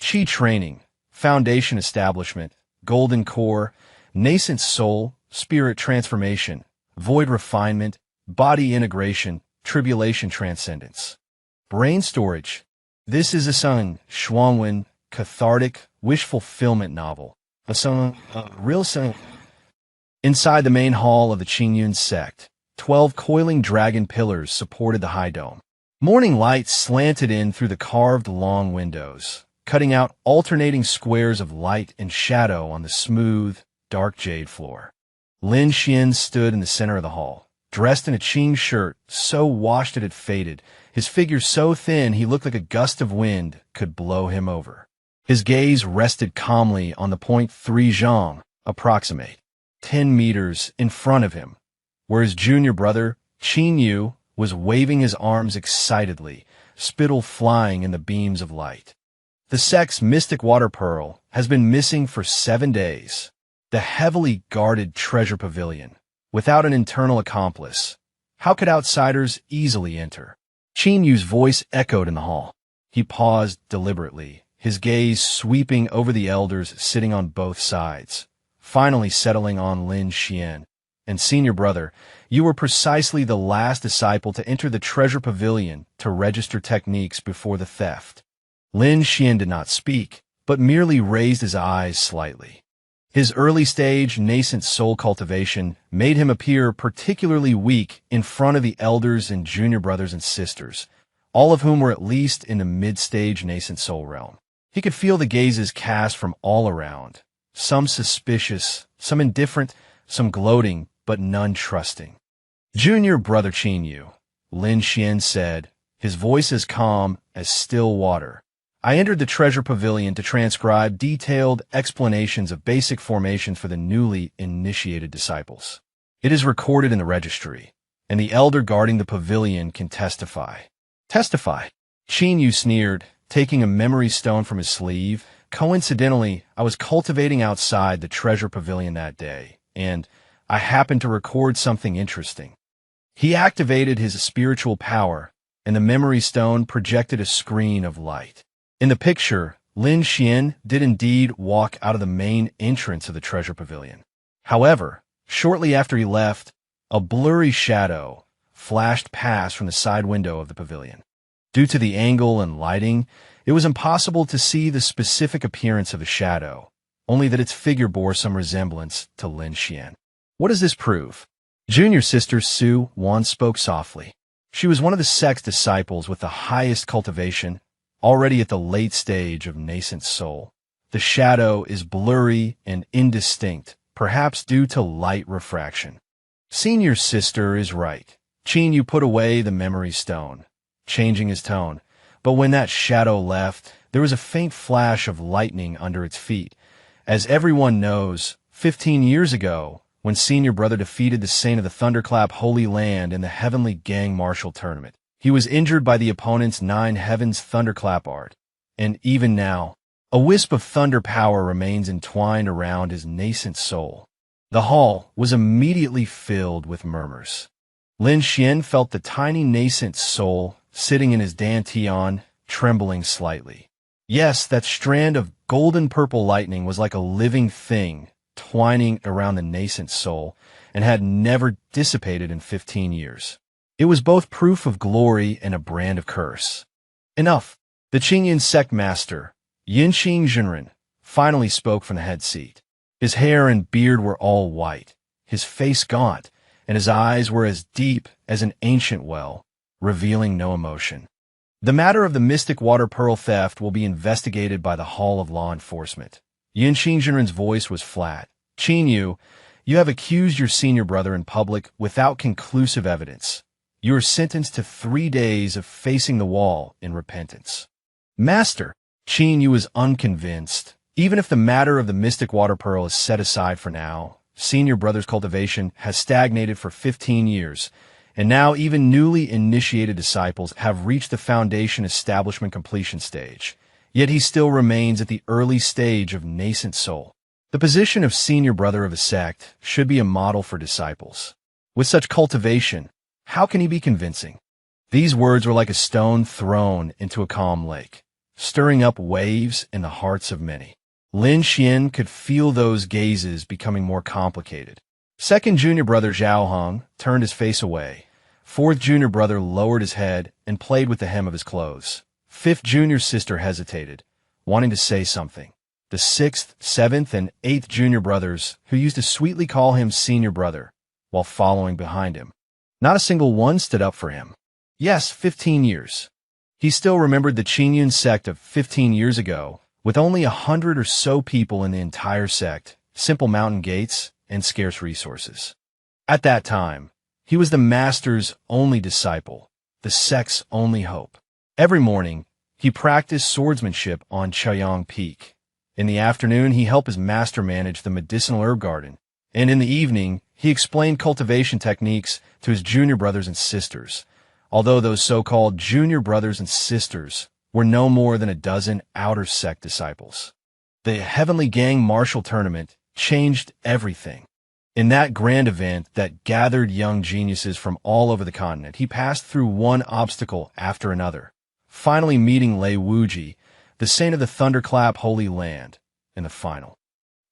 Chi training, foundation establishment, golden core, nascent soul, spirit transformation, void refinement, body integration, tribulation transcendence. Brain storage. This is a Sun Xuanwen cathartic wish fulfillment novel. Real Sun. Inside the main hall of the Qingyun sect, 12 coiling dragon pillars supported the high dome. Morning light slanted in through the carved long windows, cutting out alternating squares of light and shadow on the smooth, dark jade floor. Lin Xian stood in the center of the hall, dressed in a Qing shirt so washed it had faded, his figure so thin he looked like a gust of wind could blow him over. His gaze rested calmly on the point 3 zhang, approximate 10 meters in front of him, where his junior brother, Qin Yu, was waving his arms excitedly, spittle flying in the beams of light. The sect's mystic water pearl has been missing for 7 days. The heavily guarded treasure pavilion, without an internal accomplice. How could outsiders easily enter? Qin Yu's voice echoed in the hall. He paused deliberately, his gaze sweeping over the elders sitting on both sides, finally settling on Lin Xian. And senior brother, you were precisely the last disciple to enter the treasure pavilion to register techniques before the theft. Lin Xian did not speak, but merely raised his eyes slightly. His early-stage nascent soul cultivation made him appear particularly weak in front of the elders and junior brothers and sisters, all of whom were at least in the mid-stage nascent soul realm. He could feel the gazes cast from all around, some suspicious, some indifferent, some gloating, but none trusting. Junior brother Qin Yu, Lin Xian said, his voice as calm as still water. I entered the treasure pavilion to transcribe detailed explanations of basic formations for the newly initiated disciples. It is recorded in the registry, and the elder guarding the pavilion can testify. Testify? Qin Yu sneered, taking a memory stone from his sleeve. Coincidentally, I was cultivating outside the treasure pavilion that day, and I happened to record something interesting. He activated his spiritual power, and the memory stone projected a screen of light. In the picture, Lin Xian did indeed walk out of the main entrance of the treasure pavilion. However, shortly after he left, a blurry shadow flashed past from the side window of the pavilion. Due to the angle and lighting, it was impossible to see the specific appearance of the shadow, only that its figure bore some resemblance to Lin Xian. What does this prove? Junior sister Su Wan spoke softly. She was one of the sect's disciples with the highest cultivation, already at the late stage of nascent soul. The shadow is blurry and indistinct, perhaps due to light refraction. Senior sister is right. Qin Yu put away the memory stone, changing his tone, but when that shadow left, there was a faint flash of lightning under its feet. As everyone knows, 15 years ago, when senior brother defeated the Saint of the Thunderclap Holy Land in the Heavenly Gang Martial Tournament, he was injured by the opponent's 9 Heavens Thunderclap art, and even now, a wisp of thunder power remains entwined around his nascent soul. The hall was immediately filled with murmurs. Lin Xian felt the tiny nascent soul sitting in his dantian, trembling slightly. Yes, that strand of golden-purple lightning was like a living thing, twining around the nascent soul, and had never dissipated in 15 years. It was both proof of glory and a brand of curse. Enough. The Qingyun sect master, Yinqing Zhenren, finally spoke from the head seat. His hair and beard were all white, his face gaunt, and his eyes were as deep as an ancient well, revealing no emotion. The matter of the mystic water pearl theft will be investigated by the Hall of Law Enforcement. Yinqing Zhenren's voice was flat. Qin Yu, you have accused your senior brother in public without conclusive evidence. You are sentenced to 3 days of facing the wall in repentance. Master, Qin Yu is unconvinced. Even if the matter of the mystic water pearl is set aside for now, senior brother's cultivation has stagnated for 15 years, and now even newly initiated disciples have reached the foundation establishment completion stage. Yet he still remains at the early stage of nascent soul. The position of senior brother of a sect should be a model for disciples. With such cultivation, how can he be convincing? These words were like a stone thrown into a calm lake. stirring up waves in the hearts of many. Lin Xian could feel those gazes becoming more complicated. Second junior brother Zhao Hong turned his face away. Fourth junior brother lowered his head and played with the hem of his clothes. Fifth junior sister hesitated, wanting to say something. The sixth, seventh, and eighth junior brothers, who used to sweetly call him senior brother, while following behind him. Not a single one stood up for him. Yes, 15 years. He still remembered the Qingyun sect of 15 years ago, with only 100 or so people in the entire sect, simple mountain gates, and scarce resources. At that time, he was the master's only disciple, the sect's only hope. Every morning, he practiced swordsmanship on Chaoyang Peak. In the afternoon, he helped his master manage the medicinal herb garden, and in the evening, he explained cultivation techniques to his junior brothers and sisters, although those so-called junior brothers and sisters were no more than a dozen outer sect disciples. The Heavenly Gang Martial Tournament changed everything. In that grand event that gathered young geniuses from all over the continent, he passed through one obstacle after another, finally meeting Lei Wuji, the saint of the Thunderclap Holy Land, in the final.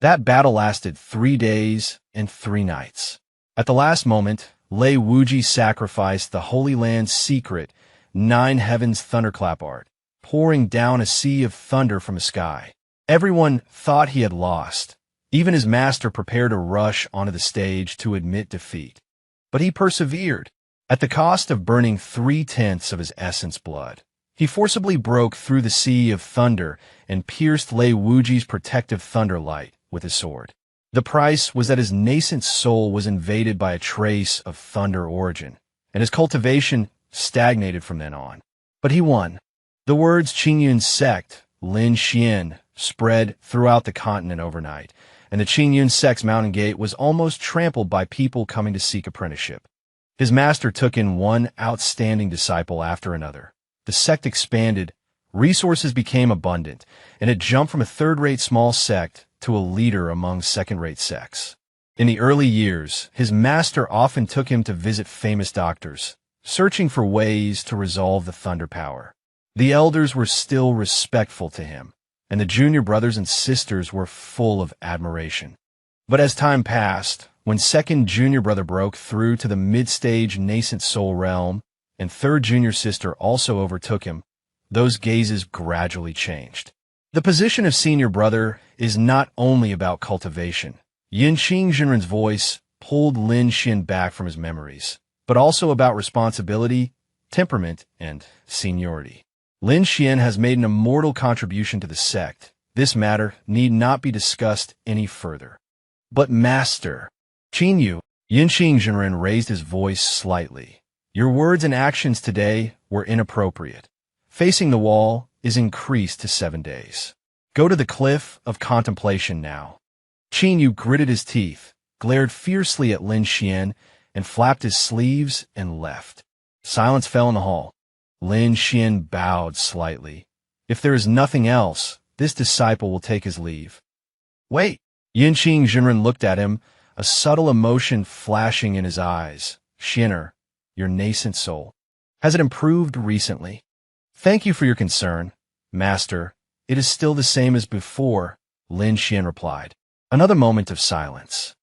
That battle lasted 3 days and 3 nights. At the last moment, Lei Wuji sacrificed the Holy Land's secret 9 heavens thunderclap art, pouring down a sea of thunder from the sky. Everyone thought he had lost. Even his master prepared to rush onto the stage to admit defeat. But he persevered. At the cost of burning 3/10 of his essence blood, he forcibly broke through the sea of thunder and pierced Lei Wuji's protective thunder light with his sword. The price was that his nascent soul was invaded by a trace of thunder origin, and his cultivation stagnated from then on. But he won. The words Qingyun sect, Lin Xian, spread throughout the continent overnight, and the Qingyun sect's mountain gate was almost trampled by people coming to seek apprenticeship. His master took in one outstanding disciple after another. The sect expanded, resources became abundant, and it jumped from a third-rate small sect to a leader among second-rate sects. In the early years, his master often took him to visit famous doctors, searching for ways to resolve the thunder power. The elders were still respectful to him, and the junior brothers and sisters were full of admiration. But as time passed, when second junior brother broke through to the mid-stage nascent soul realm, and third junior sister also overtook him, those gazes gradually changed. The position of senior brother is not only about cultivation. Yinqing Jinren's voice pulled Lin Xian back from his memories, but also about responsibility, temperament, and seniority. Lin Xian has made an immortal contribution to the sect. This matter need not be discussed any further. But Master, Qinyu, Yinqing Jinren raised his voice slightly. Your words and actions today were inappropriate. Facing the wall is increased to 7 days. Go to the cliff of contemplation now. Qinyu gritted his teeth, glared fiercely at Lin Xian, and flapped his sleeves and left. Silence fell in the hall. Lin Xian bowed slightly. If there is nothing else, this disciple will take his leave. Wait! Yinqing Jinren looked at him, a subtle emotion flashing in his eyes. Xin'er, your nascent soul. Has it improved recently? Thank you for your concern, Master. It is still the same as before, Lin Xian replied. Another moment of silence.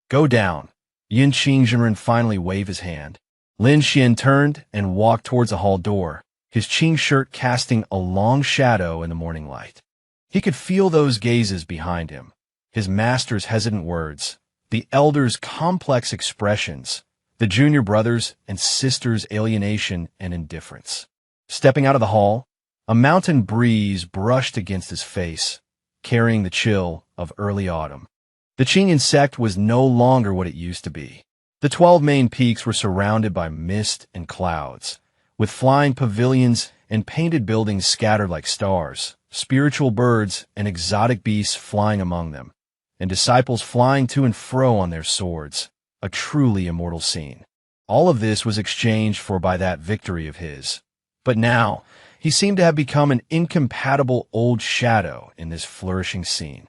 Go down. Yinqing Jinren finally waved his hand. Lin Xian turned and walked towards the hall door, his Qing shirt casting a long shadow in the morning light. He could feel those gazes behind him, his master's hesitant words, the elders' complex expressions, the junior brothers and sisters' alienation and indifference. Stepping out of the hall, a mountain breeze brushed against his face, carrying the chill of early autumn. The Qingyun sect was no longer what it used to be. The 12 main peaks were surrounded by mist and clouds, with flying pavilions and painted buildings scattered like stars, spiritual birds and exotic beasts flying among them, and disciples flying to and fro on their swords, a truly immortal scene. All of this was exchanged for by that victory of his. But now, he seemed to have become an incompatible old shadow in this flourishing scene.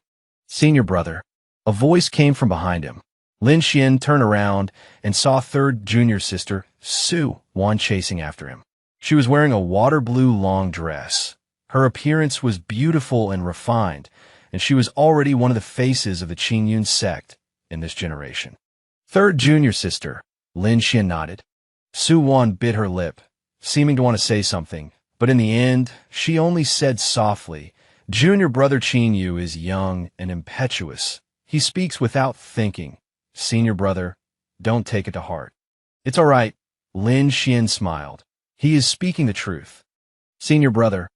Senior brother, a voice came from behind him. Lin Xian turned around and saw third junior sister, Su Wan, chasing after him. She was wearing a water blue long dress, Her appearance was beautiful and refined, and she was already one of the faces of the Qingyun sect in this generation. Third junior sister, Lin Xian nodded. Su Wan bit her lip, seeming to want to say something, but in the end, she only said softly, "Junior brother Qin Yu is young and impetuous. He speaks without thinking. Senior brother, don't take it to heart." "It's all right," Lin Xian smiled. "He is speaking the truth." "Senior brother."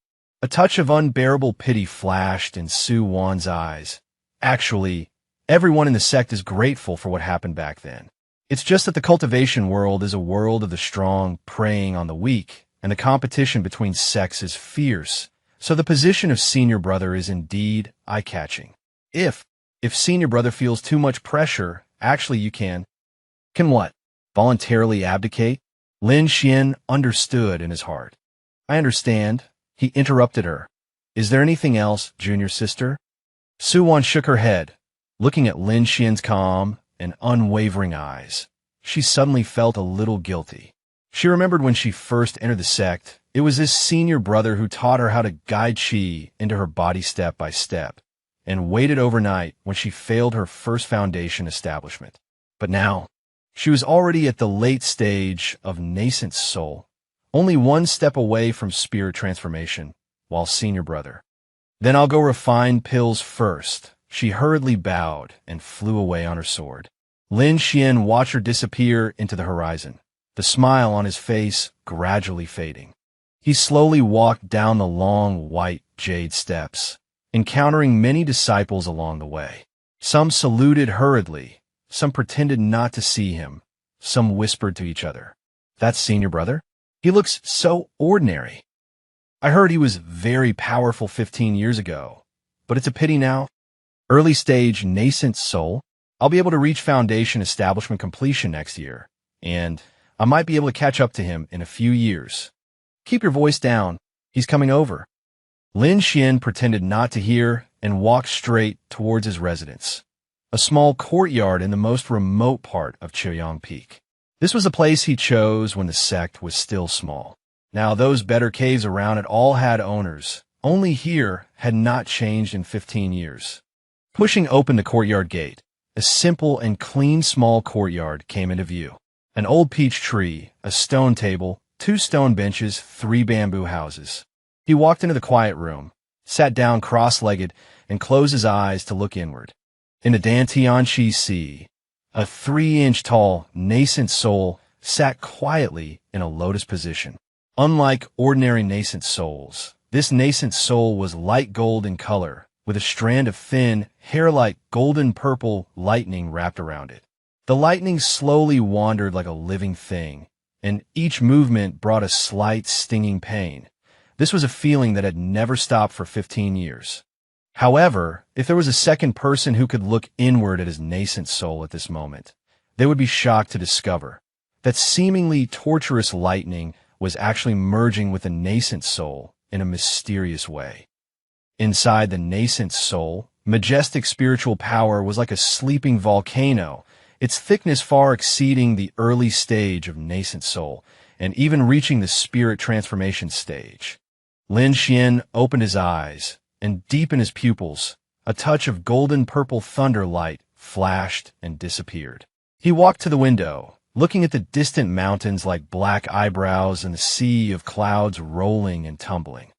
A touch of unbearable pity flashed in Su Wan's eyes. "Actually, everyone in the sect is grateful for what happened back then. It's just that the cultivation world is a world of the strong preying on the weak, and the competition between sects is fierce, so the position of senior brother is indeed eye-catching. If senior brother feels too much pressure, actually you can what? Voluntarily abdicate?" Lin Xian understood in his heart. "I understand," he interrupted her. "Is there anything else, junior sister?" Su Wan shook her head, looking at Lin Xian's calm and unwavering eyes. She suddenly felt a little guilty. She remembered when she first entered the sect, it was this senior brother who taught her how to guide qi into her body step by step, and waited overnight when she failed her first foundation establishment. But now, she was already at the late stage of nascent soul, only one step away from spirit transformation, while senior brother. "Then I'll go refine pills first." She hurriedly bowed and flew away on her sword. Lin Xian watched her disappear into the horizon, the smile on his face gradually fading. He slowly walked down the long white jade steps, encountering many disciples along the way. Some saluted hurriedly, some pretended not to see him, some whispered to each other, "That's senior brother? He looks so ordinary. I heard he was very powerful 15 years ago, but it's a pity now. Early stage nascent soul. I'll be able to reach foundation establishment completion next year, and I might be able to catch up to him in a few years. Keep your voice down. He's coming over." Lin Xian pretended not to hear and walked straight towards his residence, a small courtyard in the most remote part of Chiuyang Peak. This was a place he chose when the sect was still small. Now those better caves around it all had owners. Only here had not changed in 15 years. Pushing open the courtyard gate, a simple and clean small courtyard came into view. An old peach tree, a stone table, 2 stone benches, 3 bamboo houses. He walked into the quiet room, sat down cross-legged, and closed his eyes to look inward. In the Dantianqi Sea, a 3-inch tall, nascent soul sat quietly in a lotus position. Unlike ordinary nascent souls, this nascent soul was light gold in color, with a strand of thin, hair-like golden-purple lightning wrapped around it. The lightning slowly wandered like a living thing, and each movement brought a slight, stinging pain. This was a feeling that had never stopped for 15 years. However, if there was a second person who could look inward at his nascent soul at this moment, they would be shocked to discover that seemingly torturous lightning was actually merging with the nascent soul in a mysterious way. Inside the nascent soul, majestic spiritual power was like a sleeping volcano, its thickness far exceeding the early stage of nascent soul, and even reaching the spirit transformation stage. Lin Xian opened his eyes, and deep in his pupils, a touch of golden-purple thunder light flashed and disappeared. He walked to the window, looking at the distant mountains like black eyebrows and the sea of clouds rolling and tumbling.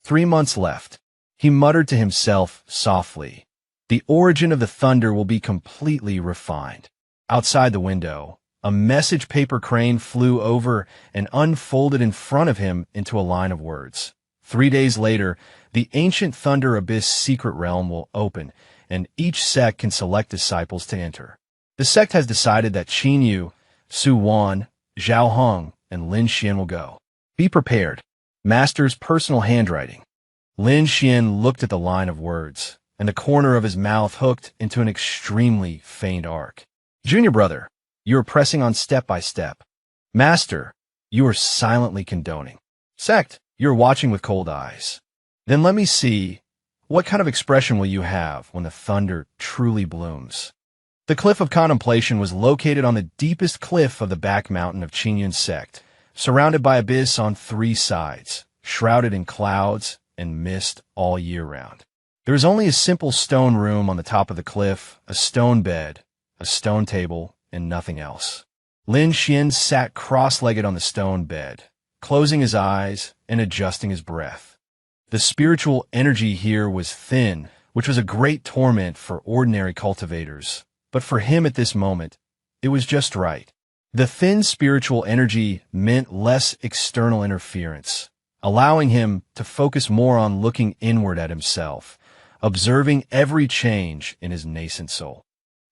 3 months left. He muttered to himself softly, "The origin of the thunder will be completely refined." Outside the window, a message paper crane flew over and unfolded in front of him into a line of words. 3 days later, the ancient Thunder Abyss secret realm will open, and each sect can select disciples to enter. The sect has decided that Qin Yu, Su Wan, Zhao Hong, and Lin Xian will go. Be prepared. Master's personal handwriting. Lin Xian looked at the line of words, and the corner of his mouth hooked into an extremely faint arc. Junior brother, you are pressing on step by step. Master, you are silently condoning. Sect, you are watching with cold eyes. Then let me see, what kind of expression will you have when the thunder truly blooms? The cliff of contemplation was located on the deepest cliff of the back mountain of Qingyun sect, surrounded by abyss on 3 sides, shrouded in clouds, and mist all year round. There was only a simple stone room on the top of the cliff, a stone bed, a stone table, and nothing else. Lin Xian sat cross-legged on the stone bed, closing his eyes and adjusting his breath. The spiritual energy here was thin, which was a great torment for ordinary cultivators, but for him at this moment, it was just right. The thin spiritual energy meant less external interference, allowing him to focus more on looking inward at himself, observing every change in his nascent soul.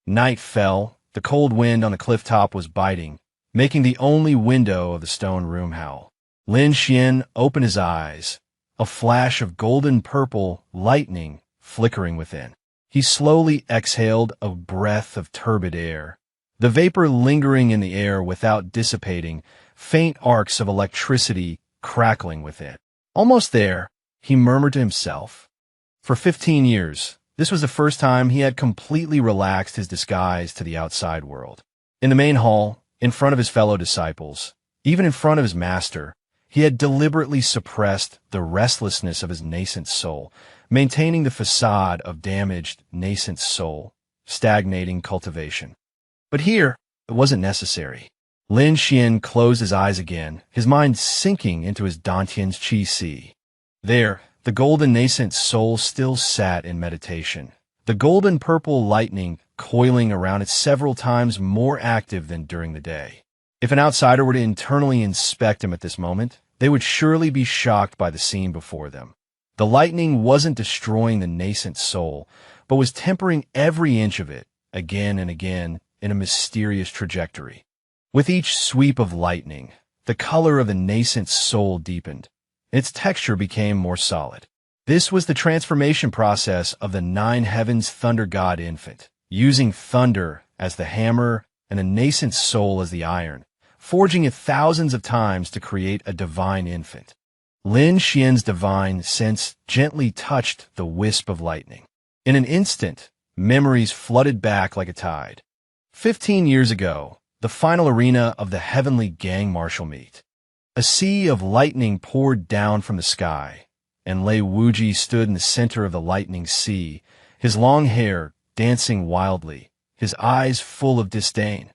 Night fell, the cold wind on the cliff top was biting, making the only window of the stone room howl. Lin Xian opened his eyes, a flash of golden-purple lightning flickering within. He slowly exhaled a breath of turbid air, the vapor lingering in the air without dissipating, faint arcs of electricity crackling within. Almost there, he murmured to himself. For 15 years, this was the first time he had completely relaxed his disguise to the outside world. In the main hall, in front of his fellow disciples, even in front of his master, he had deliberately suppressed the restlessness of his nascent soul, maintaining the facade of damaged nascent soul, stagnating cultivation. But here, it wasn't necessary. Lin Xian closed his eyes again, his mind sinking into his Dantian's Qi Si. There, the golden nascent soul still sat in meditation, the golden-purple lightning coiling around it several times more active than during the day. If an outsider were to internally inspect him at this moment, they would surely be shocked by the scene before them. The lightning wasn't destroying the nascent soul, but was tempering every inch of it, again and again, in a mysterious trajectory. With each sweep of lightning, the color of the nascent soul deepened. Its texture became more solid. This was the transformation process of the nine heavens thunder god infant, using thunder as the hammer and the nascent soul as the iron, forging it thousands of times to create a divine infant. Lin Xian's divine sense gently touched the wisp of lightning. In an instant, memories flooded back like a tide. 15 years ago, the final arena of the heavenly gang martial meet. A sea of lightning poured down from the sky, and Lei Wuji stood in the center of the lightning sea, his long hair dancing wildly, his eyes full of disdain.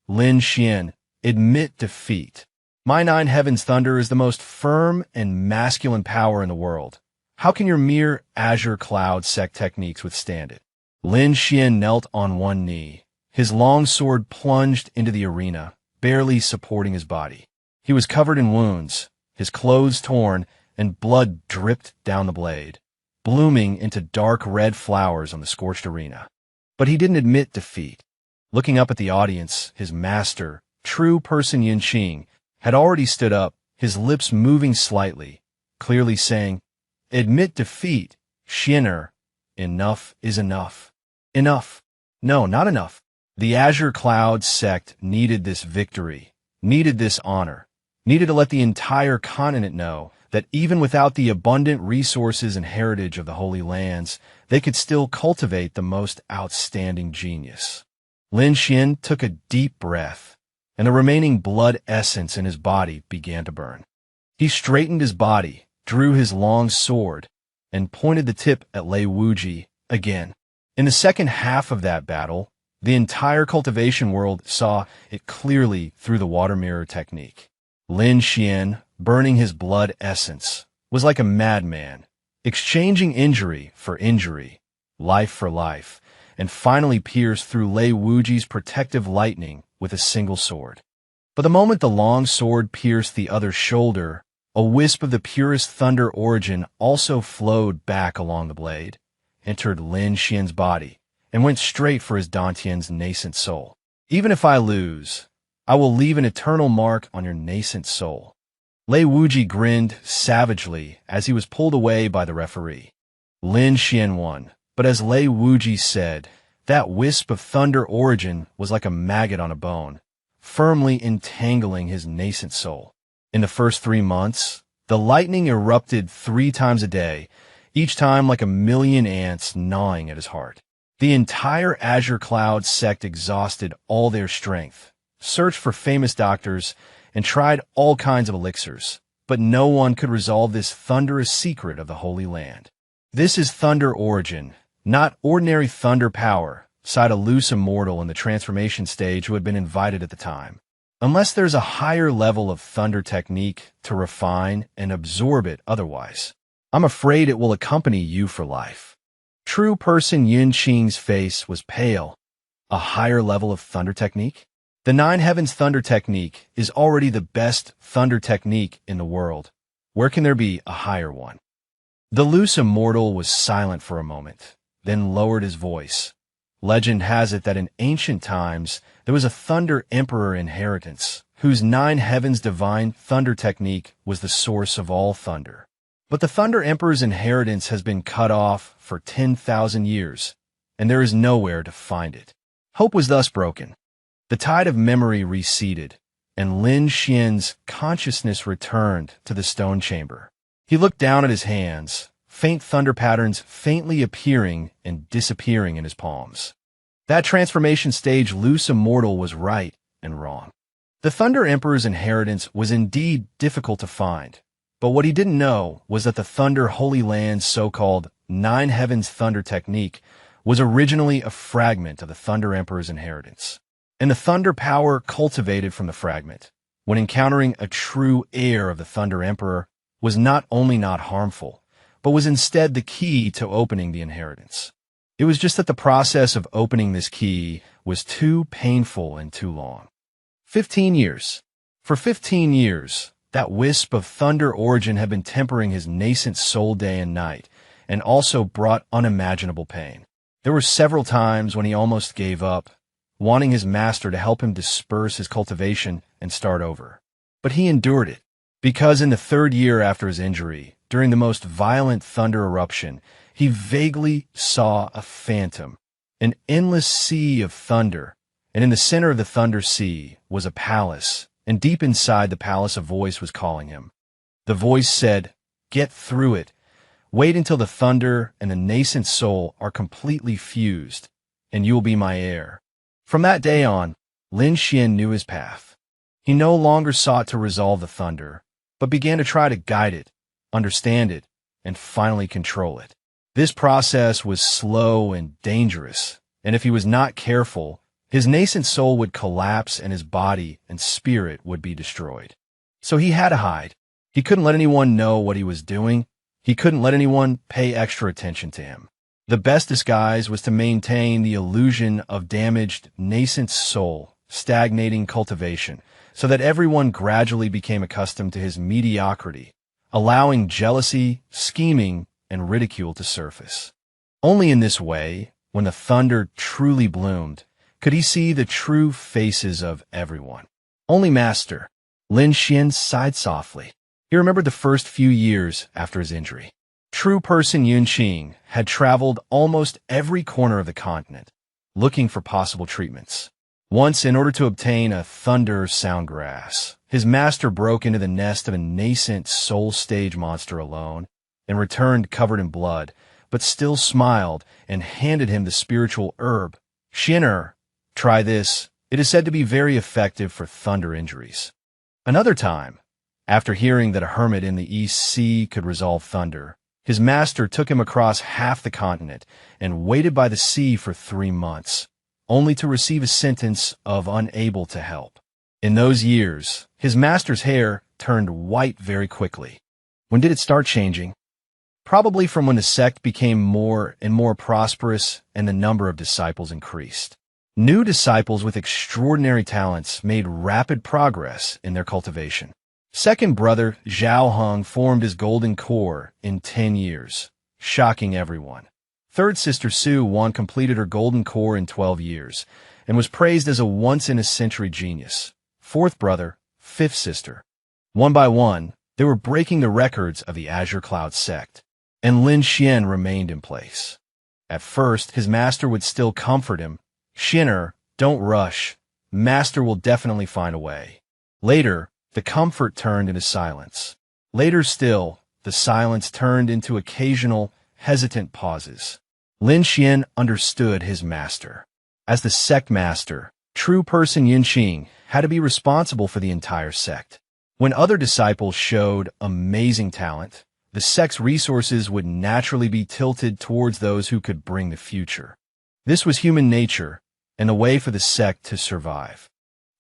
Lin Xian, admit defeat. My nine heavens thunder is the most firm and masculine power in the world. How can your mere azure cloud sect techniques withstand it? Lin Xian knelt on one knee. His long sword plunged into the arena, barely supporting his body. He was covered in wounds, his clothes torn, and blood dripped down the blade, blooming into dark red flowers on the scorched arena. But he didn't admit defeat. Looking up at the audience, his master, true person Yinqing, had already stood up, his lips moving slightly, clearly saying, "Admit defeat, Xianer. Enough is enough. Enough. No, not enough." The Azure Cloud sect needed this victory, needed this honor, needed to let the entire continent know that even without the abundant resources and heritage of the Holy Lands, they could still cultivate the most outstanding genius. Lin Xian took a deep breath, and the remaining blood essence in his body began to burn. He straightened his body, drew his long sword, and pointed the tip at Lei Wuji again. In the second half of that battle, the entire cultivation world saw it clearly through the water mirror technique. Lin Xian, burning his blood essence, was like a madman, exchanging injury for injury, life for life, and finally pierced through Lei Wuji's protective lightning with a single sword. But the moment the long sword pierced the other's shoulder, a wisp of the purest thunder origin also flowed back along the blade, entered Lin Xian's body, and went straight for his Dantian's nascent soul. "Even if I lose, I will leave an eternal mark on your nascent soul." Lei Wuji grinned savagely as he was pulled away by the referee. Lin Xian won, but as Lei Wuji said, that wisp of thunder origin was like a maggot on a bone, firmly entangling his nascent soul. In the first 3 months, the lightning erupted 3 times a day, each time like a million ants gnawing at his heart. The entire Azure Cloud sect exhausted all their strength, searched for famous doctors, and tried all kinds of elixirs, but no one could resolve this thunderous secret of the Holy Land. This is thunder origin, not ordinary thunder power, sighed a loose immortal in the transformation stage who had been invited at the time. Unless there's a higher level of thunder technique to refine and absorb it otherwise, I'm afraid it will accompany you for life. True person Yun Qing's face was pale. A higher level of thunder technique? The Nine Heavens thunder technique is already the best thunder technique in the world. Where can there be a higher one? The loose immortal was silent for a moment, then lowered his voice. Legend has it that in ancient times, there was a Thunder Emperor inheritance, whose Nine Heavens divine thunder technique was the source of all thunder. But the Thunder Emperor's inheritance has been cut off for 10,000 years, and there is nowhere to find it. Hope was thus broken. The tide of memory receded, and Lin Xian's consciousness returned to the stone chamber. He looked down at his hands, faint thunder patterns faintly appearing and disappearing in his palms. That transformation stage loose immortal was right and wrong. The Thunder Emperor's inheritance was indeed difficult to find, but what he didn't know was that the Thunder Holy Land's so-called Nine Heavens thunder technique was originally a fragment of the Thunder Emperor's inheritance. And the thunder power cultivated from the fragment, when encountering a true heir of the Thunder Emperor, was not only not harmful, but was instead the key to opening the inheritance. It was just that the process of opening this key was too painful and too long. 15 years. For 15 years, that wisp of thunder origin had been tempering his nascent soul day and night, and also brought unimaginable pain. There were several times when he almost gave up, wanting his master to help him disperse his cultivation and start over. But he endured it, because in the third year after his injury, during the most violent thunder eruption, he vaguely saw a phantom, an endless sea of thunder, and in the center of the thunder sea was a palace, and deep inside the palace a voice was calling him. The voice said, "Get through it. Wait until the thunder and the nascent soul are completely fused, and you will be my heir." From that day on, Lin Xian knew his path. He no longer sought to resolve the thunder, but began to try to guide it, understand it, and finally control it. This process was slow and dangerous, and if he was not careful, his nascent soul would collapse and his body and spirit would be destroyed. So he had to hide. He couldn't let anyone know what he was doing. He couldn't let anyone pay extra attention to him. The best disguise was to maintain the illusion of damaged, nascent soul, stagnating cultivation, so that everyone gradually became accustomed to his mediocrity, allowing jealousy, scheming, and ridicule to surface. Only in this way, when the thunder truly bloomed, could he see the true faces of everyone. Only Master Lin Xian sighed softly. He remembered the first few years after his injury. True person Yun Qing had traveled almost every corner of the continent, looking for possible treatments. Once, in order to obtain a thunder sound grass, his master broke into the nest of a nascent soul stage monster alone and returned covered in blood, but still smiled and handed him the spiritual herb. "Xin'er, try this. It is said to be very effective for thunder injuries." Another time, after hearing that a hermit in the East Sea could resolve thunder, his master took him across half the continent and waited by the sea for 3 months, only to receive a sentence of unable to help. In those years, his master's hair turned white very quickly. When did it start changing? Probably from when the sect became more and more prosperous and the number of disciples increased. New disciples with extraordinary talents made rapid progress in their cultivation. Second brother Zhao Heng formed his golden core in 10 years, shocking everyone. Third sister Su Wan completed her golden core in 12 years and was praised as a once-in-a-century genius. Fourth brother, fifth sister. One by one, they were breaking the records of the Azure Cloud sect, and Lin Xian remained in place. At first, his master would still comfort him. "Xin'er, don't rush. Master will definitely find a way." Later, the comfort turned into silence. Later still, the silence turned into occasional, hesitant pauses. Lin Xian understood his master. As the sect master, true person Yun Qing had to be responsible for the entire sect. When other disciples showed amazing talent, the sect's resources would naturally be tilted towards those who could bring the future. This was human nature and the way for the sect to survive.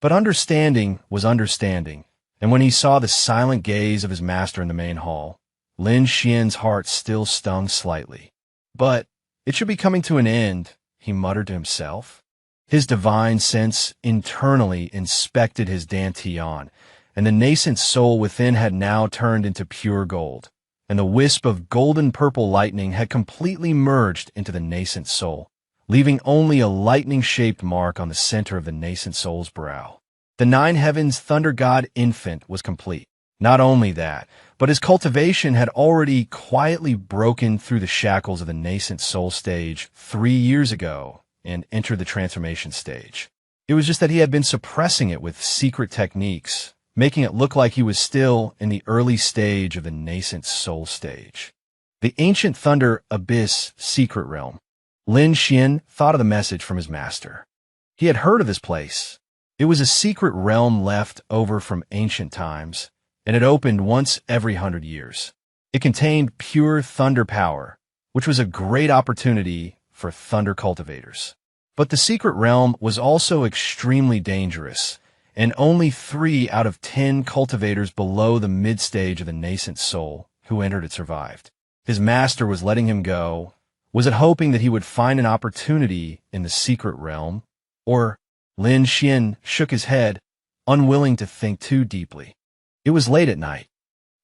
But understanding was understanding, and when he saw the silent gaze of his master in the main hall, Lin Xian's heart still stung slightly. But it should be coming to an end, he muttered to himself. His divine sense internally inspected his dantian, and the nascent soul within had now turned into pure gold, and the wisp of golden-purple lightning had completely merged into the nascent soul, leaving only a lightning-shaped mark on the center of the nascent soul's brow. The nine heavens thunder god infant was complete. Not only that, but his cultivation had already quietly broken through the shackles of the nascent soul stage 3 years ago and entered the transformation stage. It was just that he had been suppressing it with secret techniques, making it look like he was still in the early stage of the nascent soul stage. The ancient thunder abyss secret realm. Lin Xian thought of the message from his master. He had heard of this place. It was a secret realm left over from ancient times, and it opened once every 100 years. It contained pure thunder power, which was a great opportunity for thunder cultivators. But the secret realm was also extremely dangerous, and only 3 out of 10 cultivators below the mid-stage of the nascent soul who entered it survived. His master was letting him go. Was it hoping that he would find an opportunity in the secret realm? Or Lin Xian shook his head, unwilling to think too deeply. It was late at night.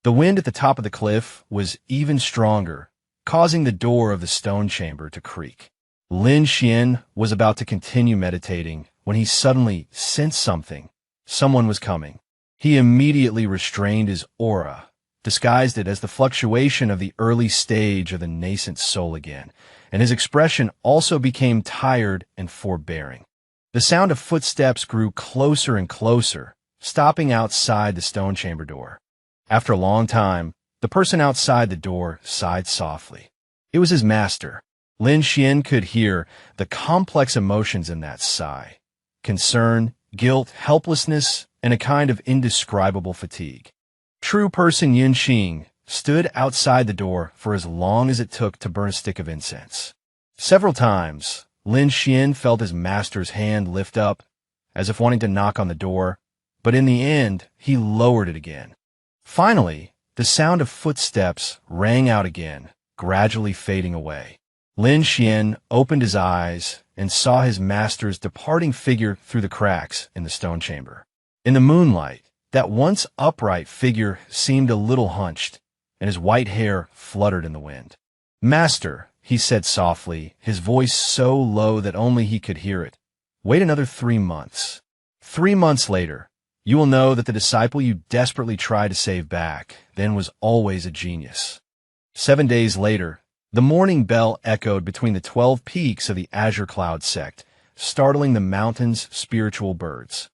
The wind at the top of the cliff was even stronger, causing the door of the stone chamber to creak. Lin Xian was about to continue meditating when he suddenly sensed something. Someone was coming. He immediately restrained his aura, disguised it as the fluctuation of the early stage of the nascent soul again, and his expression also became tired and forbearing. The sound of footsteps grew closer and closer, stopping outside the stone chamber door. After a long time, the person outside the door sighed softly. It was his master. Lin Xian could hear the complex emotions in that sigh: concern, guilt, helplessness, and a kind of indescribable fatigue. True person Yin Xing stood outside the door for as long as it took to burn a stick of incense. Several times, Lin Xian felt his master's hand lift up, as if wanting to knock on the door, but in the end, he lowered it again. Finally, the sound of footsteps rang out again, gradually fading away. Lin Xian opened his eyes and saw his master's departing figure through the cracks in the stone chamber. In the moonlight, that once upright figure seemed a little hunched, and his white hair fluttered in the wind. "Master," he said softly, his voice so low that only he could hear it, "wait another 3 months. 3 months later, you will know that the disciple you desperately tried to save back then was always a genius." 7 days later, the morning bell echoed between the 12 peaks of the Azure Cloud sect, startling the mountain's spiritual birds.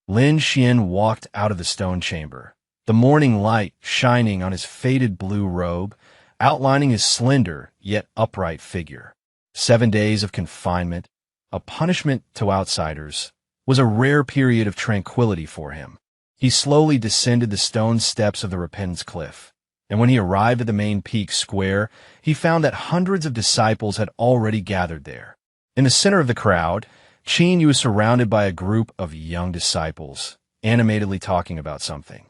Lin Xian walked out of the stone chamber, the morning light shining on his faded blue robe, outlining his slender yet upright figure. 7 days of confinement, a punishment to outsiders, was a rare period of tranquility for him. He slowly descended the stone steps of the Repentance Cliff, and when he arrived at the main peak square, he found that hundreds of disciples had already gathered there. In the center of the crowd, Qin Yu was surrounded by a group of young disciples, animatedly talking about something.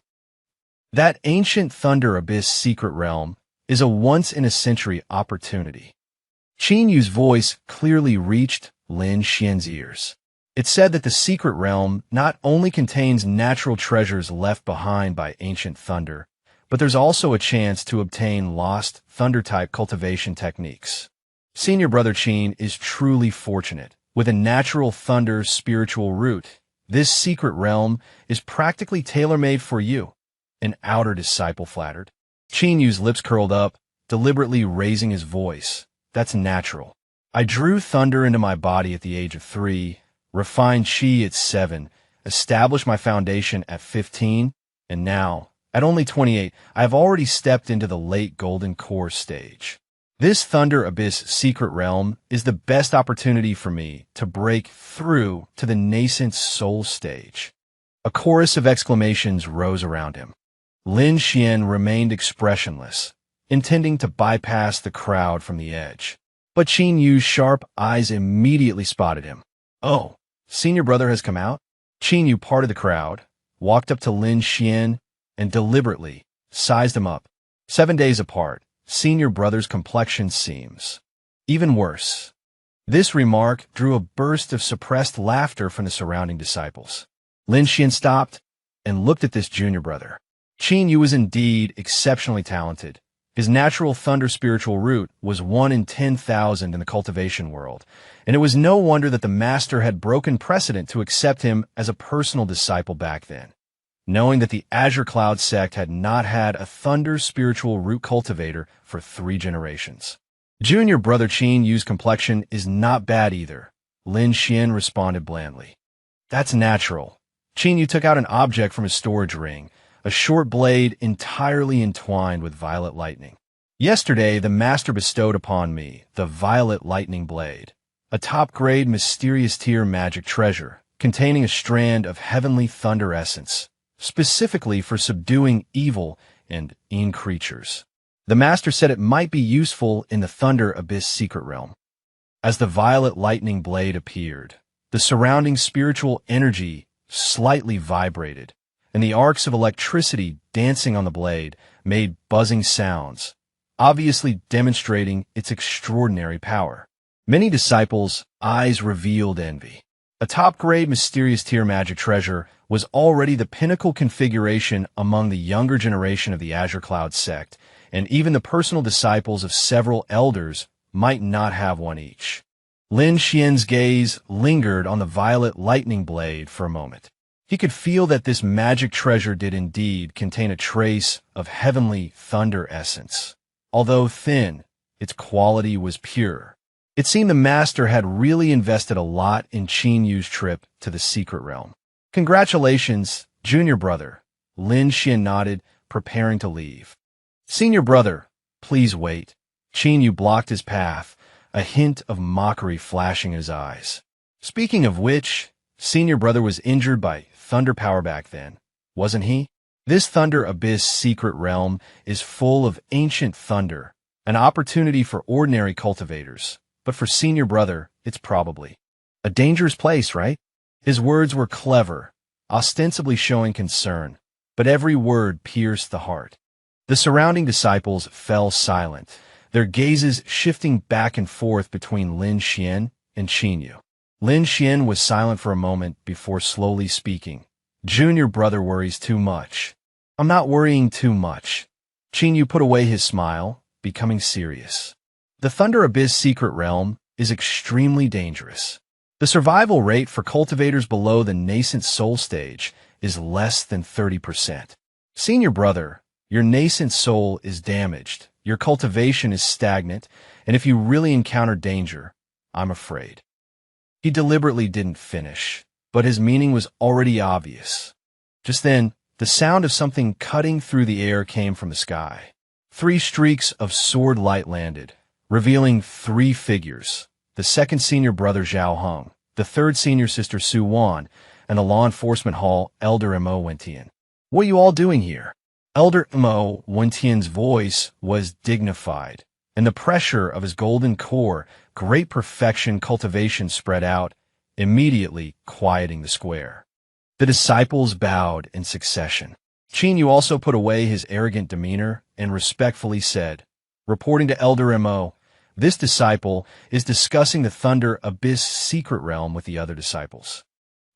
That ancient Thunder Abyss secret realm is a once-in-a-century opportunity. Qin Yu's voice clearly reached Lin Xian's ears. It said that the secret realm not only contains natural treasures left behind by ancient thunder, but there's also a chance to obtain lost thunder-type cultivation techniques. Senior Brother Qin is truly fortunate. With a natural thunder spiritual root, this secret realm is practically tailor-made for you, an outer disciple flattered. Qin Yu's lips curled up, deliberately raising his voice. "That's natural. I drew thunder into my body at the age of 3, refined qi at 7, established my foundation at 15, and now, at only 28, I have already stepped into the late golden core stage. This Thunder Abyss secret realm is the best opportunity for me to break through to the nascent soul stage." A chorus of exclamations rose around him. Lin Xian remained expressionless, intending to bypass the crowd from the edge. But Qin Yu's sharp eyes immediately spotted him. "Oh, senior brother has come out?" Qin Yu parted the crowd, walked up to Lin Xian, and deliberately sized him up. 7 days apart, senior brother's complexion seems even worse. This remark drew a burst of suppressed laughter from the surrounding disciples. Lin Xian stopped and looked at this junior brother. Qin Yu was indeed exceptionally talented. His natural thunder spiritual root was 1 in 10,000 in the cultivation world, and it was no wonder that the master had broken precedent to accept him as a personal disciple back then. Knowing that the Azure Cloud sect had not had a thunder spiritual root cultivator for 3 generations. Junior brother Qin Yu's complexion is not bad either, Lin Xian responded blandly. That's natural. Qin Yu took out an object from his storage ring, a short blade entirely entwined with violet lightning. Yesterday, the master bestowed upon me the violet lightning blade, a top-grade mysterious tier magic treasure containing a strand of heavenly thunder essence, specifically for subduing evil and in creatures. The master said it might be useful in the Thunder Abyss secret realm. As the violet lightning blade appeared, the surrounding spiritual energy slightly vibrated, and the arcs of electricity dancing on the blade made buzzing sounds, obviously demonstrating its extraordinary power. Many disciples' eyes revealed envy. A top-grade mysterious tier magic treasure was already the pinnacle configuration among the younger generation of the Azure Cloud sect, and even the personal disciples of several elders might not have one each. Lin Xian's gaze lingered on the violet lightning blade for a moment. He could feel that this magic treasure did indeed contain a trace of heavenly thunder essence. Although thin, its quality was pure. It seemed the master had really invested a lot in Qin Yu's trip to the secret realm. Congratulations, junior brother. Lin Xian nodded, preparing to leave. Senior brother, please wait. Qin Yu blocked his path, a hint of mockery flashing in his eyes. Speaking of which, senior brother was injured by thunder power back then, wasn't he? This Thunder Abyss secret realm is full of ancient thunder, an opportunity for ordinary cultivators, but for senior brother, it's probably a dangerous place, right? His words were clever, ostensibly showing concern, but every word pierced the heart. The surrounding disciples fell silent, their gazes shifting back and forth between Lin Xian and Qin Yu. Lin Xian was silent for a moment before slowly speaking. Junior brother worries too much. I'm not worrying too much. Qin Yu put away his smile, becoming serious. The Thunder Abyss secret realm is extremely dangerous. The survival rate for cultivators below the nascent soul stage is less than 30%. Senior brother, your nascent soul is damaged, your cultivation is stagnant, and if you really encounter danger, I'm afraid. He deliberately didn't finish, but his meaning was already obvious. Just then, the sound of something cutting through the air came from the sky. 3 streaks of sword light landed, revealing 3 figures: the second senior brother Zhao Heng, the third senior sister Su Wan, and the law enforcement hall Elder Mo Wentian. What are you all doing here? Elder Mo Wentian's voice was dignified, and the pressure of his golden core, great perfection cultivation spread out, immediately quieting the square. The disciples bowed in succession. Qin Yu also put away his arrogant demeanor and respectfully said, reporting to Elder Mo, this disciple is discussing the Thunder Abyss secret realm with the other disciples.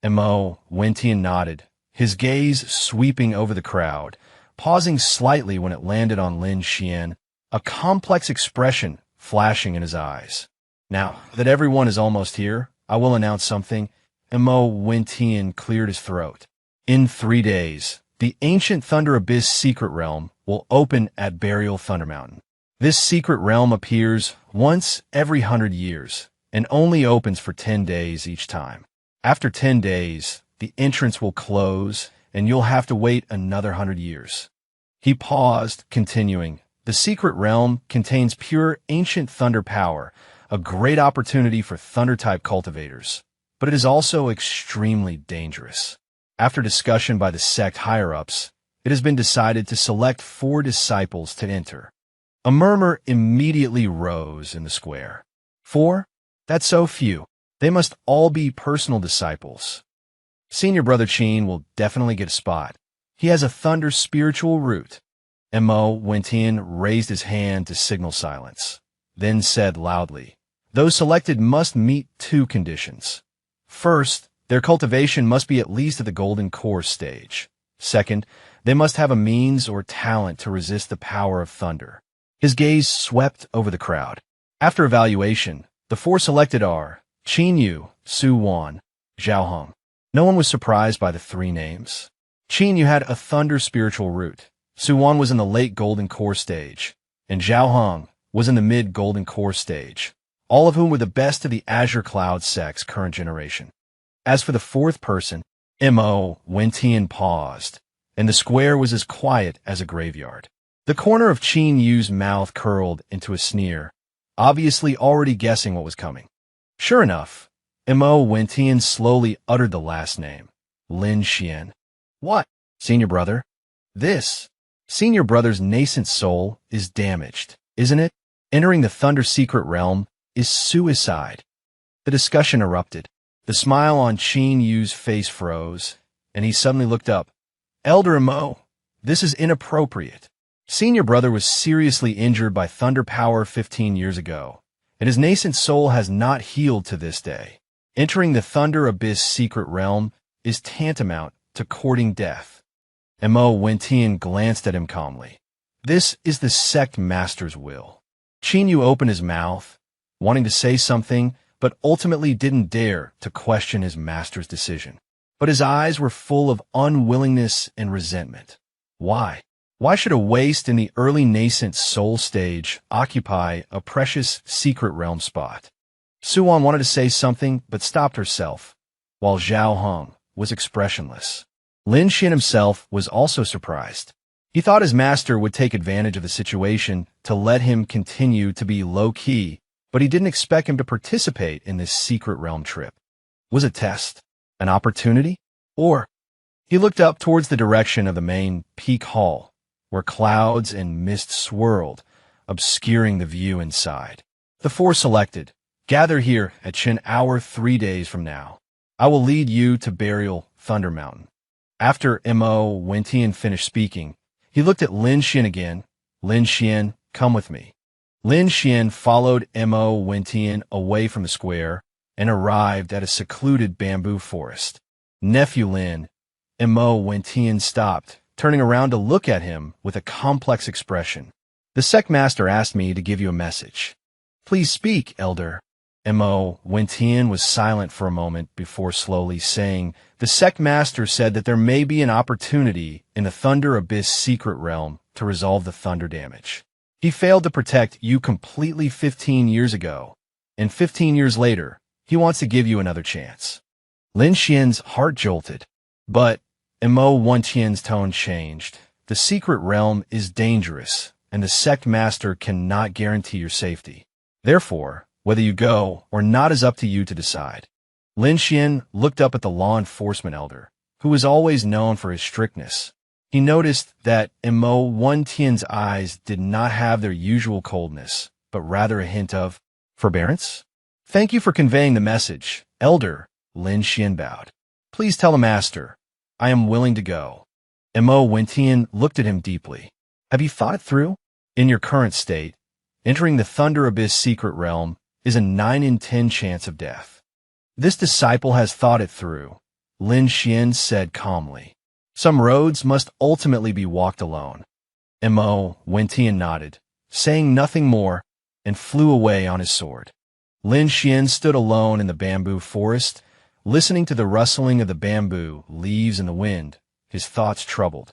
Mo Wentian nodded, his gaze sweeping over the crowd, pausing slightly when it landed on Lin Xian, a complex expression flashing in his eyes. Now that everyone is almost here, I will announce something. Mo Wentian cleared his throat. In 3 days, the ancient Thunder Abyss secret realm will open at Burial Thunder Mountain. This secret realm appears once every 100 years and only opens for 10 days each time. After 10 days, the entrance will close and you'll have to wait another 100 years. He paused, continuing, the secret realm contains pure ancient thunder power, a great opportunity for thunder-type cultivators, but it is also extremely dangerous. After discussion by the sect higher-ups, it has been decided to select 4 disciples to enter. A murmur immediately rose in the square. 4? That's so few. They must all be personal disciples. Senior Brother Chin will definitely get a spot. He has a thunder spiritual root. Mo Wentian raised his hand to signal silence, then said loudly, those selected must meet 2 conditions. First, their cultivation must be at least at the golden core stage. Second, they must have a means or talent to resist the power of thunder. His gaze swept over the crowd. After evaluation, the 4 selected are Qin Yu, Su Wan, Zhao Hong. No one was surprised by the 3 names. Qin Yu had a thunder spiritual root. Su Wan was in the late golden core stage, and Zhao Hong was in the mid golden core stage, all of whom were the best of the Azure Cloud sect's current generation. As for the 4th person, Mo Wentian paused, and the square was as quiet as a graveyard. The corner of Qin Yu's mouth curled into a sneer, obviously already guessing what was coming. Sure enough, Mo Wentian slowly uttered the last name, Lin Xian. What? Senior brother? This senior brother's nascent soul is damaged, isn't it? Entering the Thunder Secret Realm is suicide. The discussion erupted. The smile on Qin Yu's face froze, and he suddenly looked up. Elder Mo, this is inappropriate. Senior brother was seriously injured by thunder power 15 years ago, and his nascent soul has not healed to this day. Entering the Thunder Abyss Secret Realm is tantamount to courting death. Mo Wentian glanced at him calmly. This is the sect master's will. Qin Yu opened his mouth, wanting to say something, but ultimately didn't dare to question his master's decision. But his eyes were full of unwillingness and resentment. Why? Why should a waste in the early nascent soul stage occupy a precious secret realm spot? Suan wanted to say something, but stopped herself, while Zhao Hong was expressionless. Lin Xian himself was also surprised. He thought his master would take advantage of the situation to let him continue to be low-key, but he didn't expect him to participate in this secret realm trip. Was it a test? An opportunity? Or? He looked up towards the direction of the main peak hall, where clouds and mist swirled, obscuring the view inside. The 4 selected, gather here at Qin Hour 3 days from now. I will lead you to Burial Thunder Mountain. After Mo Wentian finished speaking, he looked at Lin Xian again. Lin Xian, come with me. Lin Xian followed Mo Wentian away from the square and arrived at a secluded bamboo forest. Nephew Lin, Mo Wentian stopped, turning around to look at him with a complex expression. The sect master asked me to give you a message. Please speak, elder. Mo Wentian was silent for a moment before slowly saying, the sect master said that there may be an opportunity in the Thunder Abyss secret realm to resolve the thunder damage. He failed to protect you completely 15 years ago, and 15 years later, he wants to give you another chance. Lin Xian's heart jolted, but Mo Wentian's tone changed. The secret realm is dangerous, and the sect master cannot guarantee your safety. Therefore, whether you go or not is up to you to decide. Lin Xian looked up at the law enforcement elder, who was always known for his strictness. He noticed that Mo Wentian's eyes did not have their usual coldness, but rather a hint of forbearance. Thank you for conveying the message, elder, Lin Xian bowed. Please tell the master, I am willing to go. Mo Wentian looked at him deeply. Have you thought it through? In your current state, entering the Thunder Abyss secret realm is a 9 in 10 chance of death. This disciple has thought it through, Lin Xian said calmly. Some roads must ultimately be walked alone. Mo Wentian nodded, saying nothing more, and flew away on his sword. Lin Xian stood alone in the bamboo forest, listening to the rustling of the bamboo leaves in the wind, his thoughts troubled.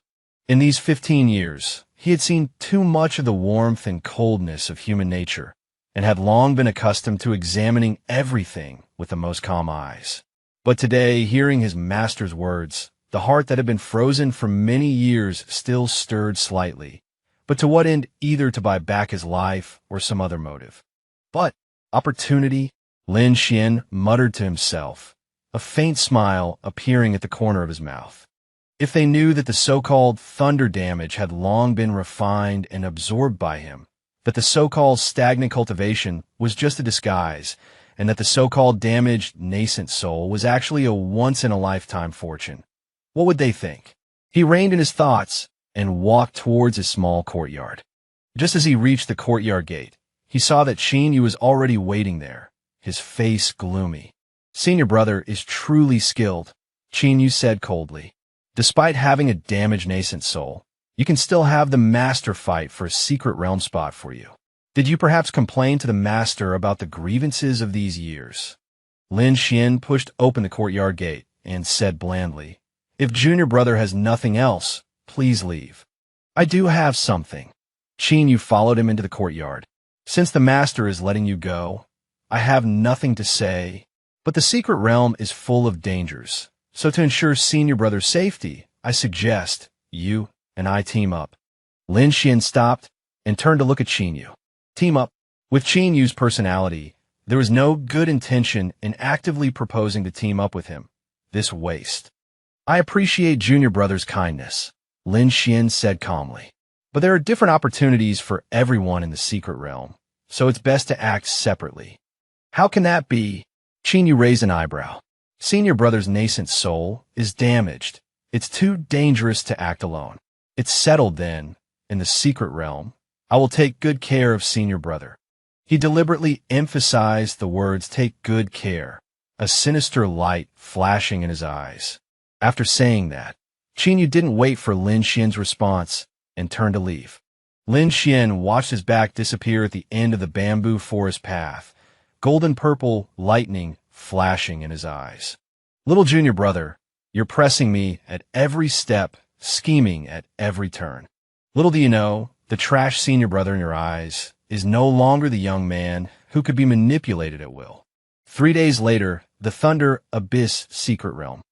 In these 15 years, he had seen too much of the warmth and coldness of human nature, and had long been accustomed to examining everything with the most calm eyes. But today, hearing his master's words, the heart that had been frozen for many years still stirred slightly. But to what end either to buy back his life or some other motive? But opportunity, Lin Xian muttered to himself, a faint smile appearing at the corner of his mouth. If they knew that the so-called thunder damage had long been refined and absorbed by him, that the so-called stagnant cultivation was just a disguise, and that the so-called damaged nascent soul was actually a once-in-a-lifetime fortune, what would they think? He reined in his thoughts and walked towards his small courtyard. Just as he reached the courtyard gate, he saw that Xinyu was already waiting there, his face gloomy. "Senior brother is truly skilled," Xinyu said coldly. "Despite having a damaged nascent soul, you can still have the master fight for a secret realm spot for you. Did you perhaps complain to the master about the grievances of these years?" Lin Xian pushed open the courtyard gate and said blandly, "If junior brother has nothing else, please leave." "I do have something." Xinyu followed him into the courtyard. "Since the master is letting you go, I have nothing to say, but the secret realm is full of dangers. So to ensure senior brother's safety, I suggest you and I team up." Lin Xian stopped and turned to look at Xinyu. Team up? With Xinyu's personality, there was no good intention in actively proposing to team up with him. This waste. "I appreciate junior brother's kindness," Lin Xian said calmly. "But there are different opportunities for everyone in the secret realm, so it's best to act separately." "How can that be?" Xinyu raised an eyebrow. "Senior brother's nascent soul is damaged. It's too dangerous to act alone. It's settled then, in the secret realm. I will take good care of senior brother." He deliberately emphasized the words "take good care," a sinister light flashing in his eyes. After saying that, Xinyu didn't wait for Lin Xian's response and turned to leave. Lin Xian watched his back disappear at the end of the bamboo forest path, golden-purple lightning flashing in his eyes. "Little junior brother, you're pressing me at every step, scheming at every turn. Little do you know, the trash senior brother in your eyes is no longer the young man who could be manipulated at will." 3 days later, the Thunder Abyss secret realm.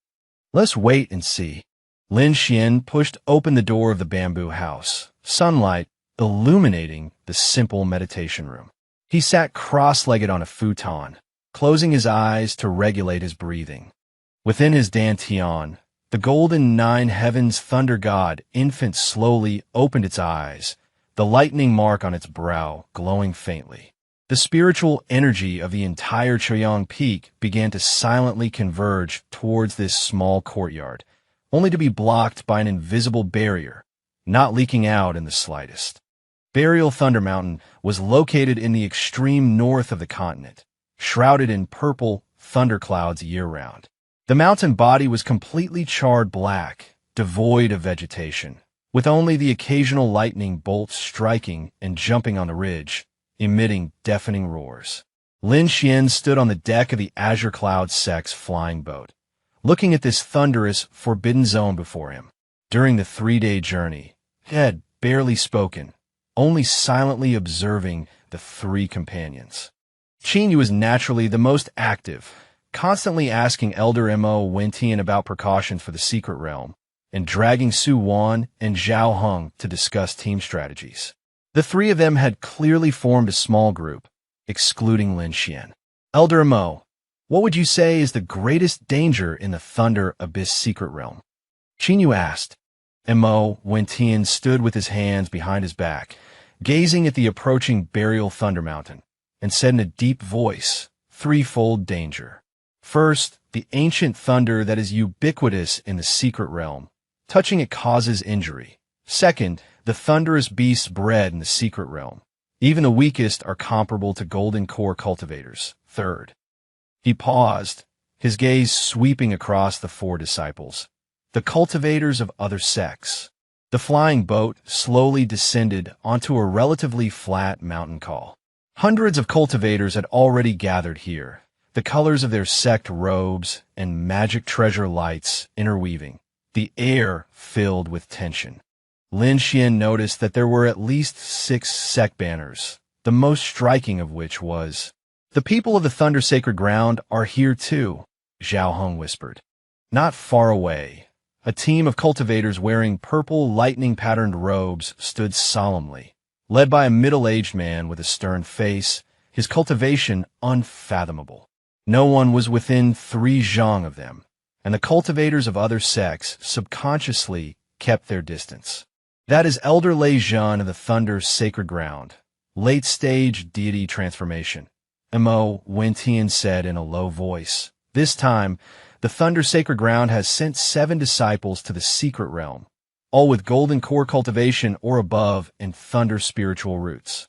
"Let's wait and see." Lin Xian pushed open the door of the bamboo house, sunlight illuminating the simple meditation room. He sat cross-legged on a futon, closing his eyes to regulate his breathing. Within his dantian, the golden nine heavens thunder god infant slowly opened its eyes, the lightning mark on its brow glowing faintly. The spiritual energy of the entire Choyang Peak began to silently converge towards this small courtyard, only to be blocked by an invisible barrier, not leaking out in the slightest. Burial Thunder Mountain was located in the extreme north of the continent, shrouded in purple thunderclouds year-round. The mountain body was completely charred black, devoid of vegetation, with only the occasional lightning bolts striking and jumping on the ridge, emitting deafening roars. Lin Xian stood on the deck of the Azure Cloud sect's flying boat, looking at this thunderous, forbidden zone before him. During the 3-day journey, he had barely spoken, only silently observing the 3 companions. Xinyu was naturally the most active, constantly asking Elder Mo Wentian about precautions for the secret realm, and dragging Su Wan and Zhao Heng to discuss team strategies. The 3 of them had clearly formed a small group, excluding Lin Xian. "Elder Mo, what would you say is the greatest danger in the Thunder Abyss secret realm?" Xinyu asked. Mo Wentian stood with his hands behind his back, gazing at the approaching Burial Thunder Mountain, and said in a deep voice, "Threefold danger. First, the ancient thunder that is ubiquitous in the secret realm. Touching it causes injury. Second, the thunderous beasts bred in the secret realm. Even the weakest are comparable to golden core cultivators. Third." He paused, his gaze sweeping across the 4 disciples, the cultivators of other sects. The flying boat slowly descended onto a relatively flat mountain col. Hundreds of cultivators had already gathered here, the colors of their sect robes and magic treasure lights interweaving, the air filled with tension. Lin Xian noticed that there were at least 6 sect banners, the most striking of which was, "The people of the Thunder Sacred Ground are here too," Zhao Heng whispered. Not far away, a team of cultivators wearing purple lightning-patterned robes stood solemnly, led by a middle-aged man with a stern face, his cultivation unfathomable. No one was within 3 zhang of them, and the cultivators of other sects subconsciously kept their distance. That is Elder Lei Zhan of the Thunder's sacred ground. Late-stage deity transformation. Mo Wentian said in a low voice. This time, the Thunder Sacred Ground has sent 7 disciples to the secret realm, all with golden core cultivation or above and thunder spiritual roots.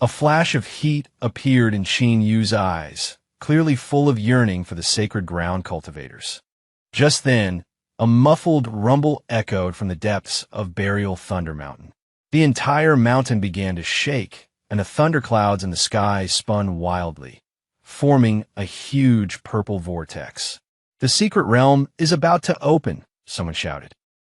A flash of heat appeared in Qin Yu's eyes, clearly full of yearning for the sacred ground cultivators. Just then, a muffled rumble echoed from the depths of Burial Thunder Mountain. The entire mountain began to shake, and the thunderclouds in the sky spun wildly, forming a huge purple vortex. The secret realm is about to open, someone shouted.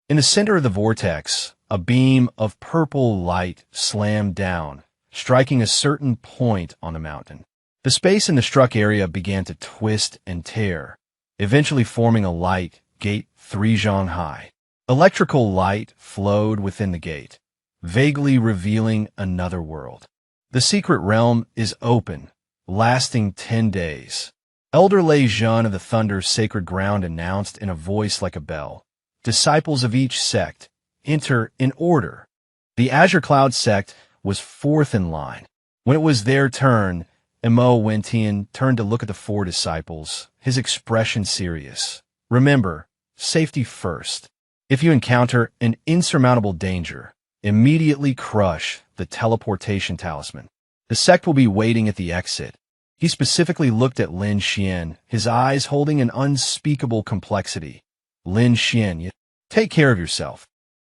In the center of the vortex, a beam of purple light slammed down, striking a certain point on the mountain. The space in the struck area began to twist and tear, eventually forming a light gate 3 zhang high. Electrical light flowed within the gate, vaguely revealing another world. The secret realm is open, lasting 10 days. Elder Lei Zhan of the Thunder's sacred ground announced in a voice like a bell. Disciples of each sect, enter in order. The Azure Cloud sect was 4th in line. When it was their turn, Mo Wentian turned to look at the 4 disciples, his expression serious. Remember, safety first. If you encounter an insurmountable danger, immediately crush the teleportation talisman. The sect will be waiting at the exit. He specifically looked at Lin Xian, his eyes holding an unspeakable complexity. Lin Xian, take care of yourself.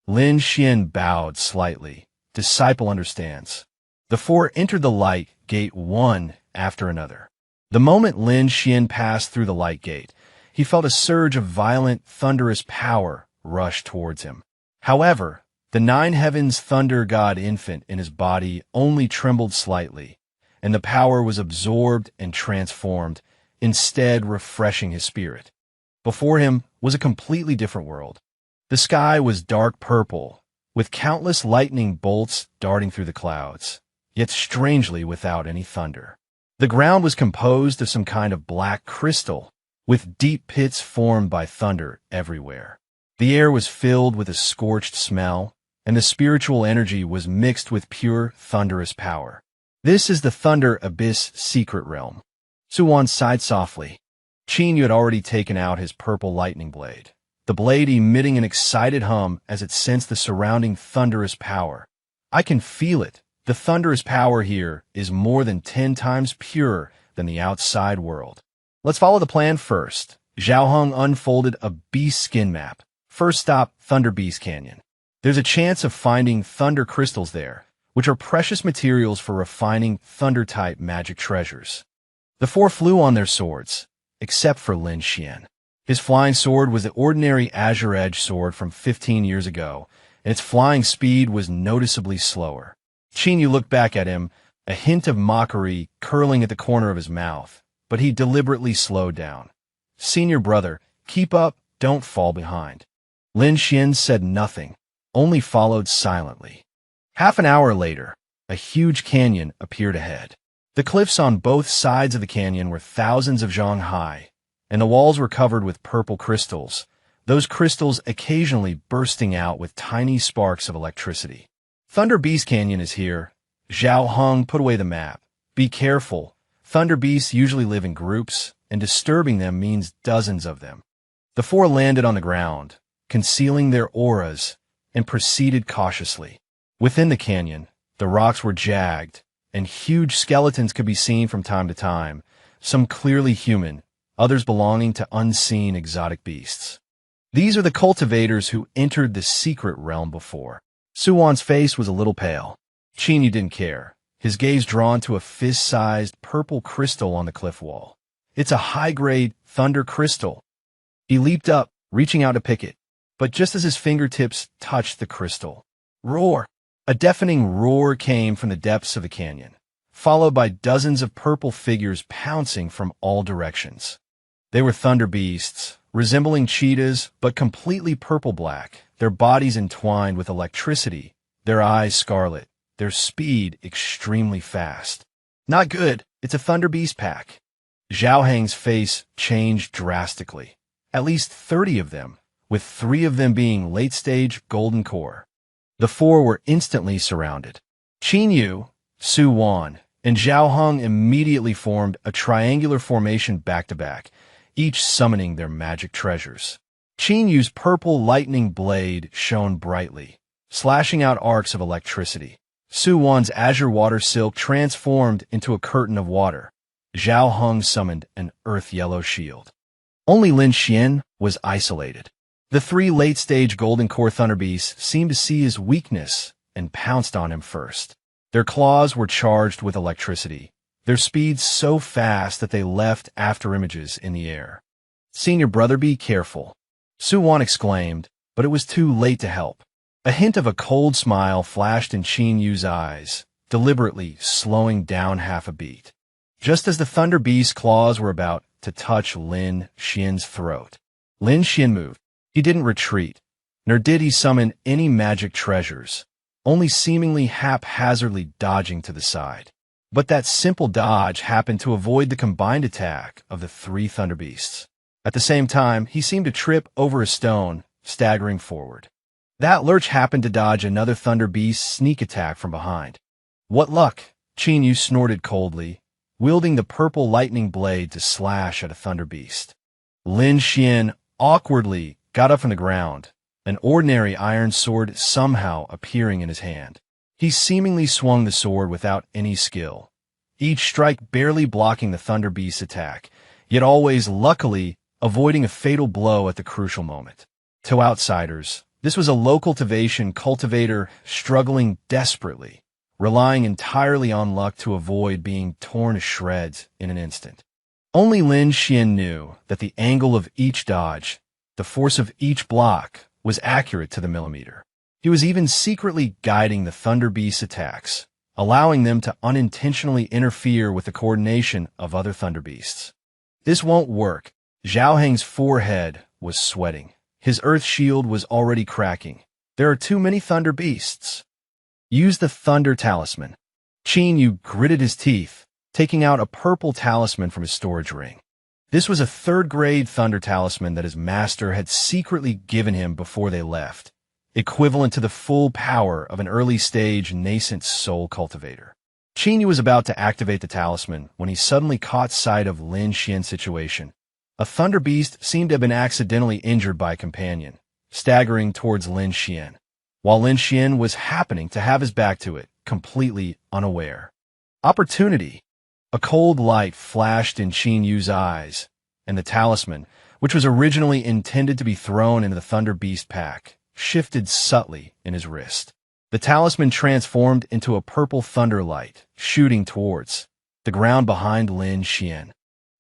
Lin Xian bowed slightly. Disciple understands. The 4 entered the light gate one after another. The moment Lin Xian passed through the light gate, he felt a surge of violent, thunderous power rush towards him. However, the 9 heavens thunder god infant in his body only trembled slightly, and the power was absorbed and transformed, instead refreshing his spirit. Before him was a completely different world. The sky was dark purple, with countless lightning bolts darting through the clouds, yet strangely without any thunder. The ground was composed of some kind of black crystal, with deep pits formed by thunder everywhere. The air was filled with a scorched smell, and the spiritual energy was mixed with pure, thunderous power. This is the Thunder Abyss secret realm. Suwan sighed softly. Qin Yu had already taken out his purple lightning blade, the blade emitting an excited hum as it sensed the surrounding thunderous power. I can feel it. The thunderous power here is more than 10 times purer than the outside world. Let's follow the plan first. Zhao Heng unfolded a beast skin map. First stop, Thunder Beast Canyon. There's a chance of finding thunder crystals there, which are precious materials for refining thunder-type magic treasures. The 4 flew on their swords, except for Lin Xian. His flying sword was the ordinary Azure Edge sword from 15 years ago, and its flying speed was noticeably slower. Qin Yu looked back at him, a hint of mockery curling at the corner of his mouth, but he deliberately slowed down. Senior brother, keep up, don't fall behind. Lin Xian said nothing, only followed silently. Half an hour later, a huge canyon appeared ahead. The cliffs on both sides of the canyon were thousands of zhang high, and the walls were covered with purple crystals, those crystals occasionally bursting out with tiny sparks of electricity. Thunder Beast Canyon is here. Zhao Heng put away the map. Be careful. Thunder beasts usually live in groups, and disturbing them means dozens of them. The 4 landed on the ground, concealing their auras, and proceeded cautiously. Within the canyon, the rocks were jagged, and huge skeletons could be seen from time to time, some clearly human, others belonging to unseen exotic beasts. These are the cultivators who entered the secret realm before. Suwan's face was a little pale. Qin Yu didn't care, his gaze drawn to a fist-sized purple crystal on the cliff wall. It's a high-grade thunder crystal. He leaped up, reaching out to pick it, but just as his fingertips touched the crystal, roar! A deafening roar came from the depths of the canyon, followed by dozens of purple figures pouncing from all directions. They were thunder beasts, resembling cheetahs but completely purple-black, their bodies entwined with electricity, their eyes scarlet, their speed extremely fast. Not good, it's a thunder beast pack. Zhao Heng's face changed drastically. at least 30 of them, with 3 of them being late-stage golden core. The 4 were instantly surrounded. Qin Yu, Su Wan, and Zhao Heng immediately formed a triangular formation back-to-back, each summoning their magic treasures. Qin Yu's purple lightning blade shone brightly, slashing out arcs of electricity. Su Wan's azure water silk transformed into a curtain of water. Zhao Heng summoned an earth-yellow shield. Only Lin Xian was isolated. The 3 late-stage golden core thunder beasts seemed to see his weakness and pounced on him first. Their claws were charged with electricity, their speed so fast that they left afterimages in the air. "Senior brother, be careful," Su Wan exclaimed, but it was too late to help. A hint of a cold smile flashed in Qin Yu's eyes, deliberately slowing down half a beat. Just as the thunder beast's claws were about to touch Lin Xian's throat, Lin Xian moved. He didn't retreat, nor did he summon any magic treasures, only seemingly haphazardly dodging to the side. But that simple dodge happened to avoid the combined attack of the 3 thunder beasts. At the same time, he seemed to trip over a stone, staggering forward. That lurch happened to dodge another thunder beast's sneak attack from behind. "What luck!" Qin Yu snorted coldly, wielding the purple lightning blade to slash at a thunder beast. Lin Xian awkwardly got up from the ground, an ordinary iron sword somehow appearing in his hand. He seemingly swung the sword without any skill, each strike barely blocking the thunder beast's attack, yet always luckily avoiding a fatal blow at the crucial moment. To outsiders, this was a low cultivation cultivator struggling desperately, relying entirely on luck to avoid being torn to shreds in an instant. Only Lin Xian knew that the angle of each dodge, the force of each block, was accurate to the millimeter. He was even secretly guiding the thunder beast's attacks, allowing them to unintentionally interfere with the coordination of other thunder beasts. "This won't work." Zhao Heng's forehead was sweating. His earth shield was already cracking. "There are too many thunder beasts." "Use the thunder talisman." Qin Yu gritted his teeth, taking out a purple talisman from his storage ring. This was a 3rd-grade thunder talisman that his master had secretly given him before they left, equivalent to the full power of an early-stage nascent soul cultivator. Qin Yu was about to activate the talisman when he suddenly caught sight of Lin Xian's situation. A thunder beast seemed to have been accidentally injured by a companion, staggering towards Lin Xian, while Lin Xian was happening to have his back to it, completely unaware. Opportunity! A cold light flashed in Qin Yu's eyes, and the talisman, which was originally intended to be thrown into the thunder beast pack, shifted subtly in his wrist. The talisman transformed into a purple thunder light, shooting towards the ground behind Lin Xian.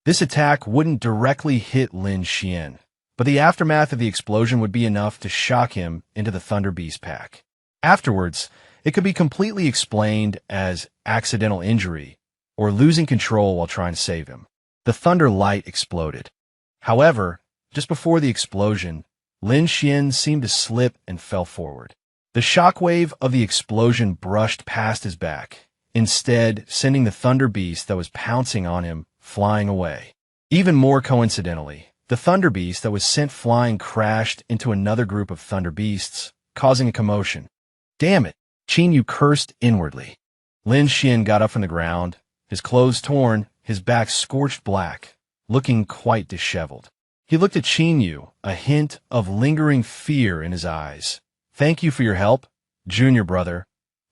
This attack wouldn't directly hit Lin Xian, but the aftermath of the explosion would be enough to shock him into the thunder beast pack. Afterwards, it could be completely explained as accidental injury or losing control while trying to save him. The thunder light exploded. However, just before the explosion, Lin Xian seemed to slip and fell forward. The shockwave of the explosion brushed past his back, instead sending the thunder beast that was pouncing on him flying away. Even more coincidentally, the thunder beast that was sent flying crashed into another group of thunder beasts, causing a commotion. "Damn it!" Qin Yu cursed inwardly. Lin Xian got up from the ground, his clothes torn, his back scorched black, looking quite disheveled. He looked at Qin Yu, a hint of lingering fear in his eyes. "Thank you for your help, junior brother.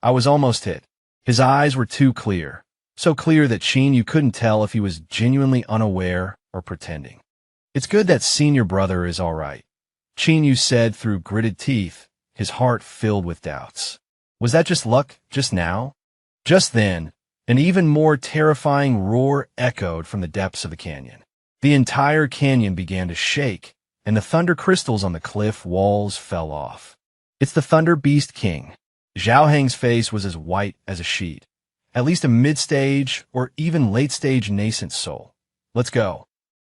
I was almost hit." His eyes were too clear, so clear that Qin Yu couldn't tell if he was genuinely unaware or pretending. "It's good that senior brother is all right," Qin Yu said through gritted teeth, his heart filled with doubts. Was that just luck just now? Just then, an even more terrifying roar echoed from the depths of the canyon. The entire canyon began to shake, and the thunder crystals on the cliff walls fell off. "It's the Thunder Beast King." Zhao Heng's face was as white as a sheet. "At least a mid-stage or even late-stage nascent soul. Let's go."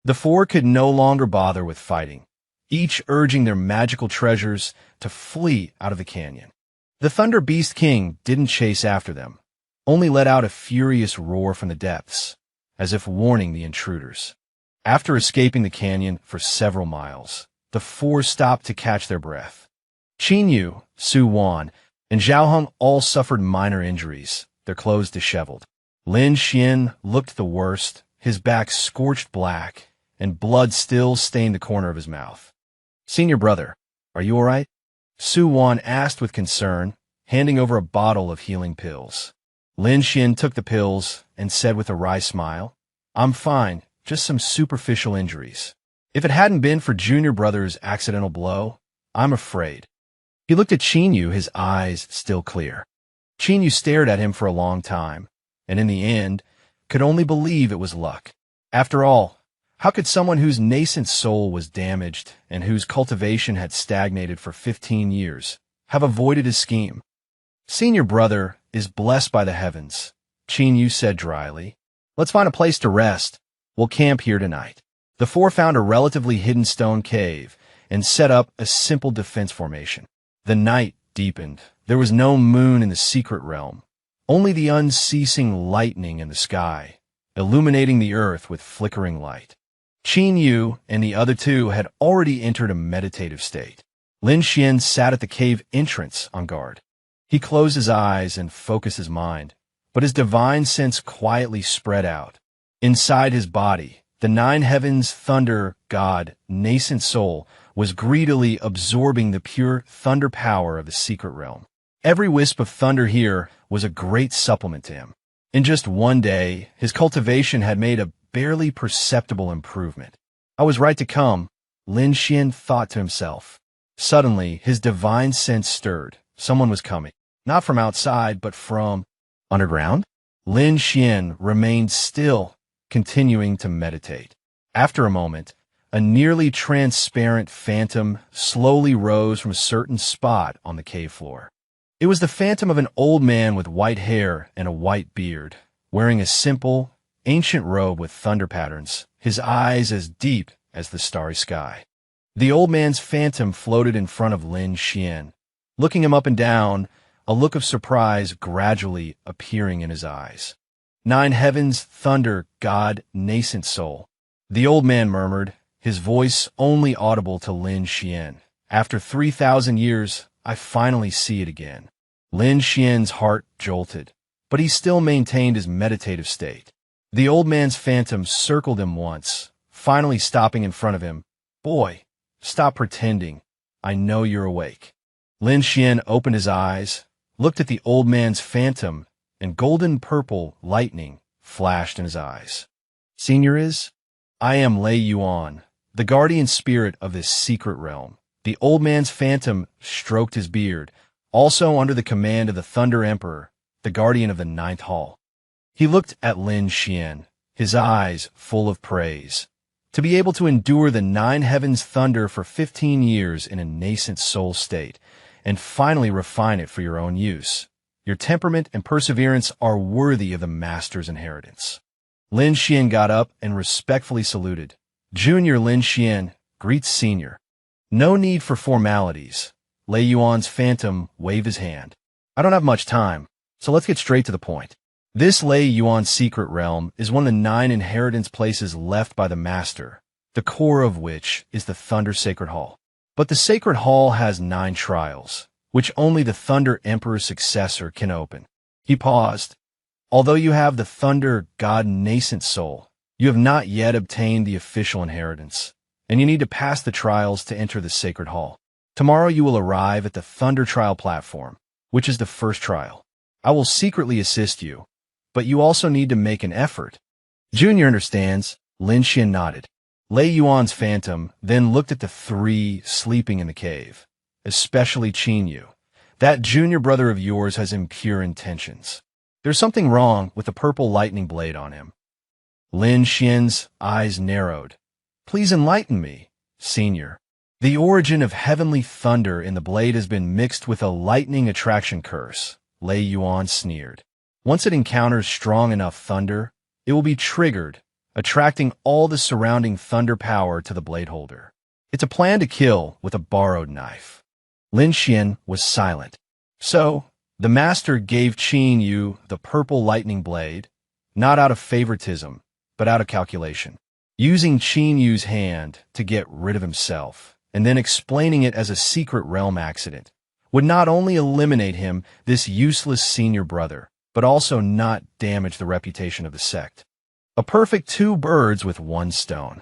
The 4 could no longer bother with fighting, each urging their magical treasures to flee out of the canyon. The Thunder Beast King didn't chase after them, only let out a furious roar from the depths, as if warning the intruders. After escaping the canyon for several miles, the four stopped to catch their breath. Qin Yu, Su Wan, and Zhao Heng all suffered minor injuries, their clothes disheveled. Lin Xian looked the worst, his back scorched black, and blood still stained the corner of his mouth. "Senior brother, are you all right?" Su Wan asked with concern, handing over a bottle of healing pills. Lin Xian took the pills and said with a wry smile, "I'm fine, just some superficial injuries. If it hadn't been for junior brother's accidental blow, I'm afraid." He looked at Qin Yu, his eyes still clear. Qin Yu stared at him for a long time, and in the end, could only believe it was luck. After all, how could someone whose nascent soul was damaged and whose cultivation had stagnated for 15 years have avoided his scheme? "Senior brother is blessed by the heavens," Qin Yu said dryly. "Let's find a place to rest. We'll camp here tonight." The four found a relatively hidden stone cave and set up a simple defense formation. The night deepened. There was no moon in the secret realm, only the unceasing lightning in the sky, illuminating the earth with flickering light. Qin Yu and the other two had already entered a meditative state. Lin Xian sat at the cave entrance on guard. He closed his eyes and focused his mind, but his divine sense quietly spread out. Inside his body, the nine heavens thunder god, nascent soul, was greedily absorbing the pure thunder power of the secret realm. Every wisp of thunder here was a great supplement to him. In just one day, his cultivation had made a barely perceptible improvement. "I was right to come," Lin Xian thought to himself. Suddenly, his divine sense stirred. Someone was coming. Not from outside, but from underground. Lin Xian remained still, continuing to meditate. After a moment, a nearly transparent phantom slowly rose from a certain spot on the cave floor. It was the phantom of an old man with white hair and a white beard, wearing a simple, ancient robe with thunder patterns, his eyes as deep as the starry sky. The old man's phantom floated in front of Lin Xian, looking him up and down, a look of surprise gradually appearing in his eyes. "Nine heavens, thunder, god, nascent soul," the old man murmured, his voice only audible to Lin Xian. "After 3,000 years, I finally see it again." Lin Xian's heart jolted, but he still maintained his meditative state. The old man's phantom circled him once, finally stopping in front of him. "Boy, stop pretending. I know you're awake." Lin Xian opened his eyes, looked at the old man's phantom, and golden-purple lightning flashed in his eyes. "Senior is? I am Lei Yuan, the guardian spirit of this secret realm." The old man's phantom stroked his beard, also under the command of the Thunder Emperor, the guardian of the Ninth Hall. He looked at Lin Xian, his eyes full of praise. To be able to endure the nine heavens thunder for 15 years in a nascent soul state, and finally refine it for your own use. Your temperament and perseverance are worthy of the master's inheritance. Lin Xian got up and respectfully saluted. "Junior Lin Xian greets Senior." "No need for formalities." Lei Yuan's phantom waved his hand. "I don't have much time, so let's get straight to the point. This Lei Yuan secret realm is one of the 9 inheritance places left by the master, the core of which is the Thunder Sacred Hall. But the Sacred Hall has 9 trials, which only the Thunder Emperor's successor can open." He paused. "Although you have the Thunder God nascent soul, you have not yet obtained the official inheritance, and you need to pass the trials to enter the Sacred Hall. Tomorrow you will arrive at the Thunder Trial platform, which is the first trial. I will secretly assist you, but you also need to make an effort." "Junior understands," Lin Xian nodded. Lei Yuan's phantom then looked at the 3 sleeping in the cave, especially Qin Yu. "That junior brother of yours has impure intentions. There's something wrong with the purple lightning blade on him." Lin Xian's eyes narrowed. "Please enlighten me, Senior." "The origin of heavenly thunder in the blade has been mixed with a lightning attraction curse," Lei Yuan sneered. "Once it encounters strong enough thunder, it will be triggered, attracting all the surrounding thunder power to the blade holder. It's a plan to kill with a borrowed knife." Lin Xian was silent. "So, the master gave Qin Yu the purple lightning blade, not out of favoritism, but out of calculation." using Qin Yu's hand to get rid of himself, and then explaining it as a secret realm accident, would not only eliminate him, this useless senior brother, but also not damage the reputation of the sect. A perfect two birds with one stone.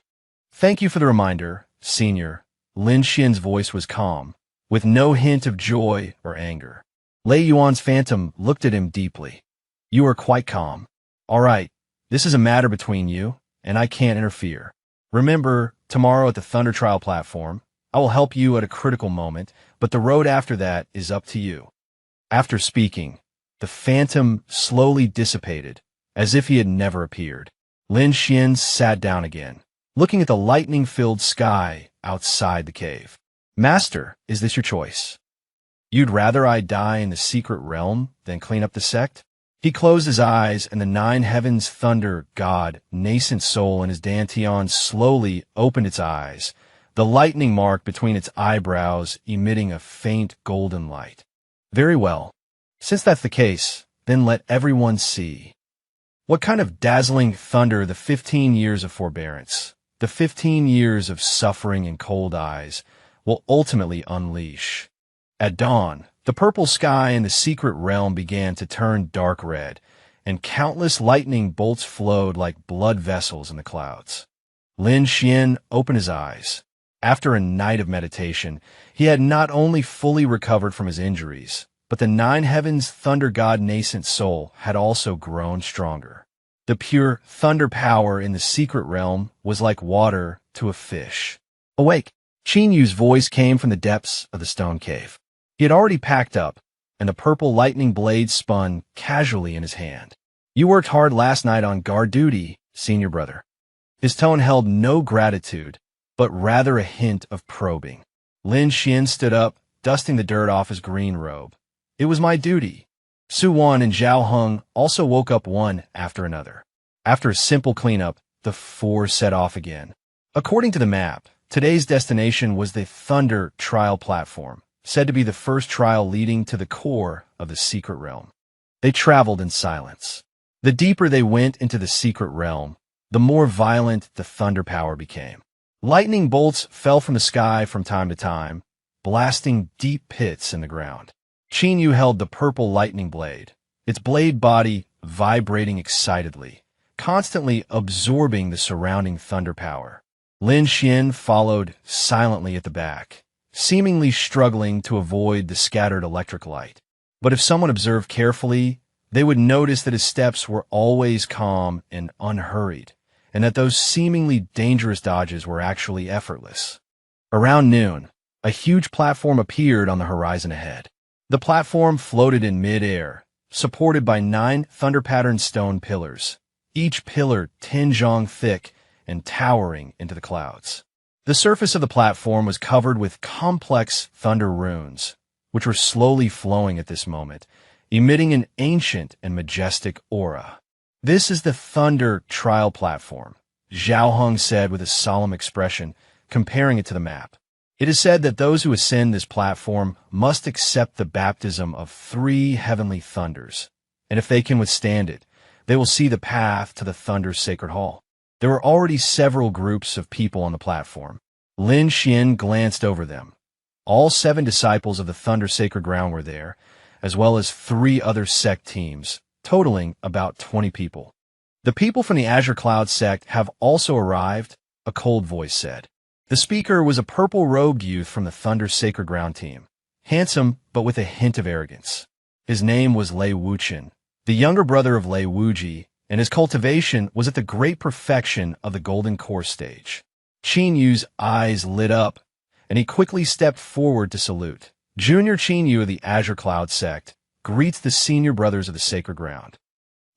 Thank you for the reminder, Senior. Lin Xian's voice was calm, with no hint of joy or anger. Lei Yuan's phantom looked at him deeply. You are quite calm. All right, this is a matter between you, and I can't interfere. Remember, tomorrow at the Thunder Trial platform, I will help you at a critical moment, but the road after that is up to you. After speaking, the phantom slowly dissipated, as if he had never appeared. Lin Xian sat down again, looking at the lightning-filled sky outside the cave. Master, is this your choice? You'd rather I die in the secret realm than clean up the sect? He closed his eyes, and the nine heavens thunder god, nascent soul in his dantian slowly opened its eyes, the lightning mark between its eyebrows emitting a faint golden light. Very well. Since that's the case, then let everyone see. What kind of dazzling thunder the 15 years of forbearance, the 15 years of suffering and cold eyes, will ultimately unleash. At dawn, the purple sky in the secret realm began to turn dark red, and countless lightning bolts flowed like blood vessels in the clouds. Lin Xian opened his eyes. After a night of meditation, he had not only fully recovered from his injuries, but the nine heavens thunder god nascent soul had also grown stronger. The pure thunder power in the secret realm was like water to a fish. Awake! Qin Yu's voice came from the depths of the stone cave. He had already packed up, and the purple lightning blade spun casually in his hand. You worked hard last night on guard duty, senior brother. His tone held no gratitude, but rather a hint of probing. Lin Xian stood up, dusting the dirt off his green robe. It was my duty. Su Wan and Zhao Heng also woke up one after another. After a simple cleanup, the four set off again. According to the map, today's destination was the Thunder Trial platform, said to be the first trial leading to the core of the secret realm. They traveled in silence. The deeper they went into the secret realm, the more violent the thunder power became. Lightning bolts fell from the sky from time to time, blasting deep pits in the ground. Qin Yu held the purple lightning blade, its blade body vibrating excitedly, constantly absorbing the surrounding thunder power. Lin Xian followed silently at the back, seemingly struggling to avoid the scattered electric light. But if someone observed carefully, they would notice that his steps were always calm and unhurried, and that those seemingly dangerous dodges were actually effortless. Around noon, a huge platform appeared on the horizon ahead. The platform floated in mid-air, supported by 9 thunder-patterned stone pillars, each pillar 10 zhang thick and towering into the clouds. The surface of the platform was covered with complex thunder runes, which were slowly flowing at this moment, emitting an ancient and majestic aura. This is the Thunder Trial platform, Zhao Heng said with a solemn expression, comparing it to the map. It is said that those who ascend this platform must accept the baptism of 3 heavenly thunders, and if they can withstand it, they will see the path to the Thunder's sacred hall. There were already several groups of people on the platform. Lin Xian glanced over them. All 7 disciples of the Thunder Sacred Ground were there, as well as 3 other sect teams, totaling about 20 people. The people from the Azure Cloud sect have also arrived, a cold voice said. The speaker was a purple-robed youth from the Thunder Sacred Ground team, handsome but with a hint of arrogance. His name was Lei Wuchen, the younger brother of Lei Wuji, and his cultivation was at the great perfection of the Golden Core stage. Qin Yu's eyes lit up, and he quickly stepped forward to salute. Junior Qin Yu of the Azure Cloud sect greets the senior brothers of the Sacred Ground.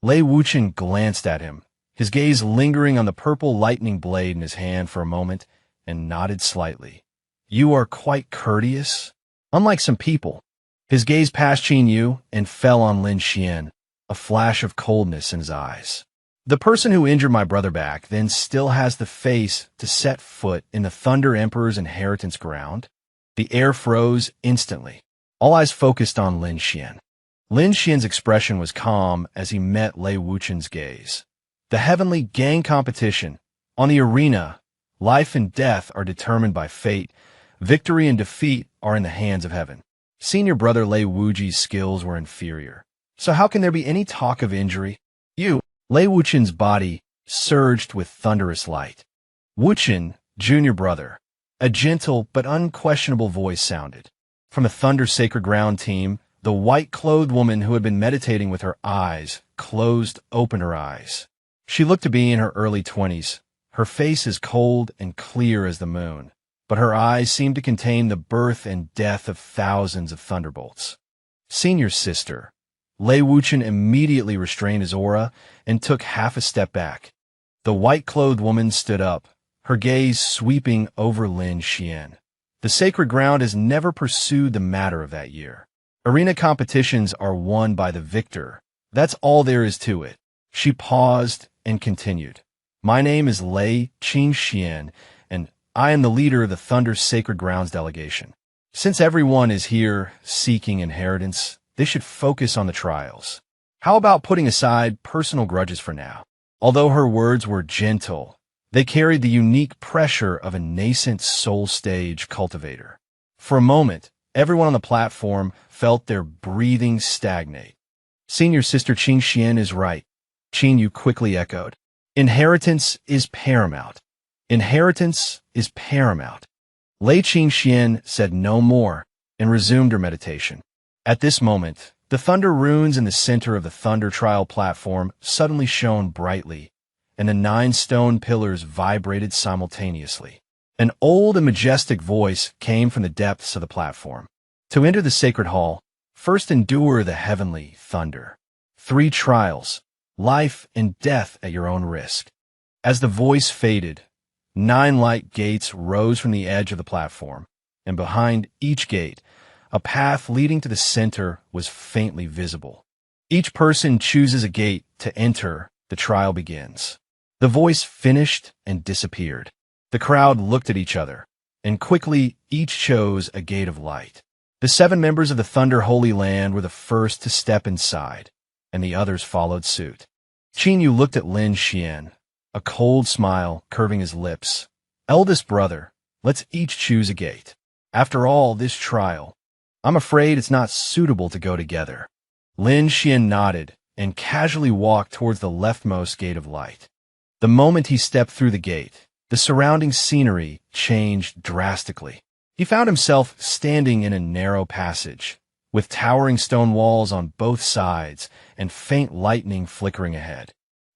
Lei Wuchen glanced at him, his gaze lingering on the purple lightning blade in his hand for a moment, and nodded slightly. You are quite courteous, unlike some people. His gaze passed Qin Yu and fell on Lin Xian, a flash of coldness in his eyes. The person who injured my brother back then still has the face to set foot in the Thunder Emperor's inheritance ground? The air froze instantly. All eyes focused on Lin Xian. Lin Xian's expression was calm as he met Lei Wuchen's gaze. The heavenly gang competition, On the arena, life and death are determined by fate. Victory and defeat are in the hands of heaven. Senior brother Lei Wuji's skills were inferior. So how can there be any talk of injury? Lei Wuchen's body surged with thunderous light. Wuchen, junior brother. A gentle but unquestionable voice sounded. From the Thunder Sacred Ground team, the white-clothed woman who had been meditating with her eyes closed opened her eyes. She looked to be in her early 20s, her face as cold and clear as the moon, but her eyes seemed to contain the birth and death of thousands of thunderbolts. Senior sister. Lei Wuchen immediately restrained his aura and took half a step back. The white-clothed woman stood up, her gaze sweeping over Lin Xian. The sacred ground has never pursued the matter of that year. Arena competitions are won by the victor. That's all there is to it. She paused and continued. My name is Lei Qingxian, and I am the leader of the Thunder Sacred Grounds delegation. Since everyone is here seeking inheritance, they should focus on the trials. How about putting aside personal grudges for now? Although her words were gentle, they carried the unique pressure of a nascent soul stage cultivator. For a moment, everyone on the platform felt their breathing stagnate. Senior sister Qing Xian is right, Qing Yu quickly echoed. Inheritance is paramount. Inheritance is paramount. Lei Qing Xian said no more and resumed her meditation. At this moment, the thunder runes in the center of the thunder trial platform suddenly shone brightly, and the 9 stone pillars vibrated simultaneously. An old and majestic voice came from the depths of the platform. To enter the sacred hall, first endure the heavenly thunder. 3 trials, life and death at your own risk. As the voice faded, 9 light gates rose from the edge of the platform, and behind each gate, a path leading to the center was faintly visible. Each person chooses a gate to enter. The trial begins. The voice finished and disappeared. The crowd looked at each other, and quickly each chose a gate of light. The 7 members of the Thunder Holy Land were the first to step inside, and the others followed suit. Qin Yu looked at Lin Xian, a cold smile curving his lips. Eldest brother, let's each choose a gate. After all this trial, I'm afraid it's not suitable to go together. Lin Xian nodded and casually walked towards the leftmost gate of light. The moment he stepped through the gate, the surrounding scenery changed drastically. He found himself standing in a narrow passage, with towering stone walls on both sides and faint lightning flickering ahead.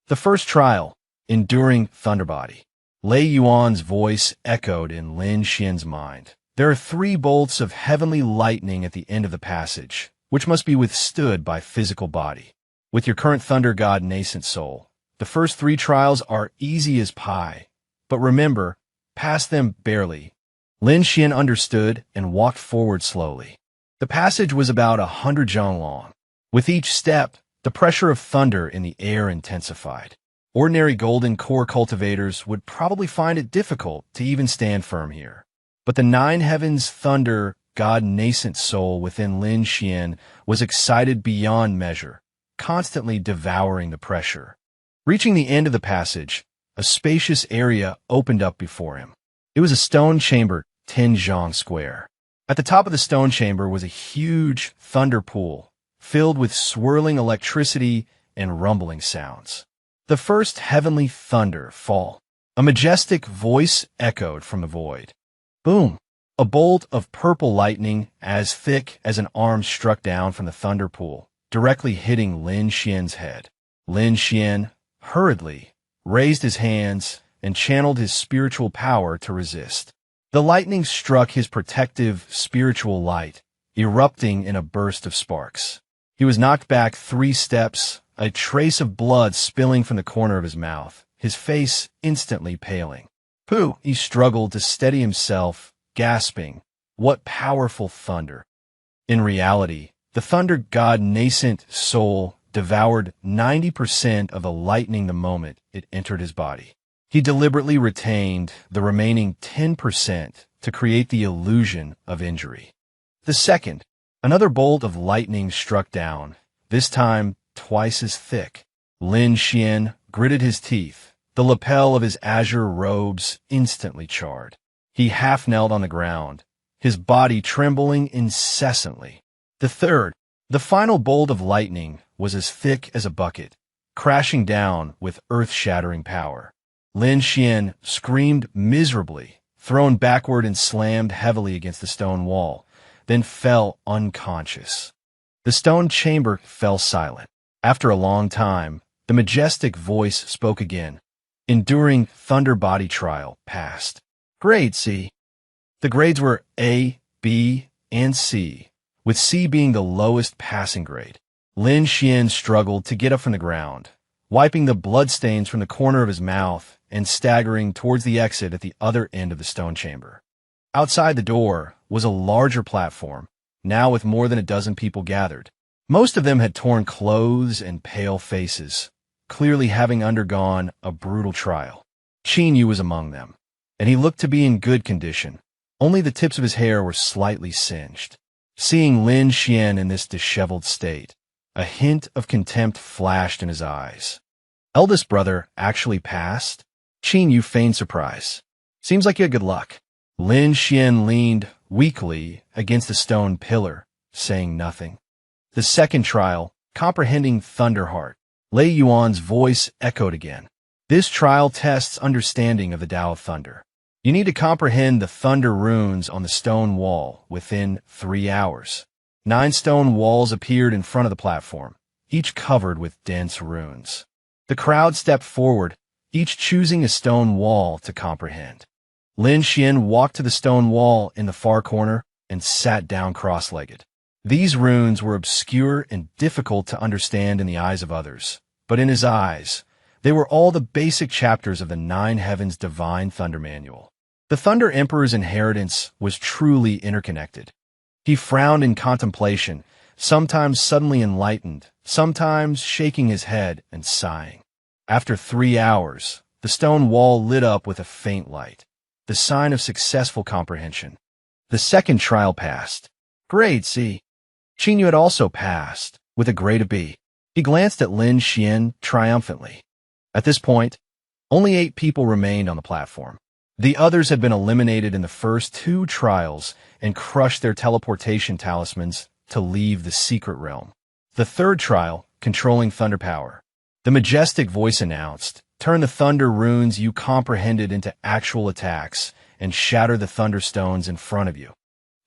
The first trial, enduring Thunderbody. Lei Yuan's voice echoed in Lin Xian's mind. There are 3 bolts of heavenly lightning at the end of the passage, which must be withstood by physical body. With your current thunder god nascent soul, the first 3 trials are easy as pie. But remember, pass them barely. Lin Xian understood and walked forward slowly. The passage was about 100 zhang long. With each step, the pressure of thunder in the air intensified. Ordinary golden core cultivators would probably find it difficult to even stand firm here. But the 9 heavens thunder god nascent soul within Lin Xian was excited beyond measure, constantly devouring the pressure. Reaching the end of the passage, a spacious area opened up before him. It was a stone chamber 10 zhang square. At the top of the stone chamber was a huge thunder pool, filled with swirling electricity and rumbling sounds. The first heavenly thunder fall. A majestic voice echoed from the void. Boom! A bolt of purple lightning as thick as an arm struck down from the thunder pool, directly hitting Lin Xian's head. Lin Xian, hurriedly, raised his hands and channeled his spiritual power to resist. The lightning struck his protective spiritual light, erupting in a burst of sparks. He was knocked back 3 steps, a trace of blood spilling from the corner of his mouth, his face instantly paling. Pooh! He struggled to steady himself, gasping, what powerful thunder. In reality, the thunder god nascent soul devoured 90% of the lightning the moment it entered his body. He deliberately retained the remaining 10% to create the illusion of injury. The second, another bolt of lightning struck down, this time twice as thick. Lin Xian gritted his teeth, The lapel of his azure robes instantly charred. He half-knelt on the ground, his body trembling incessantly. The final bolt of lightning was as thick as a bucket, crashing down with earth-shattering power. Lin Xian screamed miserably, thrown backward and slammed heavily against the stone wall, then fell unconscious. The stone chamber fell silent. After a long time, the majestic voice spoke again. Enduring Thunder Body Trial passed. Grade C. The grades were A, B, and C, with C being the lowest passing grade. Lin Xian struggled to get up from the ground, wiping the bloodstains from the corner of his mouth and staggering towards the exit at the other end of the stone chamber. Outside the door was a larger platform, now with more than a dozen people gathered. Most of them had torn clothes and pale faces, clearly having undergone a brutal trial. Qin Yu was among them, and he looked to be in good condition. Only the tips of his hair were slightly singed. Seeing Lin Xian in this disheveled state, a hint of contempt flashed in his eyes. Eldest brother actually passed? Qin Yu feigned surprise. Seems like you had good luck. Lin Xian leaned weakly against the stone pillar, saying nothing. The second trial, comprehending Thunderheart. Lei Yuan's voice echoed again. This trial tests understanding of the Tao of Thunder. You need to comprehend the thunder runes on the stone wall within 3 hours. 9 stone walls appeared in front of the platform, each covered with dense runes. The crowd stepped forward, each choosing a stone wall to comprehend. Lin Xian walked to the stone wall in the far corner and sat down cross-legged. These runes were obscure and difficult to understand in the eyes of others, but in his eyes, they were all the basic chapters of the 9 Heavens Divine Thunder Manual. The Thunder Emperor's inheritance was truly interconnected. He frowned in contemplation, sometimes suddenly enlightened, sometimes shaking his head and sighing. After 3 hours, the stone wall lit up with a faint light, the sign of successful comprehension. The second trial passed. Grade C. Qin Yu had also passed, with a grade of B. He glanced at Lin Xian triumphantly. At this point, only 8 people remained on the platform. The others had been eliminated in the first 2 trials and crushed their teleportation talismans to leave the secret realm. The third trial, controlling thunder power. The majestic voice announced, turn the thunder runes you comprehended into actual attacks and shatter the thunderstones in front of you.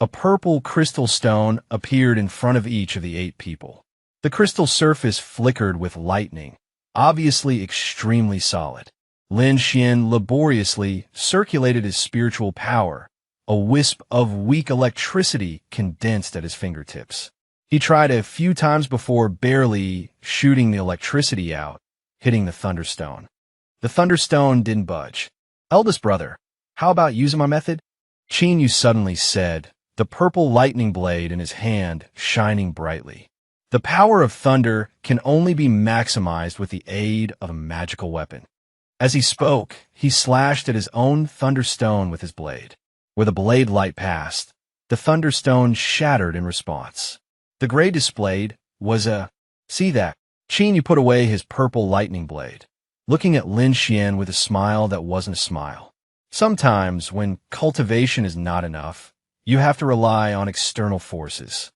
A purple crystal stone appeared in front of each of the 8 people. The crystal surface flickered with lightning, obviously extremely solid. Lin Xian laboriously circulated his spiritual power, a wisp of weak electricity condensed at his fingertips. He tried a few times before barely shooting the electricity out, hitting the thunderstone. The thunderstone didn't budge. Eldest brother, how about using my method? Qin Yu suddenly said, the purple lightning blade in his hand shining brightly. The power of thunder can only be maximized with the aid of a magical weapon. As he spoke, he slashed at his own thunderstone with his blade. Where the blade light passed, the thunderstone shattered in response. The grade displayed was a, see that? Qin Yu put away his purple lightning blade, looking at Lin Xian with a smile that wasn't a smile. Sometimes, when cultivation is not enough, you have to rely on external forces.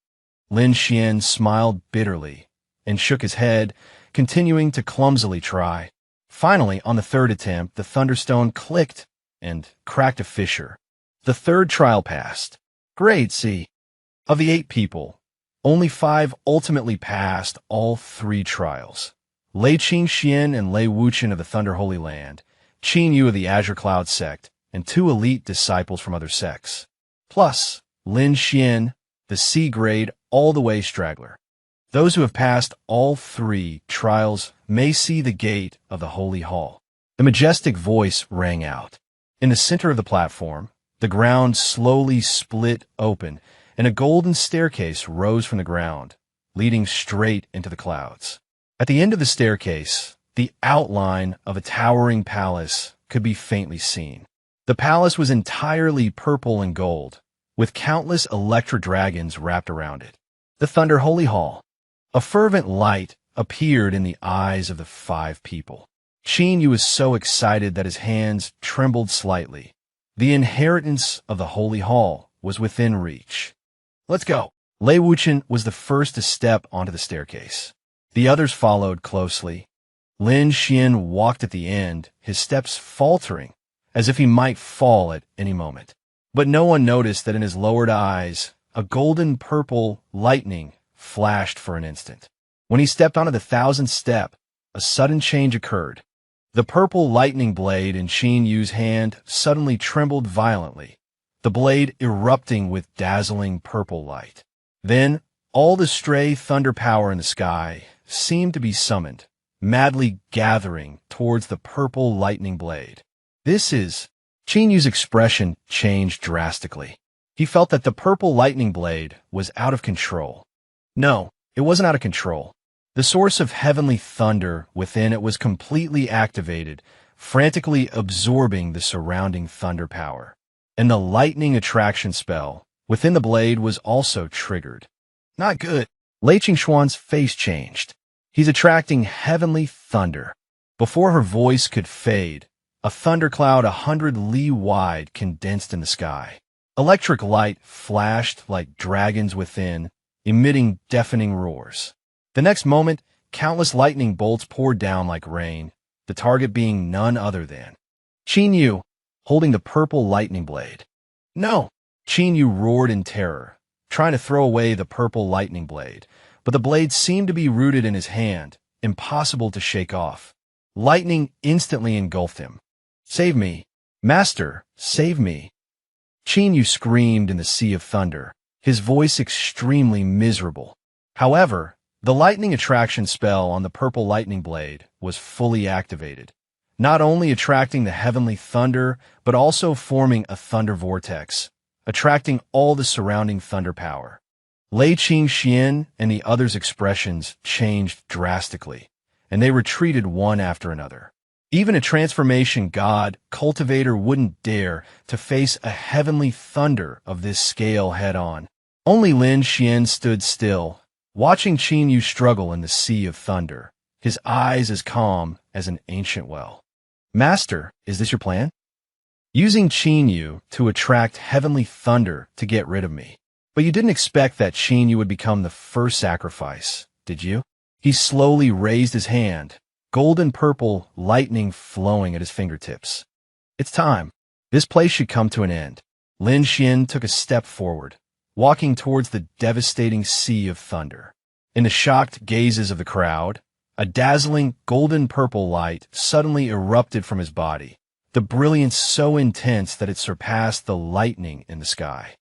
Lin Xian smiled bitterly and shook his head, continuing to clumsily try. Finally, on the third attempt, the thunderstone clicked and cracked a fissure. The third trial passed. Grade C. Of the 8 people, only 5 ultimately passed all 3 trials. Lei Qingxian and Lei Wuqian of the Thunder Holy Land, Qin Yu of the Azure Cloud sect, and 2 elite disciples from other sects. Plus, Lin Xian, the C-grade all-the-way straggler. Those who have passed all 3 trials may see the gate of the Holy Hall. The majestic voice rang out. In the center of the platform, the ground slowly split open, and a golden staircase rose from the ground, leading straight into the clouds. At the end of the staircase, the outline of a towering palace could be faintly seen. The palace was entirely purple and gold, with countless electro dragons wrapped around it. The Thunder Holy Hall. A fervent light appeared in the eyes of the 5 people. Qin Yu was so excited that his hands trembled slightly. The inheritance of the Holy Hall was within reach. Let's go. Lei Wuchen was the first to step onto the staircase. The others followed closely. Lin Xian walked at the end, his steps faltering, as if he might fall at any moment. But no one noticed that in his lowered eyes, a golden-purple lightning flashed for an instant. When he stepped onto the 1,000th step, a sudden change occurred. The purple lightning blade in Qin Yu's hand suddenly trembled violently, the blade erupting with dazzling purple light. Then, all the stray thunder power in the sky seemed to be summoned, madly gathering towards the purple lightning blade. Qin Yu's expression changed drastically. He felt that the purple lightning blade was out of control. No, it wasn't out of control. The source of heavenly thunder within it was completely activated, frantically absorbing the surrounding thunder power. And the lightning attraction spell within the blade was also triggered. Not good. Lei Qingshuan's face changed. He's attracting heavenly thunder. Before her voice could fade, a thundercloud 100 li wide condensed in the sky. Electric light flashed like dragons within, emitting deafening roars. The next moment, countless lightning bolts poured down like rain, the target being none other than Qin Yu, holding the purple lightning blade. No! Qin Yu roared in terror, trying to throw away the purple lightning blade, but the blade seemed to be rooted in his hand, impossible to shake off. Lightning instantly engulfed him. Save me! Master, save me! Qin Yu screamed in the sea of thunder, his voice extremely miserable. However, the lightning attraction spell on the purple lightning blade was fully activated, not only attracting the heavenly thunder, but also forming a thunder vortex, attracting all the surrounding thunder power. Lei Qingshuan and the others' expressions changed drastically, and they retreated one after another. Even a transformation god cultivator wouldn't dare to face a heavenly thunder of this scale head-on. Only Lin Xian stood still, watching Qin Yu struggle in the sea of thunder, his eyes as calm as an ancient well. Master, is this your plan? Using Qin Yu to attract heavenly thunder to get rid of me. But you didn't expect that Qin Yu would become the first sacrifice, did you? He slowly raised his hand, golden purple lightning flowing at his fingertips. It's time. This place should come to an end. Lin Xian took a step forward, walking towards the devastating sea of thunder. In the shocked gazes of the crowd, a dazzling golden-purple light suddenly erupted from his body, the brilliance so intense that it surpassed the lightning in the sky.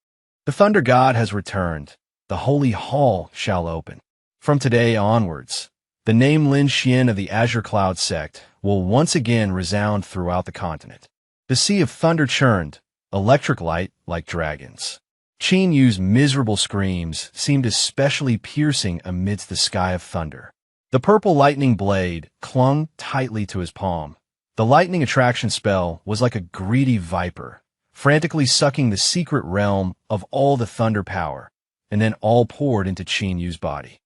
The thunder god has returned. The holy hall shall open. From today onwards, the name Lin Xian of the Azure Cloud sect will once again resound throughout the continent. The sea of thunder churned, electric light like dragons. Qin Yu's miserable screams seemed especially piercing amidst the sky of thunder. The purple lightning blade clung tightly to his palm. The lightning attraction spell was like a greedy viper, frantically sucking the secret realm of all the thunder power, and then all poured into Qin Yu's body.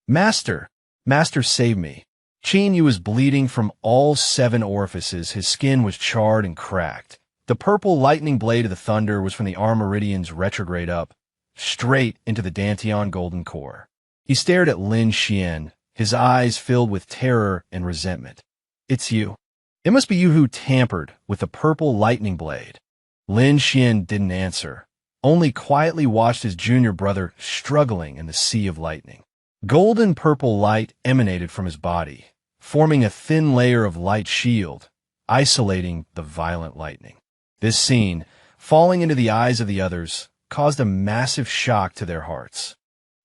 Master! Master, save me! Qin Yu was bleeding from all 7 orifices. His skin was charred and cracked. The purple lightning blade of the thunder was from the Armoridian's retrograde up, straight into the Dantian golden core. He stared at Lin Xian, his eyes filled with terror and resentment. It's you. It must be you who tampered with the purple lightning blade. Lin Xian didn't answer, only quietly watched his junior brother struggling in the sea of lightning. Golden purple light emanated from his body, forming a thin layer of light shield, isolating the violent lightning. This scene, falling into the eyes of the others, caused a massive shock to their hearts.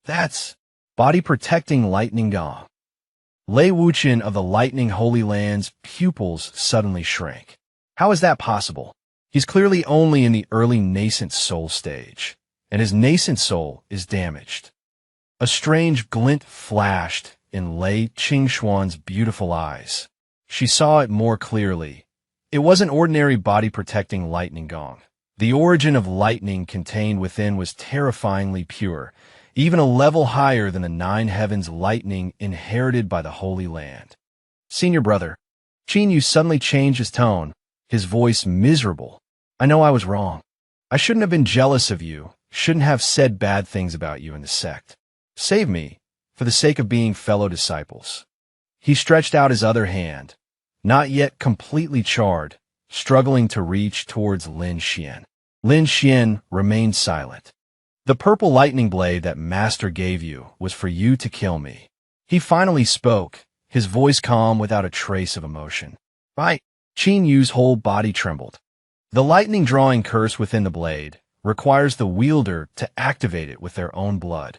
That's body-protecting lightning gong. Lei Wuchen of the Lightning Holy Land's pupils suddenly shrank. How is that possible? He's clearly only in the early nascent soul stage, and his nascent soul is damaged. A strange glint flashed in Lei Qingshuan's beautiful eyes. She saw it more clearly. It wasn't ordinary body-protecting lightning gong. The origin of lightning contained within was terrifyingly pure, even a level higher than the 9 heavens lightning inherited by the Holy Land. Senior brother, Qin Yu suddenly changed his tone, his voice miserable. I know I was wrong. I shouldn't have been jealous of you, shouldn't have said bad things about you in the sect. Save me, for the sake of being fellow disciples. He stretched out his other hand, not yet completely charred, struggling to reach towards Lin Xian. Lin Xian remained silent. The purple lightning blade that Master gave you was for you to kill me. He finally spoke, his voice calm without a trace of emotion. Right. Qin Yu's whole body trembled. The lightning drawing curse within the blade requires the wielder to activate it with their own blood.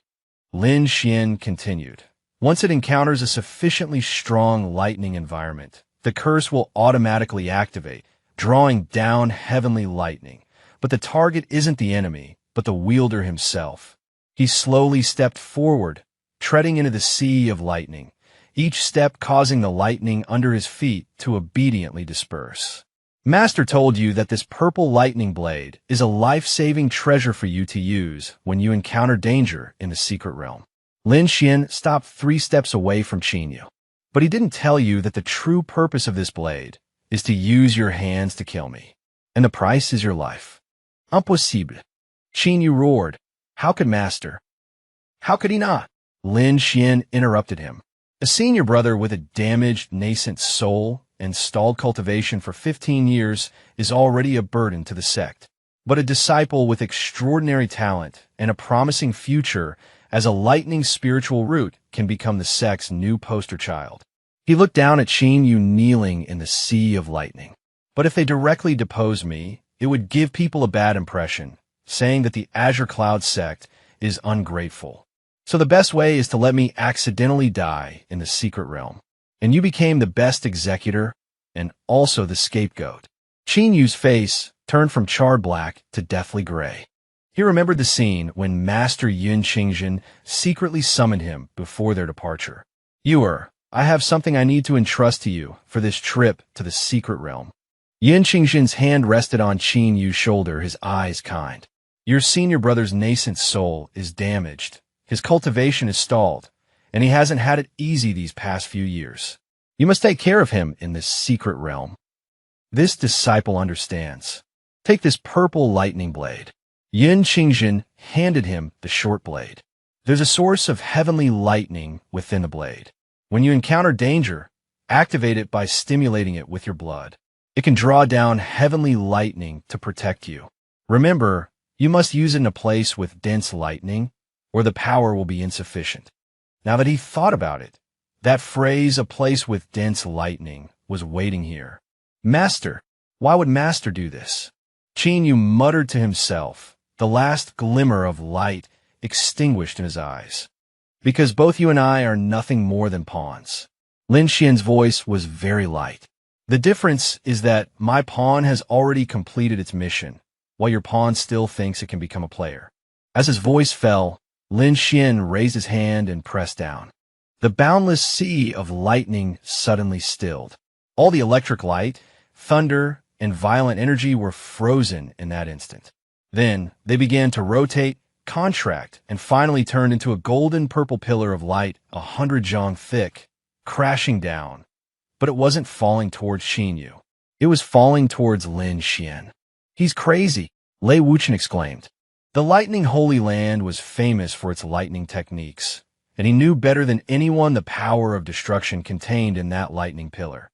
Lin Xian continued. Once it encounters a sufficiently strong lightning environment, the curse will automatically activate, drawing down heavenly lightning. But the target isn't the enemy, but the wielder himself. He slowly stepped forward, treading into the sea of lightning, each step causing the lightning under his feet to obediently disperse. Master told you that this purple lightning blade is a life-saving treasure for you to use when you encounter danger in the secret realm. Lin Xian stopped 3 steps away from Qin Yu. But he didn't tell you that the true purpose of this blade is to use your hands to kill me. And the price is your life. Impossible. Qin Yu roared. How could Master? How could he not? Lin Xian interrupted him. A senior brother with a damaged, nascent soul and stalled cultivation for 15 years is already a burden to the sect. But a disciple with extraordinary talent and a promising future as a lightning spiritual root can become the sect's new poster child. He looked down at Qin Yu kneeling in the sea of lightning. But if they directly depose me, it would give people a bad impression, saying that the Azure Cloud sect is ungrateful. So the best way is to let me accidentally die in the secret realm. And you became the best executor and also the scapegoat. Qin Yu's face turned from charred black to deathly gray. He remembered the scene when Master Yun Qingzhen secretly summoned him before their departure. Yuer, I have something I need to entrust to you for this trip to the secret realm. Yun Qingzhen's hand rested on Qin Yu's shoulder, his eyes kind. Your senior brother's nascent soul is damaged. His cultivation is stalled, and he hasn't had it easy these past few years. You must take care of him in this secret realm. This disciple understands. Take this purple lightning blade. Yun Qingzhen handed him the short blade. There's a source of heavenly lightning within the blade. When you encounter danger, activate it by stimulating it with your blood. It can draw down heavenly lightning to protect you. Remember, you must use it in a place with dense lightning, or the power will be insufficient. Now that he thought about it, that phrase, a place with dense lightning, was waiting here. Master, why would Master do this? Qin Yu muttered to himself, the last glimmer of light extinguished in his eyes. Because both you and I are nothing more than pawns. Lin Xian's voice was very light. The difference is that my pawn has already completed its mission, while your pawn still thinks it can become a player. As his voice fell, Lin Xian raised his hand and pressed down. The boundless sea of lightning suddenly stilled. All the electric light, thunder, and violent energy were frozen in that instant. Then they began to rotate, contract, and finally turned into a golden purple pillar of light 100 zhang thick, crashing down. But it wasn't falling towards Qin Yu. It was falling towards Lin Xian. He's crazy, Lei Wuchen exclaimed. The lightning holy land was famous for its lightning techniques, and he knew better than anyone the power of destruction contained in that lightning pillar.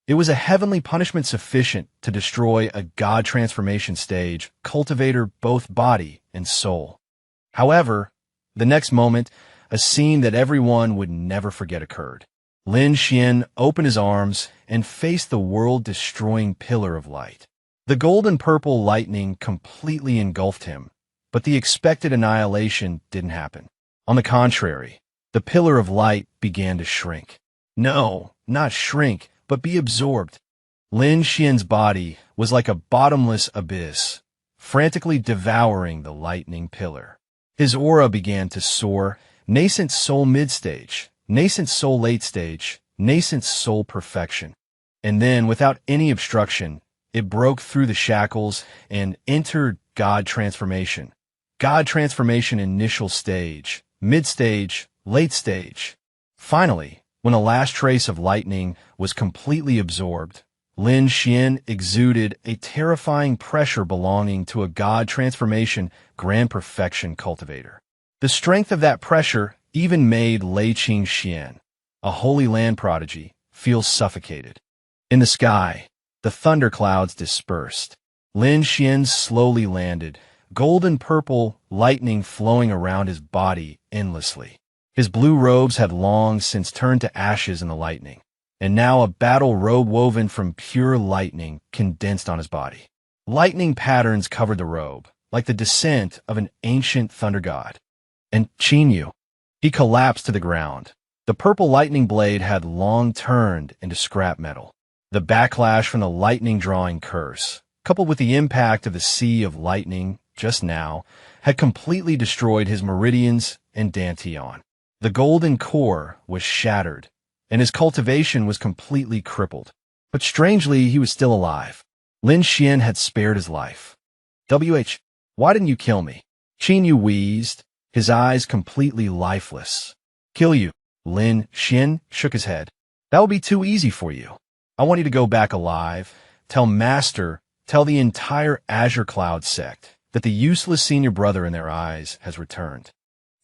It was a heavenly punishment sufficient to destroy a god transformation stage, cultivator both body and soul. However, the next moment, a scene that everyone would never forget occurred. Lin Xian opened his arms and faced the world-destroying pillar of light. The golden-purple lightning completely engulfed him, but the expected annihilation didn't happen. On the contrary, the pillar of light began to shrink. No, not shrink, but be absorbed. Lin Xian's body was like a bottomless abyss, frantically devouring the lightning pillar. His aura began to soar, nascent soul mid-stage, nascent soul late-stage, nascent soul perfection. And then, without any obstruction, it broke through the shackles and entered God transformation. God transformation initial stage, mid-stage, late stage. Finally, When the last trace of lightning was completely absorbed, Lin Xian exuded a terrifying pressure belonging to a god transformation grand perfection cultivator. The strength of that pressure even made Lei Qingxian, a Holy Land prodigy, feel suffocated. In the sky, the thunderclouds dispersed. Lin Xian slowly landed, golden-purple lightning flowing around his body endlessly. His blue robes had long since turned to ashes in the lightning, and now a battle robe woven from pure lightning condensed on his body. Lightning patterns covered the robe, like the descent of an ancient thunder god. And Qinyu, he collapsed to the ground. The purple lightning blade had long turned into scrap metal. The backlash from the lightning-drawing curse, coupled with the impact of the sea of lightning just now, had completely destroyed his meridians and dantian. The golden core was shattered, and his cultivation was completely crippled. But strangely, he was still alive. Lin Xian had spared his life. Why didn't you kill me? Qinyu wheezed, his eyes completely lifeless. Kill you? Lin Xian shook his head. That would be too easy for you. I want you to go back alive. Tell the entire Azure Cloud sect that the useless senior brother in their eyes has returned.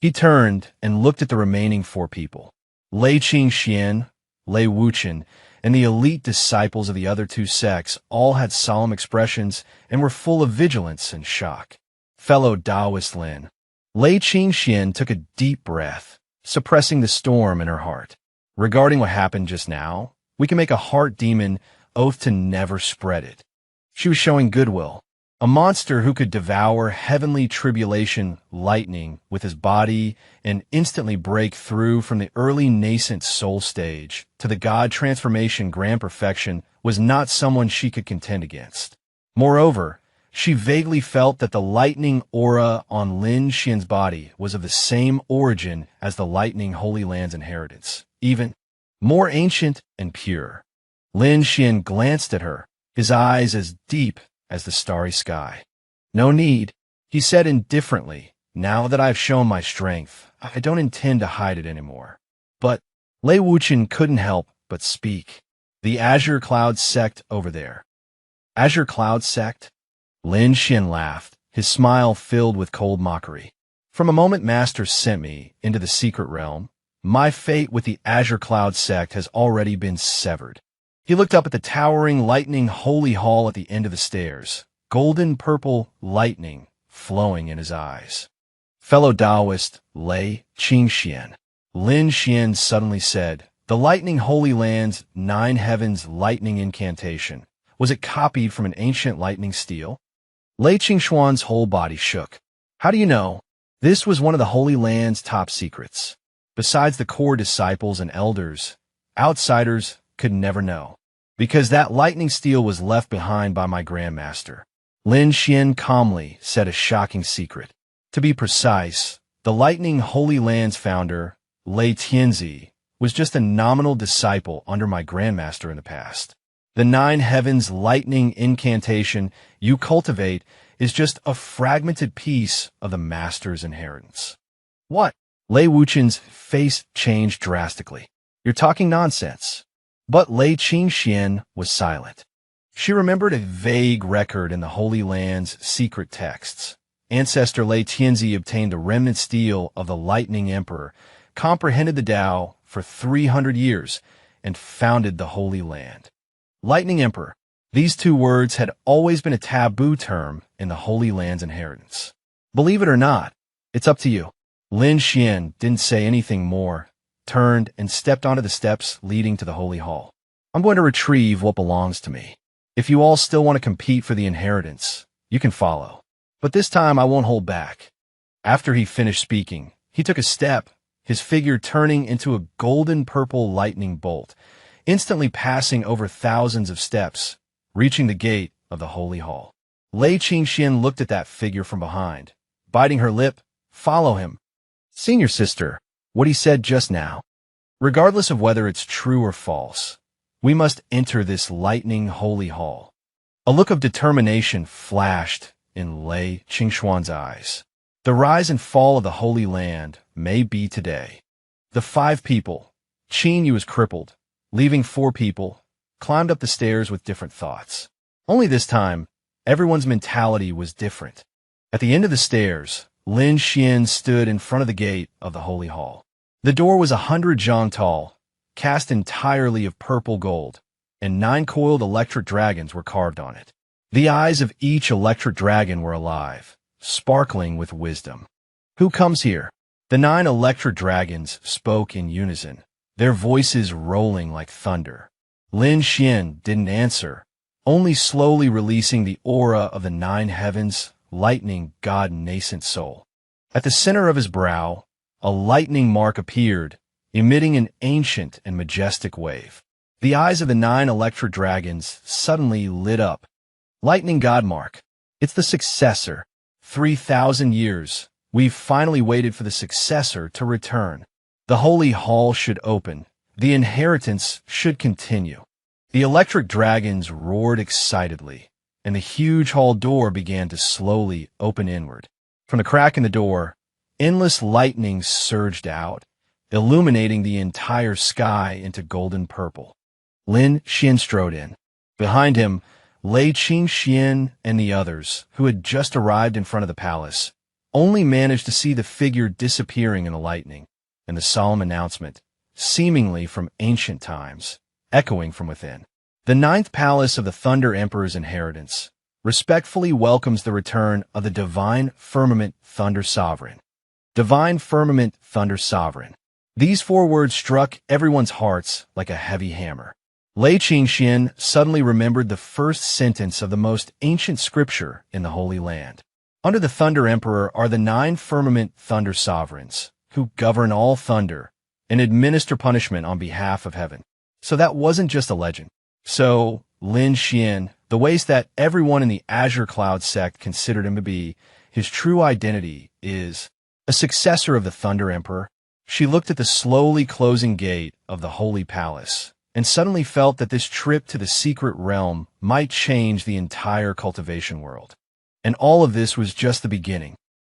He turned and looked at the remaining 4 people. Lei Qingxian, Lei Wuchen, and the elite disciples of the other 2 sects all had solemn expressions and were full of vigilance and shock. Fellow Taoist Lin. Lei Qingxian took a deep breath, suppressing the storm in her heart. Regarding what happened just now, we can make a heart demon oath to never spread it. She was showing goodwill. A monster who could devour heavenly tribulation lightning with his body and instantly break through from the early nascent soul stage to the god transformation grand perfection was not someone she could contend against. Moreover, she vaguely felt that the lightning aura on Lin Xian's body was of the same origin as the lightning Holy Land's inheritance, even more ancient and pure. Lin Xian glanced at her, his eyes as deep as the starry sky. No need, he said indifferently. Now that I've shown my strength, I don't intend to hide it anymore. But Lei Wuchen couldn't help but speak. The Azure Cloud sect over there. Azure Cloud sect? Lin Xian laughed, his smile filled with cold mockery. From a moment Master sent me into the secret realm, my fate with the Azure Cloud sect has already been severed. He looked up at the towering lightning holy hall at the end of the stairs, golden purple lightning flowing in his eyes. Fellow Taoist Lei Qingxian, Lin Xian suddenly said, the lightning Holy Land's 9 heavens lightning incantation, was it copied from an ancient lightning steel? Lei Qingxuan's whole body shook. How do you know? This was one of the Holy Land's top secrets. Besides the core disciples and elders, outsiders could never know, because that lightning steel was left behind by my grandmaster. Lin Xian calmly said a shocking secret. To be precise, the lightning Holy Land's founder, Lei Tianzi, was just a nominal disciple under my grandmaster in the past. The 9 heavens lightning incantation you cultivate is just a fragmented piece of the master's inheritance. What? Lei Wuchen's face changed drastically. You're talking nonsense. But Lei Qingxian was silent. She remembered a vague record in the Holy Land's secret texts. Ancestor Lei Tianzi obtained a remnant steel of the Lightning Emperor, comprehended the Tao for 300 years, and founded the Holy Land. Lightning Emperor. These 2 words had always been a taboo term in the Holy Land's inheritance. Believe it or not, it's up to you. Lin Xian didn't say anything more, turned and stepped onto the steps leading to the Holy Hall. I'm going to retrieve what belongs to me. If you all still want to compete for the inheritance, you can follow. But this time I won't hold back. After he finished speaking, he took a step, his figure turning into a golden purple lightning bolt, instantly passing over thousands of steps, reaching the gate of the Holy Hall. Lei Qingxian looked at that figure from behind, biting her lip. Follow him. Senior sister, what he said just now. Regardless of whether it's true or false, we must enter this lightning holy hall. A look of determination flashed in Lei Qingxuan's eyes. The rise and fall of the Holy Land may be today. The 5 people, Qin Yu was crippled, leaving 4 people, climbed up the stairs with different thoughts. Only this time, everyone's mentality was different. At the end of the stairs, Lin Xian stood in front of the gate of the Holy Hall. The door was 100 zhang tall, cast entirely of purple gold, and 9 coiled electric dragons were carved on it. The eyes of each electric dragon were alive, sparkling with wisdom. "Who comes here?" The 9 electric dragons spoke in unison, their voices rolling like thunder. Lin Xian didn't answer, only slowly releasing the aura of the 9 heavens, lightning god nascent soul. At the center of his brow, a lightning mark appeared, emitting an ancient and majestic wave. The eyes of the 9 electric dragons suddenly lit up. Lightning god mark. It's the successor. 3,000 years. We've finally waited for the successor to return. The holy hall should open. The inheritance should continue. The electric dragons roared excitedly, and the huge hall door began to slowly open inward. From the crack in the door, endless lightning surged out, illuminating the entire sky into golden purple. Lin Xian strode in. Behind him, Lei Qingxian and the others, who had just arrived in front of the palace, only managed to see the figure disappearing in the lightning, and the solemn announcement, seemingly from ancient times, echoing from within. The 9th palace of the Thunder Emperor's inheritance respectfully welcomes the return of the Divine Firmament Thunder Sovereign. Divine Firmament Thunder Sovereign. These 4 words struck everyone's hearts like a heavy hammer. Lei Qingxian suddenly remembered the first sentence of the most ancient scripture in the Holy Land. Under the Thunder Emperor are the 9 Firmament Thunder Sovereigns, who govern all thunder and administer punishment on behalf of heaven. So that wasn't just a legend. So, Lin Xian, the ways that everyone in the Azure Cloud sect considered him to be, his true identity is a successor of the Thunder Emperor. She looked at the slowly closing gate of the Holy Palace and suddenly felt that this trip to the secret realm might change the entire cultivation world. And all of this was just the beginning.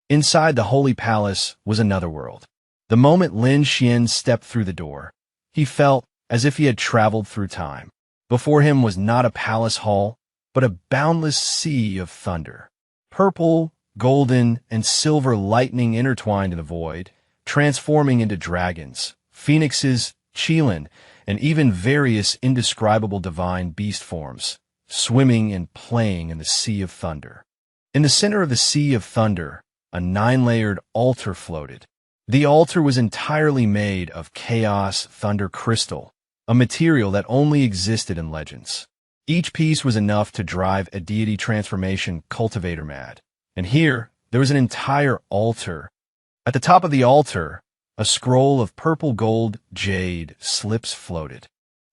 Inside the Holy Palace was another world. The moment Lin Xian stepped through the door, he felt as if he had traveled through time. Before him was not a palace hall, but a boundless sea of thunder. Purple, golden, and silver lightning intertwined in the void, transforming into dragons, phoenixes, qilin, and even various indescribable divine beast forms, swimming and playing in the sea of thunder. In the center of the sea of thunder, a 9-layered altar floated. The altar was entirely made of chaos thunder crystal, a material that only existed in legends. Each piece was enough to drive a deity transformation cultivator mad. And here, there was an entire altar. At the top of the altar, a scroll of purple gold jade slips floated.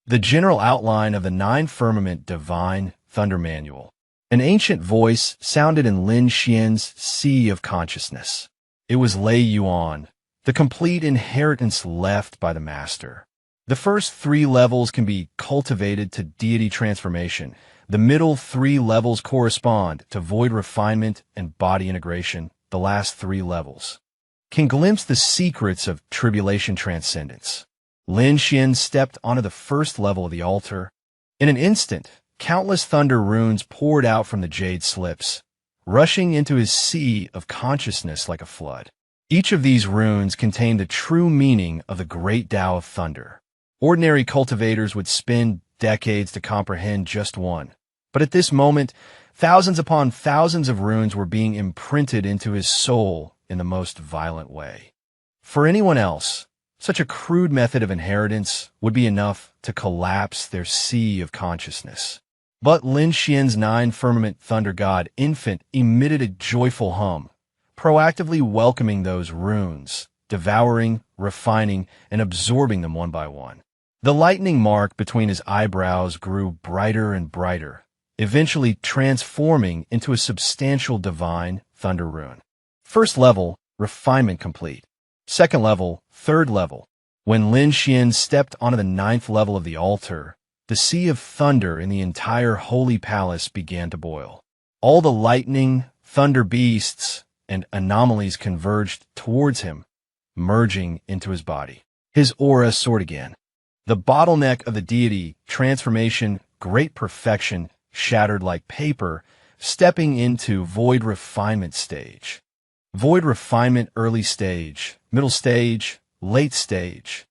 The general outline of the 9 Firmament Divine Thunder Manual. An ancient voice sounded in Lin Xian's sea of consciousness. It was Lei Yuan, the complete inheritance left by the master. The first 3 levels can be cultivated to deity transformation. The middle 3 levels correspond to void refinement and body integration. The last 3 levels can glimpse the secrets of tribulation transcendence. Lin Xian stepped onto the first level of the altar. In an instant, countless thunder runes poured out from the jade slips, rushing into his sea of consciousness like a flood. Each of these runes contained the true meaning of the great Tao of thunder. Ordinary cultivators would spend decades to comprehend just one. But at this moment, thousands upon thousands of runes were being imprinted into his soul in the most violent way. For anyone else, such a crude method of inheritance would be enough to collapse their sea of consciousness. But Lin Xian's 9 Firmament Thunder God infant emitted a joyful hum, proactively welcoming those runes, devouring, refining, and absorbing them one by one. The lightning mark between his eyebrows grew brighter and brighter, eventually transforming into a substantial divine thunder rune. First level, refinement complete. Second level, third level. When Lin Xian stepped onto the 9th level of the altar, the sea of thunder in the entire holy palace began to boil. All the lightning, thunder beasts, and anomalies converged towards him, merging into his body. His aura soared again. The bottleneck of the deity, transformation, great perfection, shattered like paper, stepping into void refinement stage. Void refinement early stage, middle stage, late stage.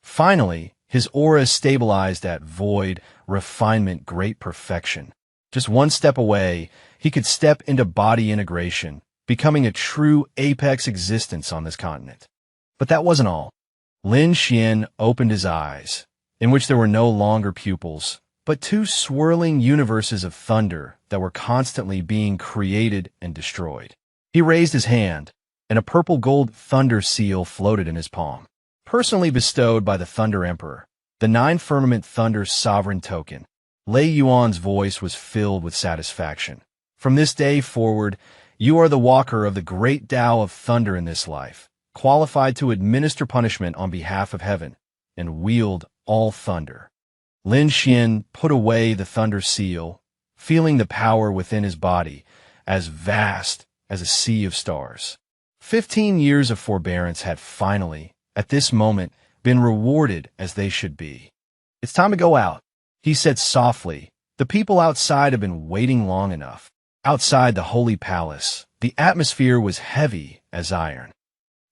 Finally, his aura stabilized at void refinement great perfection. Just one step away, he could step into body integration, becoming a true apex existence on this continent. But that wasn't all. Lin Xian opened his eyes, in which there were no longer pupils, but two swirling universes of thunder that were constantly being created and destroyed. He raised his hand, and a purple-gold thunder seal floated in his palm. Personally bestowed by the Thunder Emperor, the Nine-Firmament Thunder's sovereign token. Lei Yuan's voice was filled with satisfaction. From this day forward, you are the walker of the great Tao of thunder in this life, qualified to administer punishment on behalf of heaven, and wield all thunder. Lin Xian put away the thunder seal, feeling the power within his body as vast as a sea of stars. 15 years of forbearance had finally, at this moment, been rewarded as they should be. It's time to go out, he said softly. The people outside have been waiting long enough. Outside the holy palace, the atmosphere was heavy as iron.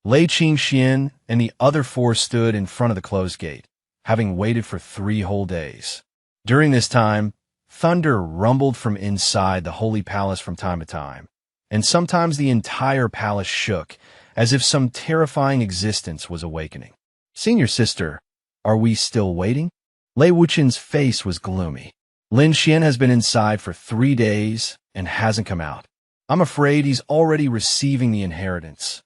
Lei Qingxian and the other four stood in front of the closed gate, having waited for 3 whole days. During this time, thunder rumbled from inside the holy palace from time to time, and sometimes the entire palace shook, as if some terrifying existence was awakening. Senior sister, are we still waiting? Lei Wuqian's face was gloomy. Lin Xian has been inside for 3 days and hasn't come out. I'm afraid he's already receiving the inheritance.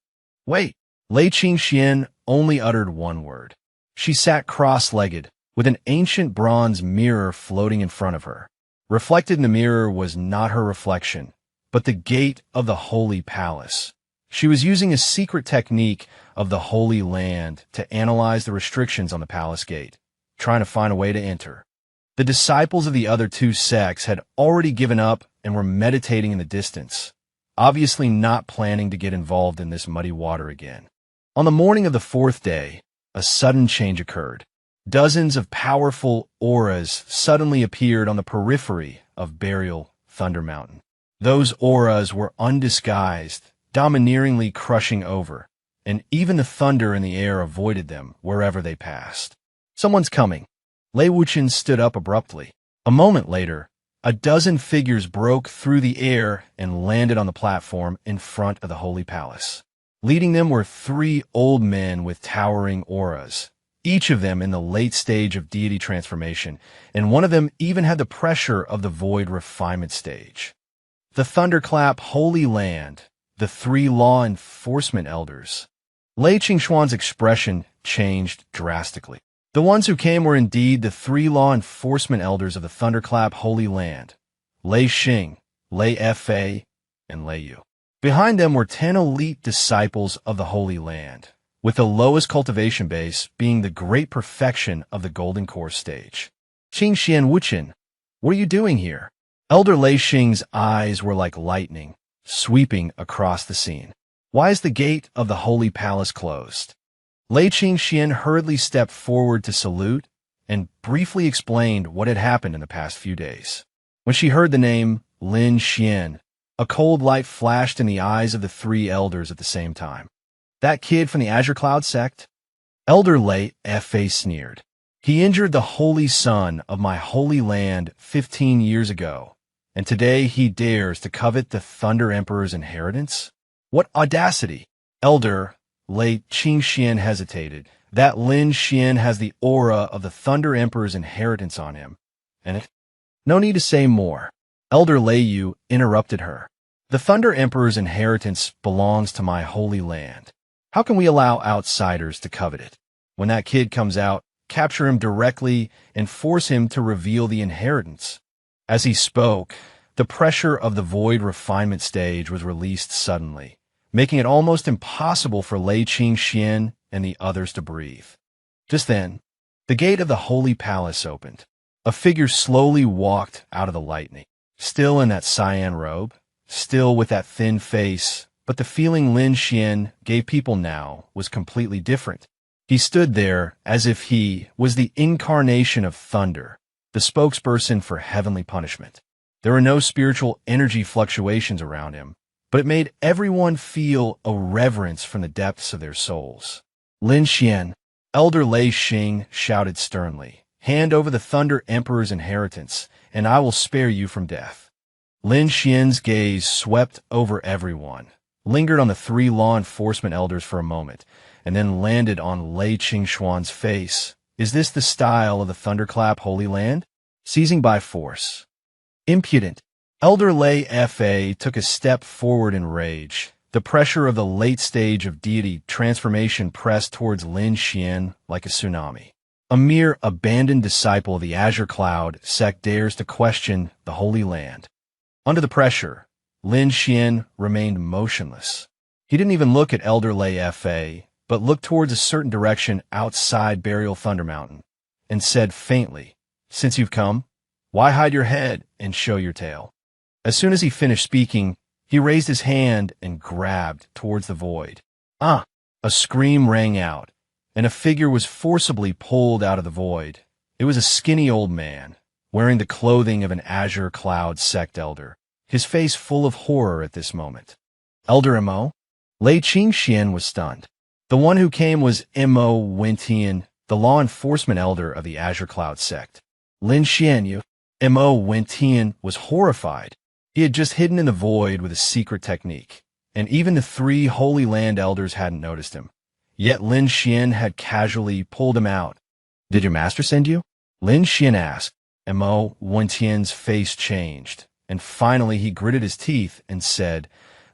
Wait, Lei Qingxian only uttered one word. She sat cross-legged, with an ancient bronze mirror floating in front of her. Reflected in the mirror was not her reflection, but the gate of the holy palace. She was using a secret technique of the Holy Land to analyze the restrictions on the palace gate, trying to find a way to enter. The disciples of the other 2 sects had already given up and were meditating in the distance, obviously not planning to get involved in this muddy water again. On the morning of the 4th day, a sudden change occurred. Dozens of powerful auras suddenly appeared on the periphery of Burial Thunder Mountain. Those auras were undisguised, domineeringly crushing over, and even the thunder in the air avoided them wherever they passed. Someone's coming. Lei Wuqian stood up abruptly. A moment later, a dozen figures broke through the air and landed on the platform in front of the holy palace. Leading them were 3 old men with towering auras, each of them in the late stage of deity transformation, and one of them even had the pressure of the void refinement stage. The Thunderclap Holy Land, the 3 law enforcement elders. Lei Qingxuan's expression changed drastically. The ones who came were indeed the 3 law enforcement elders of the Thunderclap Holy Land, Lei Xing, Lei Fa, and Lei Yu. Behind them were 10 elite disciples of the Holy Land, with the lowest cultivation base being the great perfection of the Golden Core stage. Qingxian Wuqian, what are you doing here? Elder Lei Xing's eyes were like lightning, sweeping across the scene. Why is the gate of the Holy Palace closed? Lei Qingxian hurriedly stepped forward to salute and briefly explained what had happened in the past few days. When she heard the name Lin Xian, a cold light flashed in the eyes of the 3 elders at the same time. That kid from the Azure Cloud sect? Elder Lei Fa sneered. He injured the holy son of my holy land 15 years ago, and today he dares to covet the Thunder Emperor's inheritance? What audacity! Elder Lei Qingxian hesitated. That Lin Xian has the aura of the Thunder Emperor's inheritance on him, and it... No need to say more. Elder Lei Yu interrupted her. The Thunder Emperor's inheritance belongs to my holy land. How can we allow outsiders to covet it? When that kid comes out, capture him directly and force him to reveal the inheritance. As he spoke, the pressure of the void refinement stage was released suddenly, making it almost impossible for Lei Qingxian and the others to breathe. Just then, the gate of the holy palace opened. A figure slowly walked out of the lightning, still in that cyan robe, still with that thin face, but the feeling Lin Xian gave people now was completely different. He stood there as if he was the incarnation of thunder, the spokesperson for heavenly punishment. There were no spiritual energy fluctuations around him, but it made everyone feel a reverence from the depths of their souls. Lin Xian, Elder Lei Xing shouted sternly, "Hand over the Thunder Emperor's inheritance, and I will spare you from death." Lin Xian's gaze swept over everyone, lingered on the three law enforcement elders for a moment, and then landed on Lei Qingxuan's face. "Is this the style of the Thunderclap Holy Land? Seizing by force? Impudent!" Elder Lei Fa took a step forward in rage. The pressure of the late stage of deity transformation pressed towards Lin Xian like a tsunami. A mere abandoned disciple of the Azure Cloud sect dares to question the Holy Land. Under the pressure, Lin Xian remained motionless. He didn't even look at Elder Lei Fa, but looked towards a certain direction outside Burial Thunder Mountain, and said faintly, "Since you've come, why hide your head and show your tail?" As soon as he finished speaking, he raised his hand and grabbed towards the void. "Ah!" A scream rang out, and a figure was forcibly pulled out of the void. It was a skinny old man, wearing the clothing of an Azure Cloud sect elder, his face full of horror at this moment. "Elder Mo?" Lei Qingxian was stunned. The one who came was Mo Wentian, the law enforcement elder of the Azure Cloud sect. "Lin Xian, you?" Mo Wentian was horrified. He had just hidden in the void with a secret technique, and even the three Holy Land elders hadn't noticed him. Yet Lin Xian had casually pulled him out. "Did your master send you?" Lin Xian asked. Mo Wentian's face changed, and finally he gritted his teeth and said,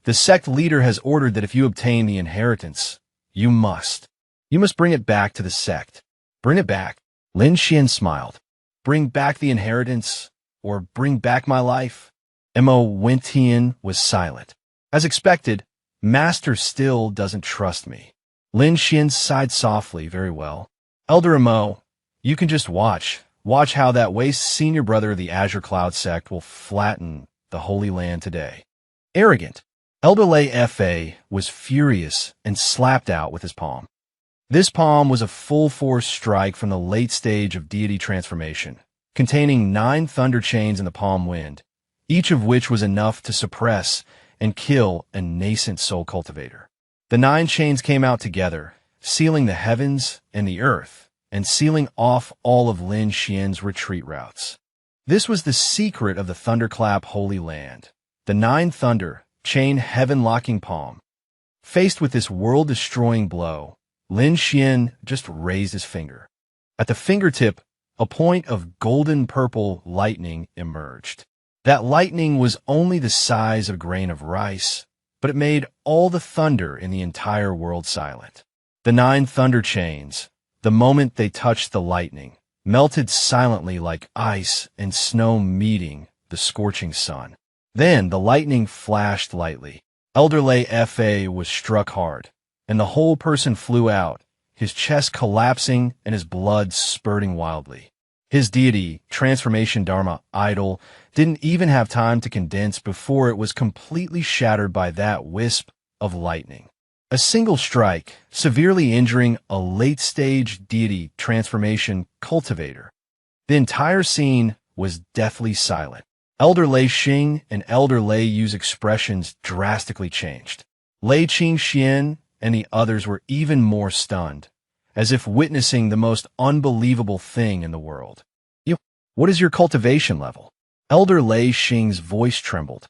"The sect leader has ordered that if you obtain the inheritance, you must bring it back to the sect." "Bring it back?" Lin Xian smiled. "Bring back the inheritance, or bring back my life?" Mo Wentian was silent. As expected, Master still doesn't trust me. Lin Xian sighed softly. "Very well. Elder Mo, you can just watch. Watch how that waste senior brother of the Azure Cloud sect will flatten the Holy Land today." Arrogant. Elder Lei Fa was furious and slapped out with his palm. This palm was a full-force strike from the late stage of deity transformation, containing 9 thunder chains in the palm wind, each of which was enough to suppress and kill a nascent soul cultivator. The 9 chains came out together, sealing the heavens and the earth, and sealing off all of Lin Xian's retreat routes. This was the secret of the Thunderclap Holy Land, the 9 thunder chain heaven-locking palm. Faced with this world-destroying blow, Lin Xian just raised his finger. At the fingertip, a point of golden-purple lightning emerged. That lightning was only the size of a grain of rice, but it made all the thunder in the entire world silent. The 9 thunder chains, the moment they touched the lightning, melted silently like ice and snow meeting the scorching sun. Then the lightning flashed lightly. Elder Lei Fa was struck hard, and the whole person flew out, his chest collapsing and his blood spurting wildly. His deity, Transformation Dharma idol, didn't even have time to condense before it was completely shattered by that wisp of lightning. A single strike, severely injuring a late-stage deity transformation cultivator. The entire scene was deathly silent. Elder Lei Xing and Elder Lei Yu's expressions drastically changed. Lei Qingxian and the others were even more stunned, as if witnessing the most unbelievable thing in the world. "What is your cultivation level?" Elder Lei Xing's voice trembled.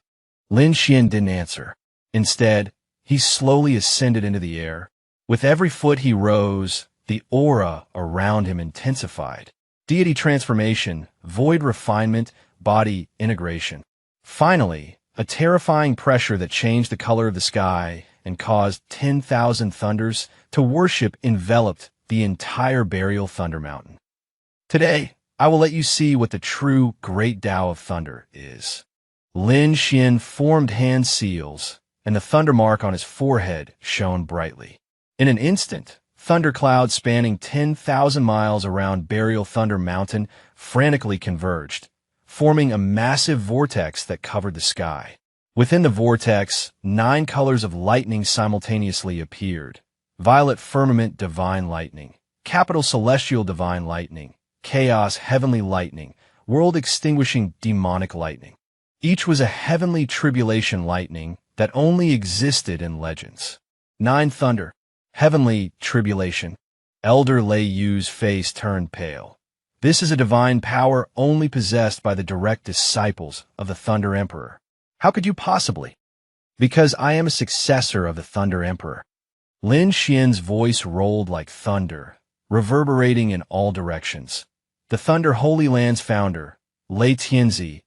Lin Xian didn't answer. Instead, he slowly ascended into the air. With every foot he rose, the aura around him intensified. Deity transformation, void refinement, body integration. Finally, a terrifying pressure that changed the color of the sky and caused 10,000 thunders to worship enveloped the entire Burial Thunder Mountain. Today, I will let you see what the true Great Tao of Thunder is. Lin Xian formed hand seals, and the thunder mark on his forehead shone brightly. In an instant, thunder clouds spanning 10,000 miles around Burial Thunder Mountain frantically converged, forming a massive vortex that covered the sky. Within the vortex, 9 colors of lightning simultaneously appeared, violet firmament divine lightning, capital celestial divine lightning, chaos heavenly lightning, world-extinguishing demonic lightning. Each was a heavenly tribulation lightning that only existed in legends. 9 Thunder, heavenly tribulation. Elder Lei Yu's face turned pale. This is a divine power only possessed by the direct disciples of the Thunder Emperor. How could you possibly? Because I am a successor of the Thunder Emperor. Lin Xian's voice rolled like thunder, reverberating in all directions. The Thunder Holy Land's founder, Lei Tianzi,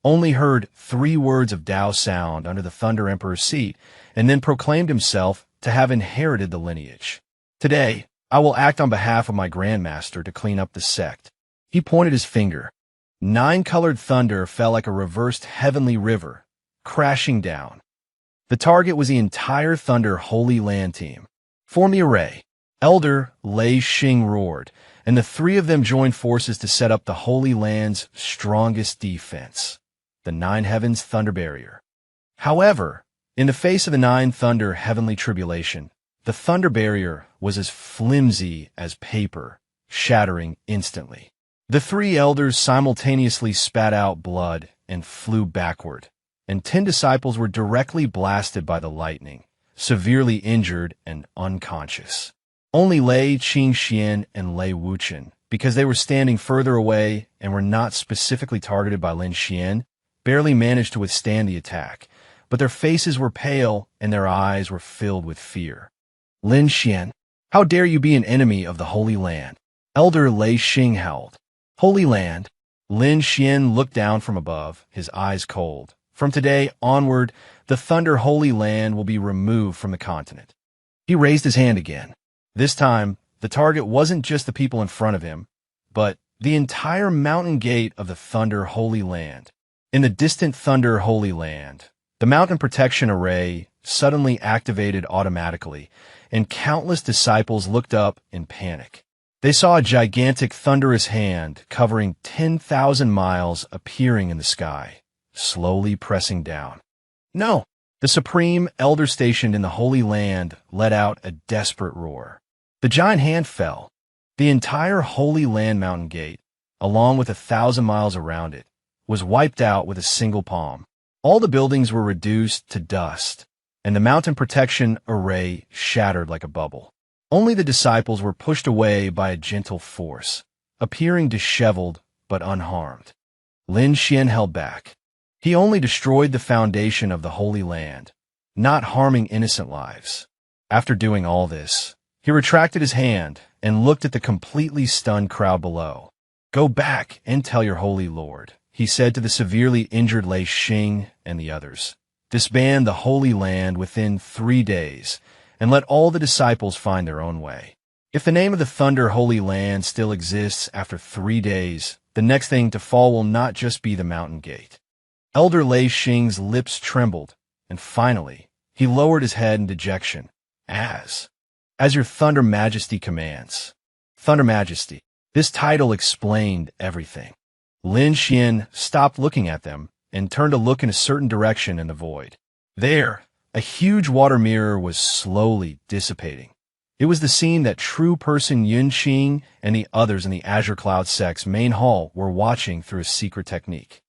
only heard 3 words of Tao sound under the Thunder Emperor's seat, and then proclaimed himself to have inherited the lineage. Today, I will act on behalf of my Grandmaster to clean up the sect. He pointed his finger. 9-colored thunder fell like a reversed heavenly river, crashing down. The target was the entire Thunder Holy Land team. Form the array. Elder Lei Xing roared, and the 3 of them joined forces to set up the Holy Land's strongest defense, the 9 Heavens Thunder Barrier. However, in the face of the 9 Thunder Heavenly Tribulation, the Thunder Barrier was as flimsy as paper, shattering instantly. The 3 elders simultaneously spat out blood and flew backward, and 10 disciples were directly blasted by the lightning, severely injured and unconscious. Only Lei Qingxian and Lei Wuchen, because they were standing further away and were not specifically targeted by Lin Xian, barely managed to withstand the attack, but their faces were pale and their eyes were filled with fear. Lin Xian, how dare you be an enemy of the Holy Land? Elder Lei Xing howled. Holy Land. Lin Xian looked down from above, his eyes cold. From today onward, the Thunder Holy Land will be removed from the continent. He raised his hand again. This time, the target wasn't just the people in front of him, but the entire mountain gate of the Thunder Holy Land. In the distant Thunder Holy Land, the mountain protection array suddenly activated automatically, and countless disciples looked up in panic. They saw a gigantic thunderous hand covering 10,000 miles appearing in the sky, slowly pressing down. No! The supreme elder stationed in the Holy Land let out a desperate roar. The giant hand fell. The entire Holy Land mountain gate, along with 1,000 miles around it, was wiped out with a single palm. All the buildings were reduced to dust, and the mountain protection array shattered like a bubble. Only the disciples were pushed away by a gentle force, appearing disheveled but unharmed. Lin Xian held back. He only destroyed the foundation of the Holy Land, not harming innocent lives. After doing all this, he retracted his hand and looked at the completely stunned crowd below. Go back and tell your Holy Lord, he said to the severely injured Lei Xing and the others. Disband the Holy Land within 3 days, and let all the disciples find their own way. If the name of the Thunder Holy Land still exists after 3 days, the next thing to fall will not just be the mountain gate. Elder Lei Xing's lips trembled, and finally, he lowered his head in dejection. As your Thunder Majesty commands. Thunder Majesty. This title explained everything. Lin Xian stopped looking at them and turned to look in a certain direction in the void. There, a huge water mirror was slowly dissipating. It was the scene that true person Yun Qing and the others in the Azure Cloud sect's main hall were watching through a secret technique.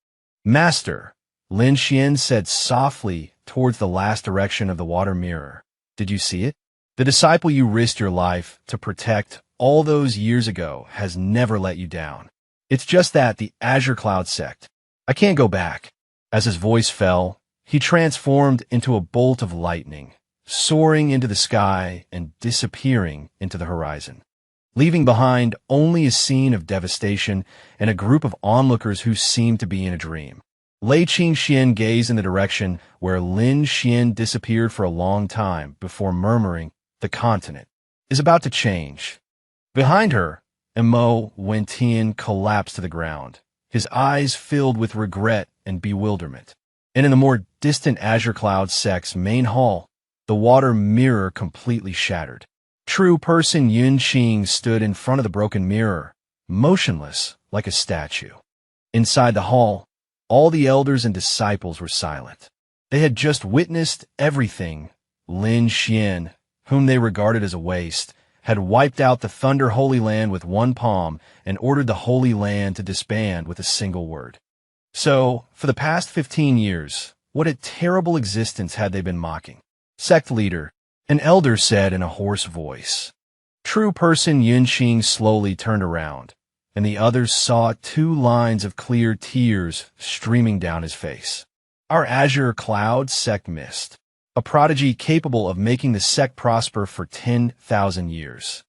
Master, Lin Xian said softly towards the last direction of the water mirror. Did you see it? The disciple you risked your life to protect all those years ago has never let you down. It's just that the Azure Cloud sect. I can't go back. As his voice fell, he transformed into a bolt of lightning, soaring into the sky and disappearing into the horizon, leaving behind only a scene of devastation and a group of onlookers who seemed to be in a dream. Lei Qingxian gazed in the direction where Lin Xian disappeared for a long time before murmuring, "The continent is about to change." Behind her, Mo Wentian collapsed to the ground, his eyes filled with regret and bewilderment. And in the more distant Azure Cloud sect's main hall, the water mirror completely shattered. True person Yun Qing stood in front of the broken mirror, motionless like a statue. Inside the hall, all the elders and disciples were silent. They had just witnessed everything Lin Xian, whom they regarded as a waste, had wiped out the Thunder Holy Land with one palm and ordered the Holy Land to disband with a single word. So, for the past 15 years, what a terrible existence had they been mocking? Sect leader, an elder said in a hoarse voice. True person Yunqing slowly turned around, and the others saw 2 lines of clear tears streaming down his face. Our azure cloud sect missed, a prodigy capable of making the sect prosper for 10,000 years.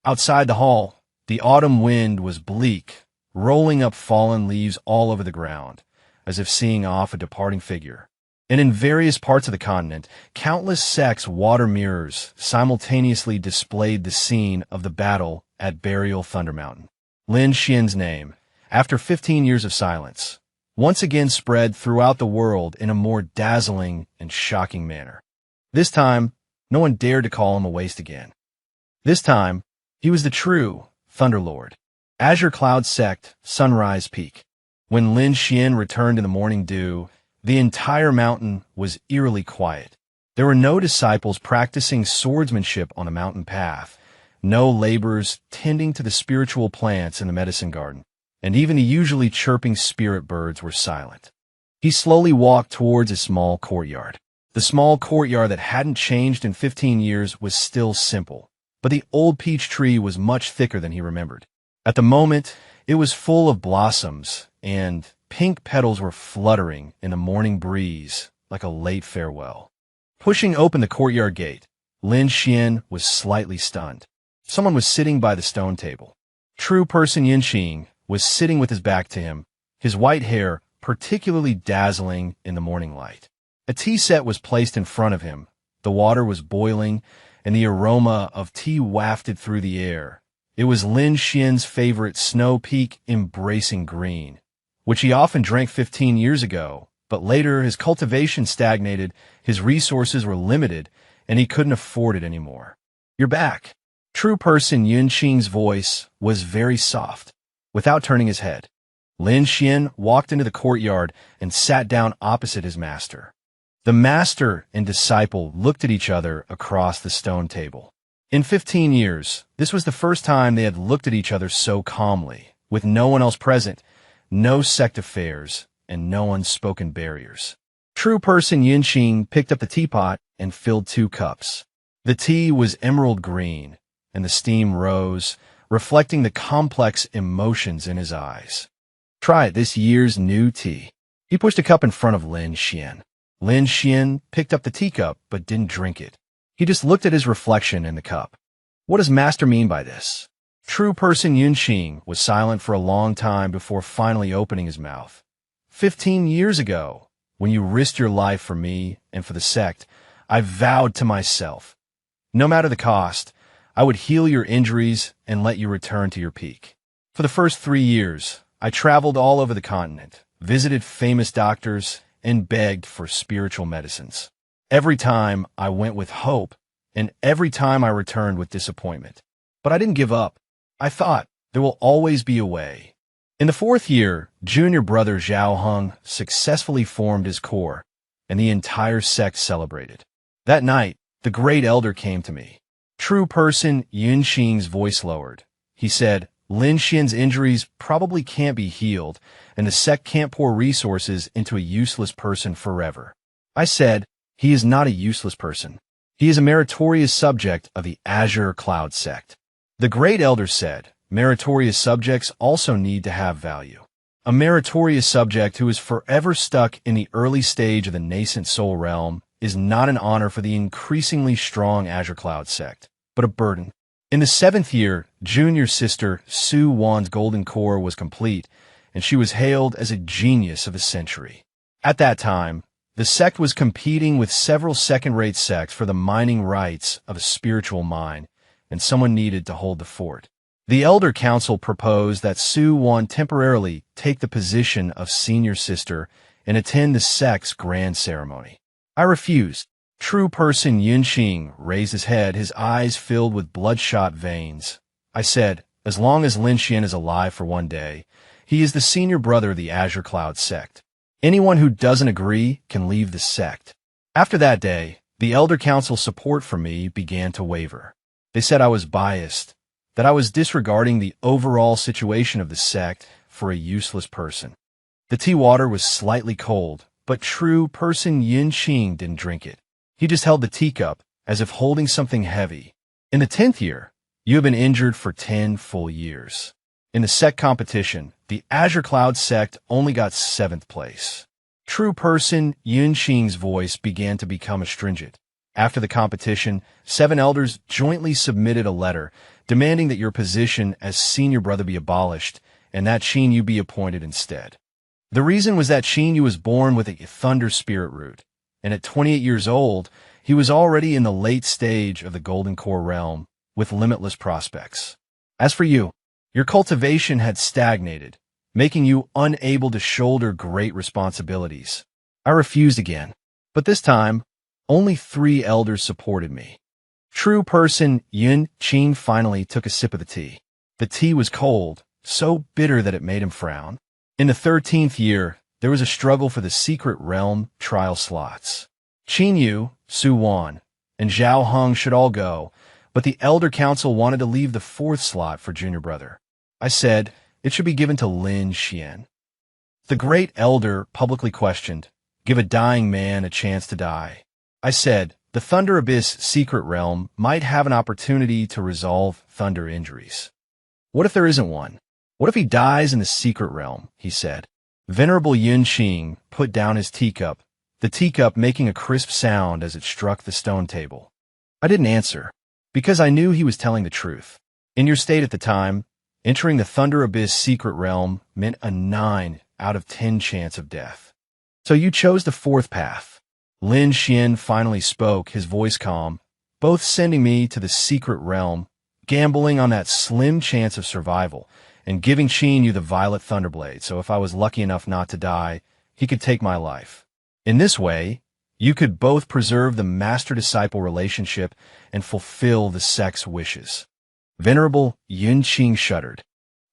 Outside the hall, the autumn wind was bleak, rolling up fallen leaves all over the ground, as if seeing off a departing figure. And in various parts of the continent, countless sects' water mirrors simultaneously displayed the scene of the battle at Burial Thunder Mountain. Lin Xian's name, after 15 years of silence, once again spread throughout the world in a more dazzling and shocking manner. This time, no one dared to call him a waste again. This time, he was the true Thunderlord. Azure Cloud Sect, Sunrise Peak. When Lin Xian returned in the morning dew, the entire mountain was eerily quiet. There were no disciples practicing swordsmanship on the mountain path, no laborers tending to the spiritual plants in the medicine garden, and even the usually chirping spirit birds were silent. He slowly walked towards a small courtyard. The small courtyard that hadn't changed in 15 years was still simple, but the old peach tree was much thicker than he remembered. At the moment, it was full of blossoms, and pink petals were fluttering in the morning breeze like a late farewell. Pushing open the courtyard gate, Lin Xian was slightly stunned. Someone was sitting by the stone table. True person Yunqing was sitting with his back to him, his white hair particularly dazzling in the morning light. A tea set was placed in front of him, the water was boiling, and the aroma of tea wafted through the air. It was Lin Xian's favorite Snow Peak Embracing Green, which he often drank 15 years ago, but later his cultivation stagnated, his resources were limited, and he couldn't afford it anymore. You're back. True person Yunqing's voice was very soft. Without turning his head, Lin Xian walked into the courtyard and sat down opposite his master. The master and disciple looked at each other across the stone table. In 15 years, this was the first time they had looked at each other so calmly, with no one else present, no sect affairs, and no unspoken barriers. True person Yunqing picked up the teapot and filled 2 cups. The tea was emerald green, and the steam rose, reflecting the complex emotions in his eyes. Try this year's new tea. He pushed a cup in front of Lin Xian. Lin Xian picked up the teacup but didn't drink it. He just looked at his reflection in the cup. What does master mean by this? True person Yunqing was silent for a long time before finally opening his mouth. 15 years ago, when you risked your life for me and for the sect, I vowed to myself, no matter the cost, I would heal your injuries and let you return to your peak. For the first 3 years, I traveled all over the continent, visited famous doctors, and begged for spiritual medicines. Every time I went with hope, and every time I returned with disappointment. But I didn't give up. I thought, there will always be a way. In the 4th year, junior brother Zhao Heng successfully formed his core, and the entire sect celebrated. That night, the great elder came to me. True person Yunqing's voice lowered. He said, Lin Xian's injuries probably can't be healed, and the sect can't pour resources into a useless person forever. I said, he is not a useless person. He is a meritorious subject of the Azure Cloud Sect. The great elder said, meritorious subjects also need to have value. A meritorious subject who is forever stuck in the early stage of the nascent soul realm is not an honor for the increasingly strong Azure Cloud Sect, but a burden. In the 7th year, junior sister Su Wan's golden core was complete, and she was hailed as a genius of the century. At that time, the sect was competing with several second-rate sects for the mining rights of a spiritual mine, and someone needed to hold the fort. The Elder Council proposed that Su Wan temporarily take the position of senior sister and attend the sect's grand ceremony. I refused. True person Yunqing raised his head, his eyes filled with bloodshot veins. I said, as long as Lin Xian is alive for one day, he is the senior brother of the Azure Cloud Sect. Anyone who doesn't agree can leave the sect. After that day, the The Elder Council's support for me began to waver. They said I was biased, that I was disregarding the overall situation of the sect for a useless person. The tea water was slightly cold, but true person Yin Qing didn't drink it. He just held the teacup, as if holding something heavy. In the 10th year, you have been injured for 10 full years. In the sect competition, the Azure Cloud sect only got 7th place. True person Yin Qing's voice began to become astringent. After the competition, 7 elders jointly submitted a letter demanding that your position as senior brother be abolished and that Qin Yu be appointed instead. The reason was that Qin Yu was born with a thunder spirit root, and at 28 years old, he was already in the late stage of the Golden Core realm with limitless prospects. As for you, your cultivation had stagnated, making you unable to shoulder great responsibilities. I refused again, but this time, only 3 elders supported me. True person Yin Qing finally took a sip of the tea. The tea was cold, so bitter that it made him frown. In the 13th year, there was a struggle for the secret realm trial slots. Qin Yu, Su Wan, and Zhao Heng should all go, but the Elder Council wanted to leave the 4th slot for Junior Brother. I said it should be given to Lin Xian. The great elder publicly questioned, "Give a dying man a chance to die." I said, the Thunder Abyss secret realm might have an opportunity to resolve thunder injuries. What if there isn't one? What if he dies in the secret realm? He said. Venerable Yin Qing put down his teacup, the teacup making a crisp sound as it struck the stone table. I didn't answer, because I knew he was telling the truth. In your state at the time, entering the Thunder Abyss secret realm meant a 9 out of 10 chance of death. So you chose the 4th path. Lin Xian finally spoke, his voice calm, both sending me to the secret realm, gambling on that slim chance of survival, and giving Qin Yu the Violet Thunderblade, so if I was lucky enough not to die, he could take my life. In this way, you could both preserve the master-disciple relationship and fulfill the sect's wishes. Venerable Yin Qing shuddered.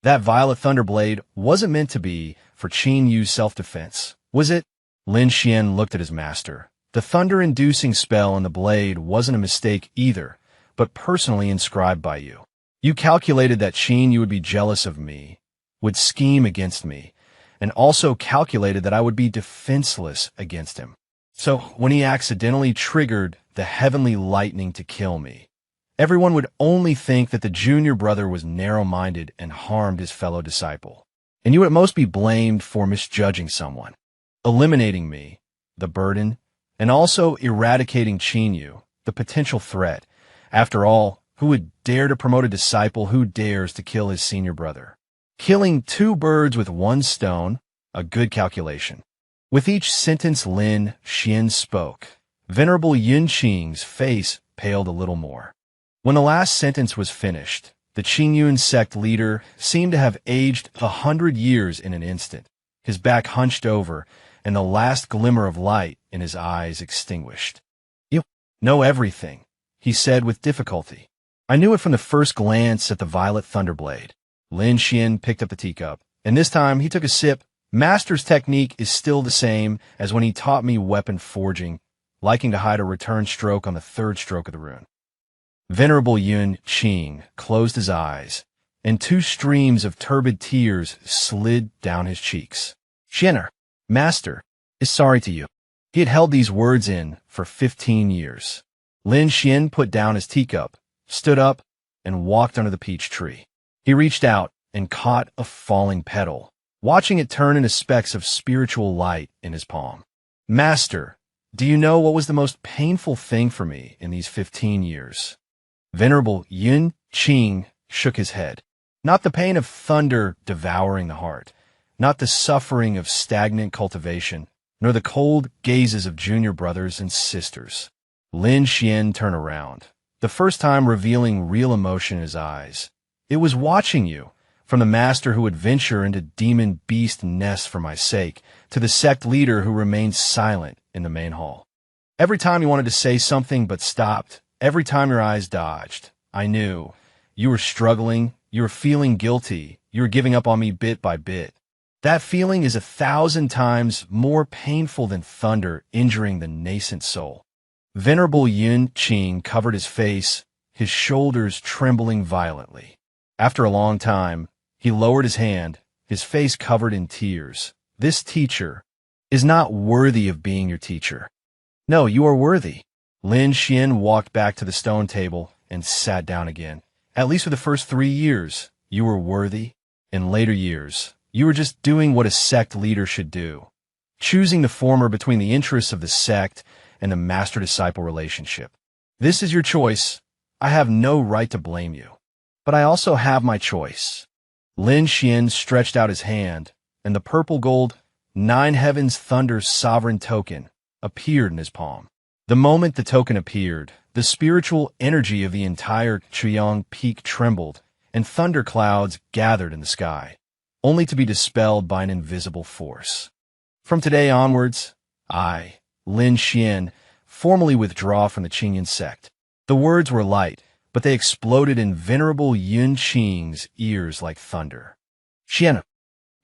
That Violet Thunderblade wasn't meant to be for Qin Yu's self-defense, was it? Lin Xian looked at his master. The thunder-inducing spell in the blade wasn't a mistake either, but personally inscribed by you. You calculated that Qin Yu would be jealous of me, would scheme against me, and also calculated that I would be defenseless against him. So when he accidentally triggered the heavenly lightning to kill me, everyone would only think that the junior brother was narrow-minded and harmed his fellow disciple. And you would at most be blamed for misjudging someone, eliminating me, the burden, and also eradicating Qin Yu, the potential threat. After all, who would dare to promote a disciple who dares to kill his senior brother? Killing 2 birds with 1 stone, a good calculation. With each sentence Lin Xian spoke, Venerable Yin Qing's face paled a little more. When the last sentence was finished, the Qingyun sect leader seemed to have aged 100 years in an instant, his back hunched over, and the last glimmer of light in his eyes extinguished. "You know everything," he said with difficulty. I knew it from the first glance at the Violet Thunderblade. Lin Xian picked up the teacup, and this time he took a sip. Master's technique is still the same as when he taught me weapon forging, liking to hide a return stroke on the 3rd stroke of the rune. Venerable Yin Qing closed his eyes, and 2 streams of turbid tears slid down his cheeks. Xianer, Master, is sorry to you. He had held these words in for 15 years. Lin Xian put down his teacup, stood up, and walked under the peach tree. He reached out and caught a falling petal, watching it turn into specks of spiritual light in his palm. Master, do you know what was the most painful thing for me in these 15 years? Venerable Yin Qing shook his head. Not the pain of thunder devouring the heart, not the suffering of stagnant cultivation, nor the cold gazes of junior brothers and sisters. Lin Xian turned around, the first time revealing real emotion in his eyes. It was watching you, from the master who would venture into demon beast nests for my sake, to the sect leader who remained silent in the main hall. Every time you wanted to say something but stopped, every time your eyes dodged, I knew. You were struggling, you were feeling guilty, you were giving up on me bit by bit. That feeling is 1,000 times more painful than thunder injuring the nascent soul. Venerable Yun Qing covered his face, his shoulders trembling violently. After a long time, he lowered his hand, his face covered in tears. This teacher is not worthy of being your teacher. No, you are worthy. Lin Xian walked back to the stone table and sat down again. At least for the first 3 years, you were worthy. In later years, you were just doing what a sect leader should do, choosing the former between the interests of the sect and the master-disciple relationship. This is your choice. I have no right to blame you. But I also have my choice. Lin Xian stretched out his hand, and the purple gold, 9 Heavens Thunder Sovereign token appeared in his palm. The moment the token appeared, the spiritual energy of the entire Chuyang Peak trembled, and thunder clouds gathered in the sky, only to be dispelled by an invisible force. From today onwards, I, Lin Xian, formally withdraw from the Qingyan sect. The words were light, but they exploded in Venerable Yun Qing's ears like thunder. Xian,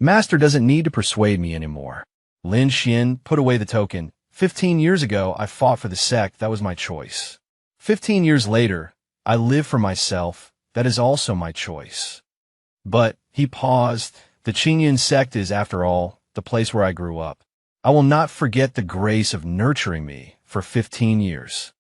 Master doesn't need to persuade me anymore. Lin Xian put away the token. 15 years ago, I fought for the sect. That was my choice. 15 years later, I live for myself. That is also my choice. But, he paused, the Qingyan sect is, after all, the place where I grew up. I will not forget the grace of nurturing me for 15 years.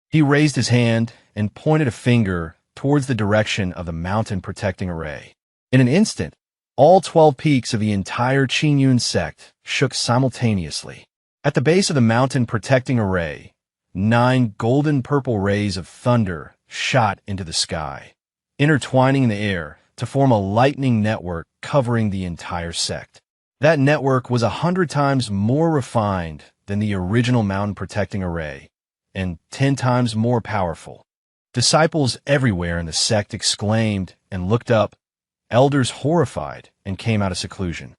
He raised his hand and pointed a finger towards the direction of the mountain protecting array. In an instant, all 12 peaks of the entire Qingyun sect shook simultaneously. At the base of the mountain protecting array, 9 golden purple rays of thunder shot into the sky, intertwining in the air to form a lightning network covering the entire sect. That network was 100 times more refined than the original mountain protecting array, and 10 times more powerful. Disciples everywhere in the sect exclaimed and looked up, elders horrified and came out of seclusion.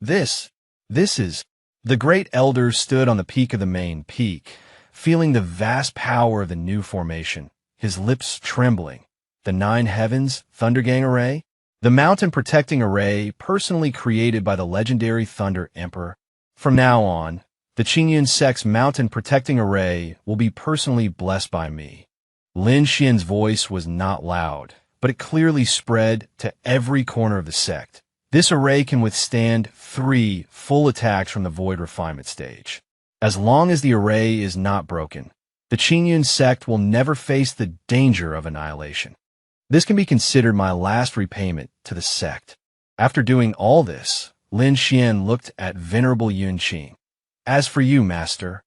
This is... The great elder stood on the peak of the main peak, feeling the vast power of the new formation, his lips trembling. The 9 Heavens Thundergang Array? The mountain protecting array personally created by the legendary Thunder Emperor. From now on, the Qingyan sect's mountain protecting array will be personally blessed by me. Lin Xian's voice was not loud, but it clearly spread to every corner of the sect. This array can withstand 3 full attacks from the Void Refinement stage. As long as the array is not broken, the Qingyun sect will never face the danger of annihilation. This can be considered my last repayment to the sect. After doing all this, Lin Xian looked at Venerable Yun Qing. As for you, Master,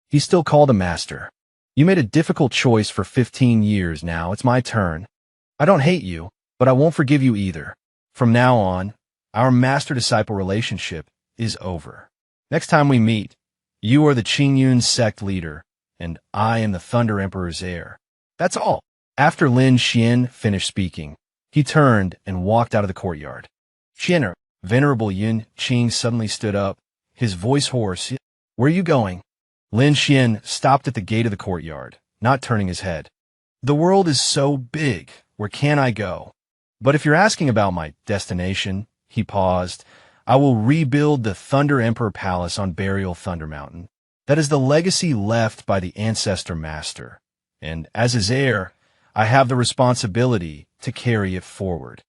he still called him Master. You made a difficult choice for 15 years now. It's my turn. I don't hate you, but I won't forgive you either. From now on, our master-disciple relationship is over. Next time we meet, you are the Qingyun sect leader, and I am the Thunder Emperor's heir. That's all. After Lin Xian finished speaking, he turned and walked out of the courtyard. Xian, Venerable Yun Qing suddenly stood up, his voice hoarse. Where are you going? Lin Xian stopped at the gate of the courtyard, not turning his head. The world is so big. Where can I go? But if you're asking about my destination, he paused, I will rebuild the Thunder Emperor Palace on Burial Thunder Mountain. That is the legacy left by the Ancestor Master, and as his heir, I have the responsibility to carry it forward.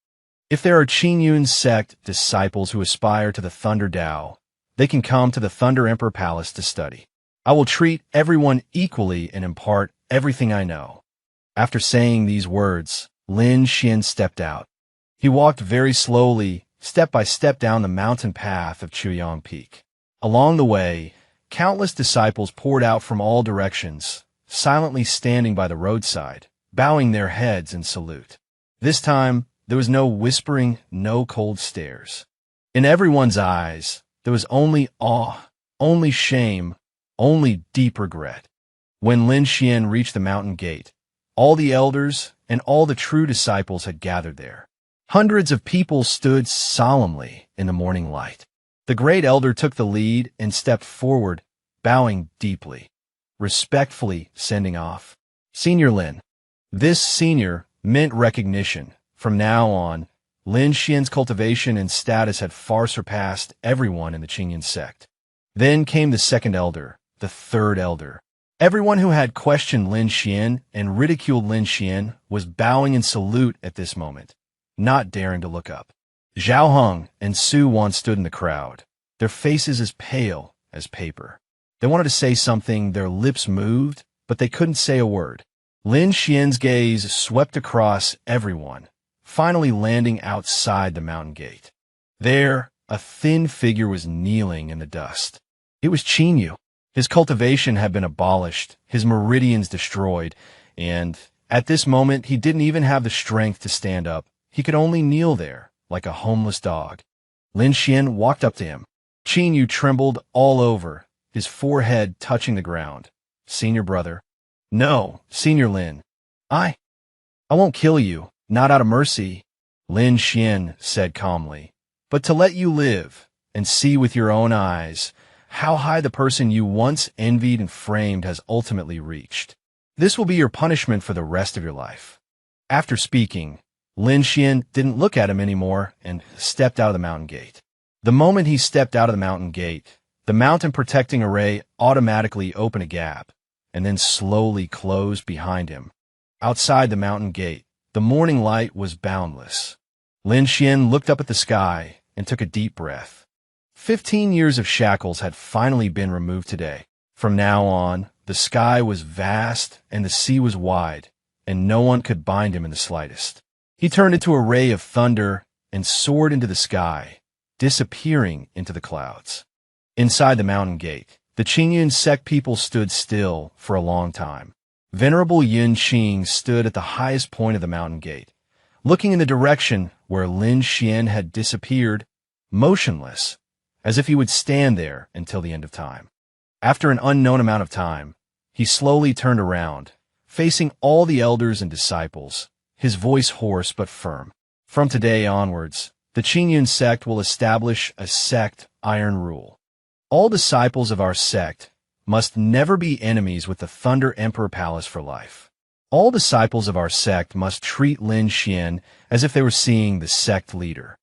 If there are Qingyun sect disciples who aspire to the Thunder Dao, they can come to the Thunder Emperor Palace to study. I will treat everyone equally and impart everything I know. After saying these words, Lin Xian stepped out. He walked very slowly, step by step down the mountain path of Chuyang Peak. Along the way, countless disciples poured out from all directions, silently standing by the roadside, bowing their heads in salute. This time, there was no whispering, no cold stares. In everyone's eyes, there was only awe, only shame, only deep regret. When Lin Xian reached the mountain gate, all the elders and all the true disciples had gathered there. Hundreds of people stood solemnly in the morning light. The great elder took the lead and stepped forward, bowing deeply, respectfully sending off. Senior Lin. This senior meant recognition. From now on, Lin Xian's cultivation and status had far surpassed everyone in the Qingyan sect. Then came the second elder, the third elder. Everyone who had questioned Lin Xian and ridiculed Lin Xian was bowing in salute at this moment, not daring to look up. Zhao Heng and Su Wan stood in the crowd, their faces as pale as paper. They wanted to say something, their lips moved, but they couldn't say a word. Lin Xian's gaze swept across everyone, finally landing outside the mountain gate. There, a thin figure was kneeling in the dust. It was Qin Yu. His cultivation had been abolished, his meridians destroyed, and at this moment he didn't even have the strength to stand up. He could only kneel there, like a homeless dog. Lin Xian walked up to him. Qin Yu trembled all over, his forehead touching the ground. "Senior brother." "No, Senior Lin. I won't kill you, not out of mercy," Lin Xian said calmly, "but to let you live and see with your own eyes how high the person you once envied and framed has ultimately reached. This will be your punishment for the rest of your life." After speaking, Lin Xian didn't look at him anymore and stepped out of the mountain gate. The moment he stepped out of the mountain gate, the mountain protecting array automatically opened a gap and then slowly closed behind him. Outside the mountain gate, the morning light was boundless. Lin Xian looked up at the sky and took a deep breath. 15 years of shackles had finally been removed today. From now on, the sky was vast and the sea was wide, and no one could bind him in the slightest. He turned into a ray of thunder and soared into the sky, disappearing into the clouds. Inside the mountain gate, the Qingyun sect people stood still for a long time. Venerable Yun Qing stood at the highest point of the mountain gate, looking in the direction where Lin Xian had disappeared, motionless, as if he would stand there until the end of time. After an unknown amount of time, he slowly turned around, facing all the elders and disciples, his voice hoarse but firm. "From today onwards, the Qingyun sect will establish a sect iron rule. All disciples of our sect must never be enemies with the Thunder Emperor Palace for life. All disciples of our sect must treat Lin Xian as if they were seeing the sect leader.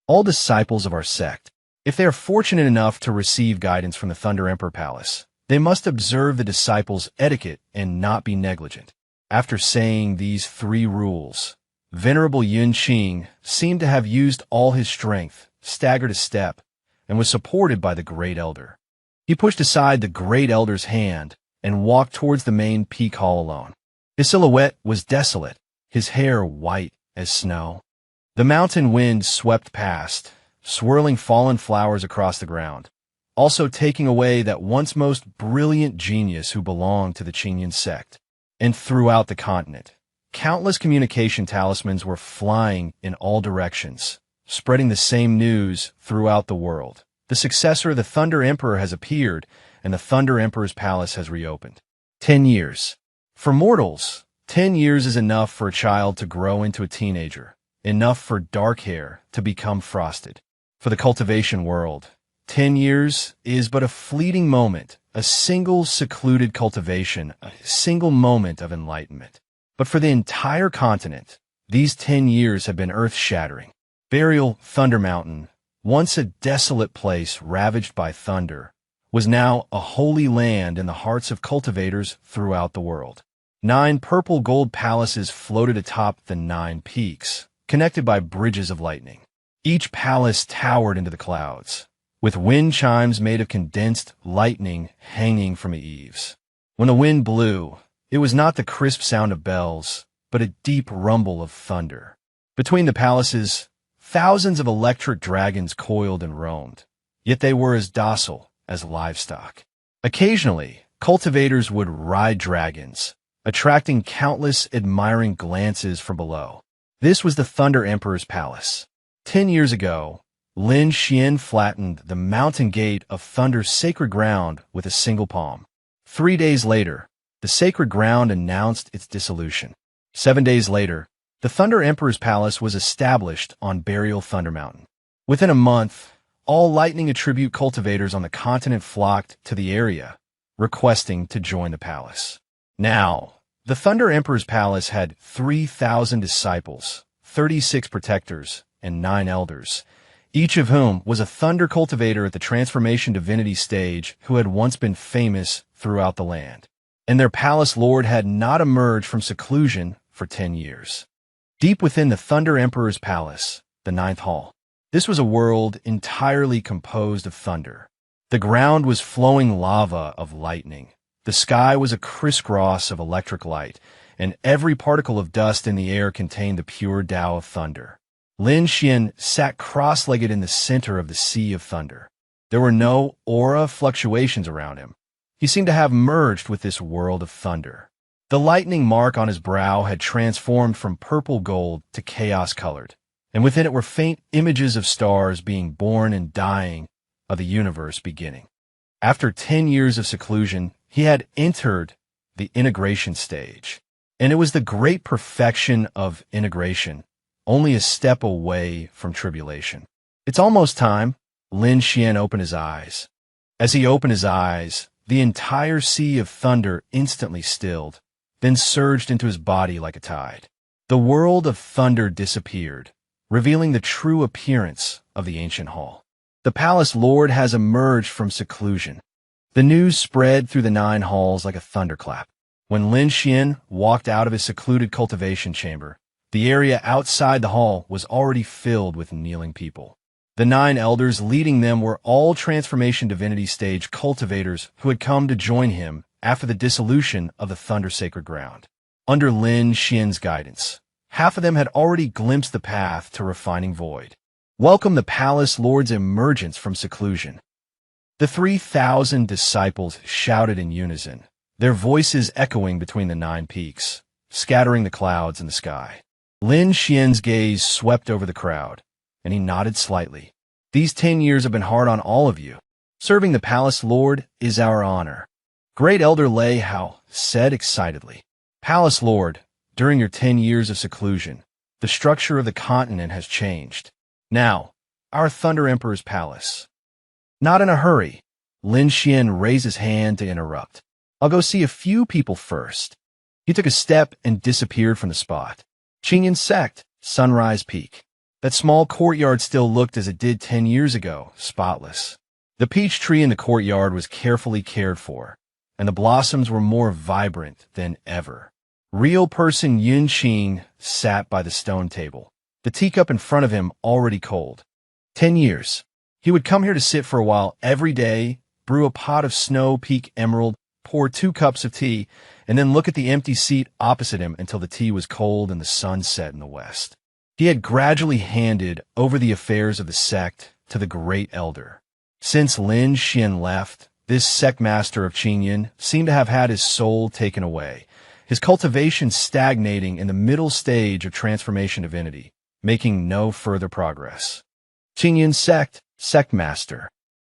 All disciples of our sect, if they are fortunate enough to receive guidance from the Thunder Emperor Palace, they must observe the disciples' etiquette and not be negligent." After saying these 3 rules, Venerable Yun Qing seemed to have used all his strength, staggered a step, and was supported by the Great Elder. He pushed aside the Great Elder's hand and walked towards the main peak hall alone. His silhouette was desolate, his hair white as snow. The mountain wind swept past, swirling fallen flowers across the ground, also taking away that once most brilliant genius who belonged to the Qingyun sect. And throughout the continent, countless communication talismans were flying in all directions, spreading the same news throughout the world. The successor of the Thunder Emperor has appeared, and the Thunder Emperor's palace has reopened. 10 years. For mortals, 10 years is enough for a child to grow into a teenager, enough for dark hair to become frosted. For the cultivation world, 10 years is but a fleeting moment, a single secluded cultivation, a single moment of enlightenment. But for the entire continent, these 10 years have been earth-shattering. Burial Thunder Mountain, once a desolate place ravaged by thunder, was now a holy land in the hearts of cultivators throughout the world. 9 purple gold palaces floated atop the 9 peaks, connected by bridges of lightning. Each palace towered into the clouds, with wind chimes made of condensed lightning hanging from the eaves. When the wind blew, it was not the crisp sound of bells, but a deep rumble of thunder. Between the palaces, thousands of electric dragons coiled and roamed, yet they were as docile as livestock. Occasionally, cultivators would ride dragons, attracting countless admiring glances from below. This was the Thunder Emperor's palace. 10 years ago, Lin Xian flattened the mountain gate of Thunder's sacred ground with a single palm. 3 days later, the sacred ground announced its dissolution. 7 days later, the Thunder Emperor's palace was established on Burial Thunder Mountain. Within a month, all lightning attribute cultivators on the continent flocked to the area, requesting to join the palace. Now, the Thunder Emperor's palace had 3,000 disciples, 36 protectors, and 9 elders, each of whom was a thunder cultivator at the transformation divinity stage who had once been famous throughout the land. and their palace lord had not emerged from seclusion for 10 years. Deep within the Thunder Emperor's palace, the Ninth Hall, this was a world entirely composed of thunder. The ground was flowing lava of lightning. The sky was a crisscross of electric light, and every particle of dust in the air contained the pure Tao of thunder. Lin Xian sat cross-legged in the center of the sea of thunder. There were no aura fluctuations around him. He seemed to have merged with this world of thunder. The lightning mark on his brow had transformed from purple gold to chaos-colored, and within it were faint images of stars being born and dying, of the universe beginning. After 10 years of seclusion, he had entered the integration stage, and it was the great perfection of integration, only a step away from tribulation. "It's almost time." Lin Xian opened his eyes. As he opened his eyes, the entire sea of thunder instantly stilled, then surged into his body like a tide. The world of thunder disappeared, revealing the true appearance of the ancient hall. The palace lord has emerged from seclusion. The news spread through the 9 halls like a thunderclap. When Lin Xian walked out of his secluded cultivation chamber, the area outside the hall was already filled with kneeling people. The 9 elders leading them were all transformation divinity stage cultivators who had come to join him after the dissolution of the Thunder Sacred Ground. Under Lin Xian's guidance, half of them had already glimpsed the path to refining void. Welcome the palace lord's emergence from seclusion. The 3,000 disciples shouted in unison, their voices echoing between the 9 peaks, scattering the clouds in the sky. Lin Xian's gaze swept over the crowd, and he nodded slightly. "These 10 years have been hard on all of you. Serving the palace lord is our honor." Great Elder Lei Hao said excitedly, "Palace lord, during your 10 years of seclusion, the structure of the continent has changed. Now, our Thunder Emperor's palace." "Not in a hurry." Lin Xian raised his hand to interrupt. "I'll go see a few people first." He took a step and disappeared from the spot. Qingyan sect, Sunrise Peak. That small courtyard still looked as it did 10 years ago, spotless. The peach tree in the courtyard was carefully cared for, and the blossoms were more vibrant than ever. Real person Yun Qing sat by the stone table, the teacup in front of him already cold. 10 years. He would come here to sit for a while every day, brew a pot of Snow Peak Emerald, pour 2 cups of tea, and then look at the empty seat opposite him until the tea was cold and the sun set in the west. He had gradually handed over the affairs of the sect to the great elder. Since Lin Xian left, this sect master of Qingyan seemed to have had his soul taken away, his cultivation stagnating in the middle stage of transformation divinity, making no further progress. "Qingyan sect, sect master."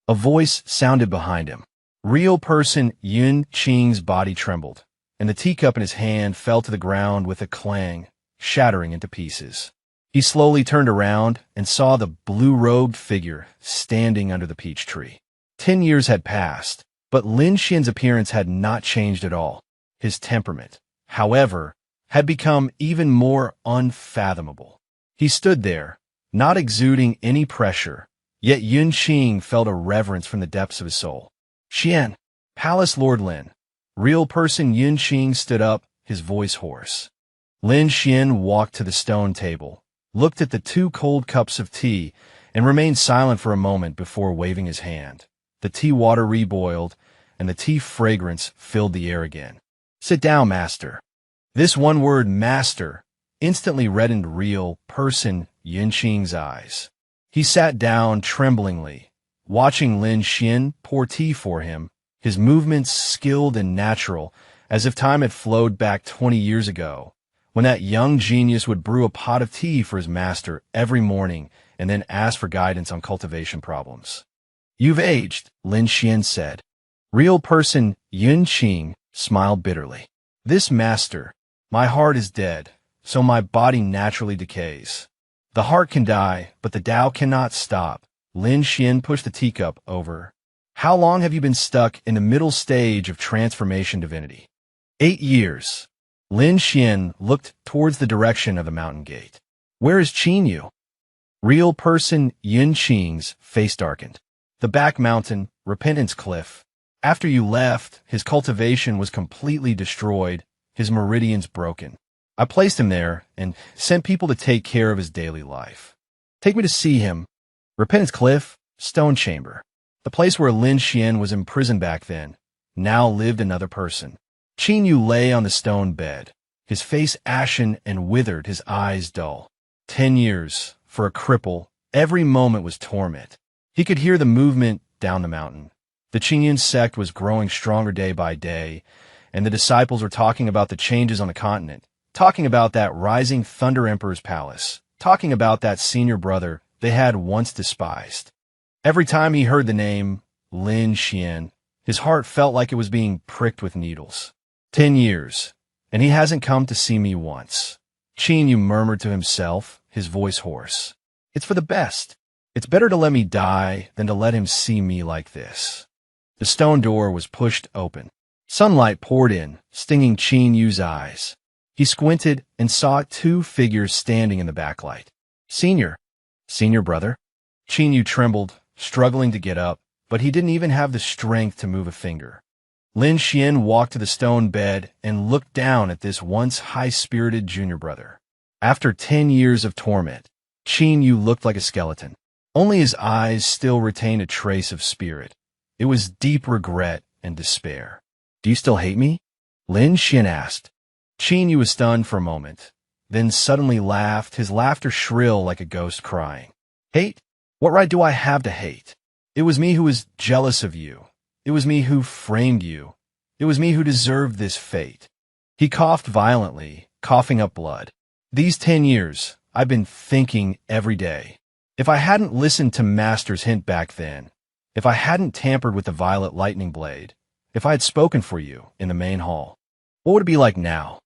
A voice sounded behind him. Real person Yun Qing's body trembled, and the teacup in his hand fell to the ground with a clang, shattering into pieces. He slowly turned around and saw the blue-robed figure standing under the peach tree. 10 years had passed, but Lin Xian's appearance had not changed at all. His temperament, however, had become even more unfathomable. He stood there, not exuding any pressure, yet Yun Qing felt a reverence from the depths of his soul. "Xian, Palace Lord Lin." Real person Yun Qing stood up, his voice hoarse. Lin Xian walked to the stone table, looked at the 2 cold cups of tea, and remained silent for a moment before waving his hand. The tea water reboiled, and the tea fragrance filled the air again. "Sit down, master." This one word, master, instantly reddened real person Yun Qing's eyes. He sat down tremblingly, watching Lin Xian pour tea for him, his movements skilled and natural, as if time had flowed back 20 years ago, when that young genius would brew a pot of tea for his master every morning and then ask for guidance on cultivation problems. "You've aged," Lin Xian said. Real person Yun Qing smiled bitterly. "This master, my heart is dead, so my body naturally decays. The heart can die, but the Tao cannot stop." Lin Xian pushed the teacup over. "How long have you been stuck in the middle stage of transformation divinity?" 8 years. Lin Xian looked towards the direction of the mountain gate. "Where is Qingyu?" Real person Yun Qing's face darkened. "The back mountain, Repentance Cliff." After you left, his cultivation was completely destroyed, his meridians broken. I placed him there and sent people to take care of his daily life. Take me to see him. Repentance Cliff, Stone Chamber. The place where Lin Xian was imprisoned back then. Now lived another person. Qin Yu lay on the stone bed, his face ashen and withered, his eyes dull. 10 years, for a cripple, every moment was torment. He could hear the movement down the mountain. The Qingyun sect was growing stronger day by day, and the disciples were talking about the changes on the continent, talking about that rising Thunder Emperor's palace, talking about that senior brother they had once despised. Every time he heard the name Lin Xian, his heart felt like it was being pricked with needles. 10 years, and he hasn't come to see me once. Qin Yu murmured to himself, his voice hoarse. It's for the best. It's better to let me die than to let him see me like this. The stone door was pushed open. Sunlight poured in, stinging Qin Yu's eyes. He squinted and saw 2 figures standing in the backlight. Senior brother. Qin Yu trembled, struggling to get up, but he didn't even have the strength to move a finger. Lin Xian walked to the stone bed and looked down at this once high-spirited junior brother. After 10 years of torment, Qin Yu looked like a skeleton. Only his eyes still retained a trace of spirit. It was deep regret and despair. Do you still hate me? Lin Xian asked. Qin Yu was stunned for a moment, then suddenly laughed, his laughter shrill like a ghost crying. Hate? What right do I have to hate? It was me who was jealous of you. It was me who framed you. It was me who deserved this fate. He coughed violently, coughing up blood. These 10 years, I've been thinking every day. If I hadn't listened to Master's hint back then, if I hadn't tampered with the violet lightning blade, if I had spoken for you in the main hall, what would it be like now?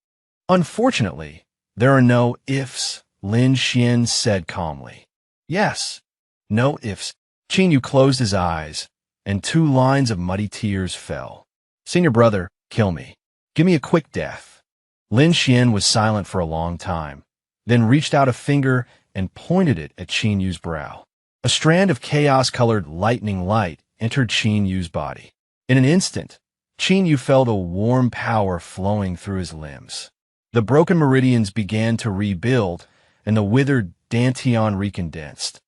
Unfortunately, there are no ifs, Lin Xian said calmly. Yes, no ifs. Qin Yu closed his eyes, and 2 lines of muddy tears fell. Senior brother, kill me. Give me a quick death. Lin Xian was silent for a long time, then reached out a finger and pointed it at Qin Yu's brow. A strand of chaos-colored lightning light entered Qin Yu's body. In an instant, Qin Yu felt a warm power flowing through his limbs. The broken meridians began to rebuild, and the withered dantian recondensed.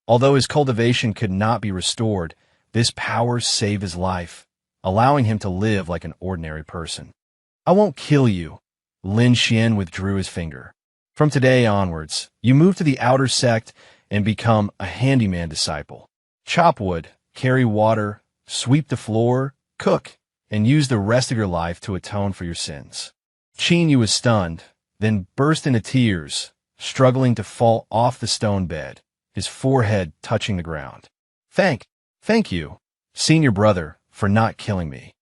Although his cultivation could not be restored, this power saved his life, allowing him to live like an ordinary person. I won't kill you. Lin Xian withdrew his finger. From today onwards, you move to the outer sect and become a handyman disciple. Chop wood, carry water, sweep the floor, cook, and use the rest of your life to atone for your sins. Qin Yu was stunned, then burst into tears, struggling to fall off the stone bed, his forehead touching the ground. Thank you, senior brother, for not killing me.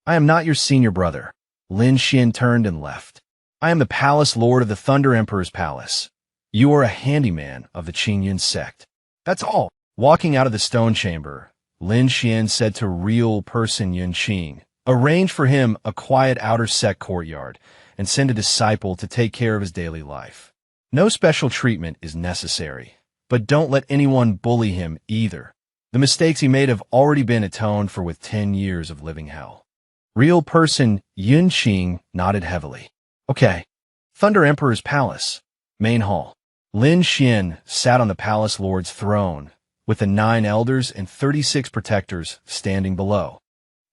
I am not your senior brother. Lin Xian turned and left. I am the palace lord of the Thunder Emperor's palace. You are a handyman of the Qingyun sect. That's all. Walking out of the stone chamber, Lin Xian said to real person Yun Qing, arrange for him a quiet outer sect courtyard and send a disciple to take care of his daily life. No special treatment is necessary, but don't let anyone bully him either. The mistakes he made have already been atoned for with 10 years of living hell. Real person Yun Qing nodded heavily. Okay. Thunder Emperor's palace. Main hall. Lin Xian sat on the palace lord's throne, with the 9 elders and 36 protectors standing below.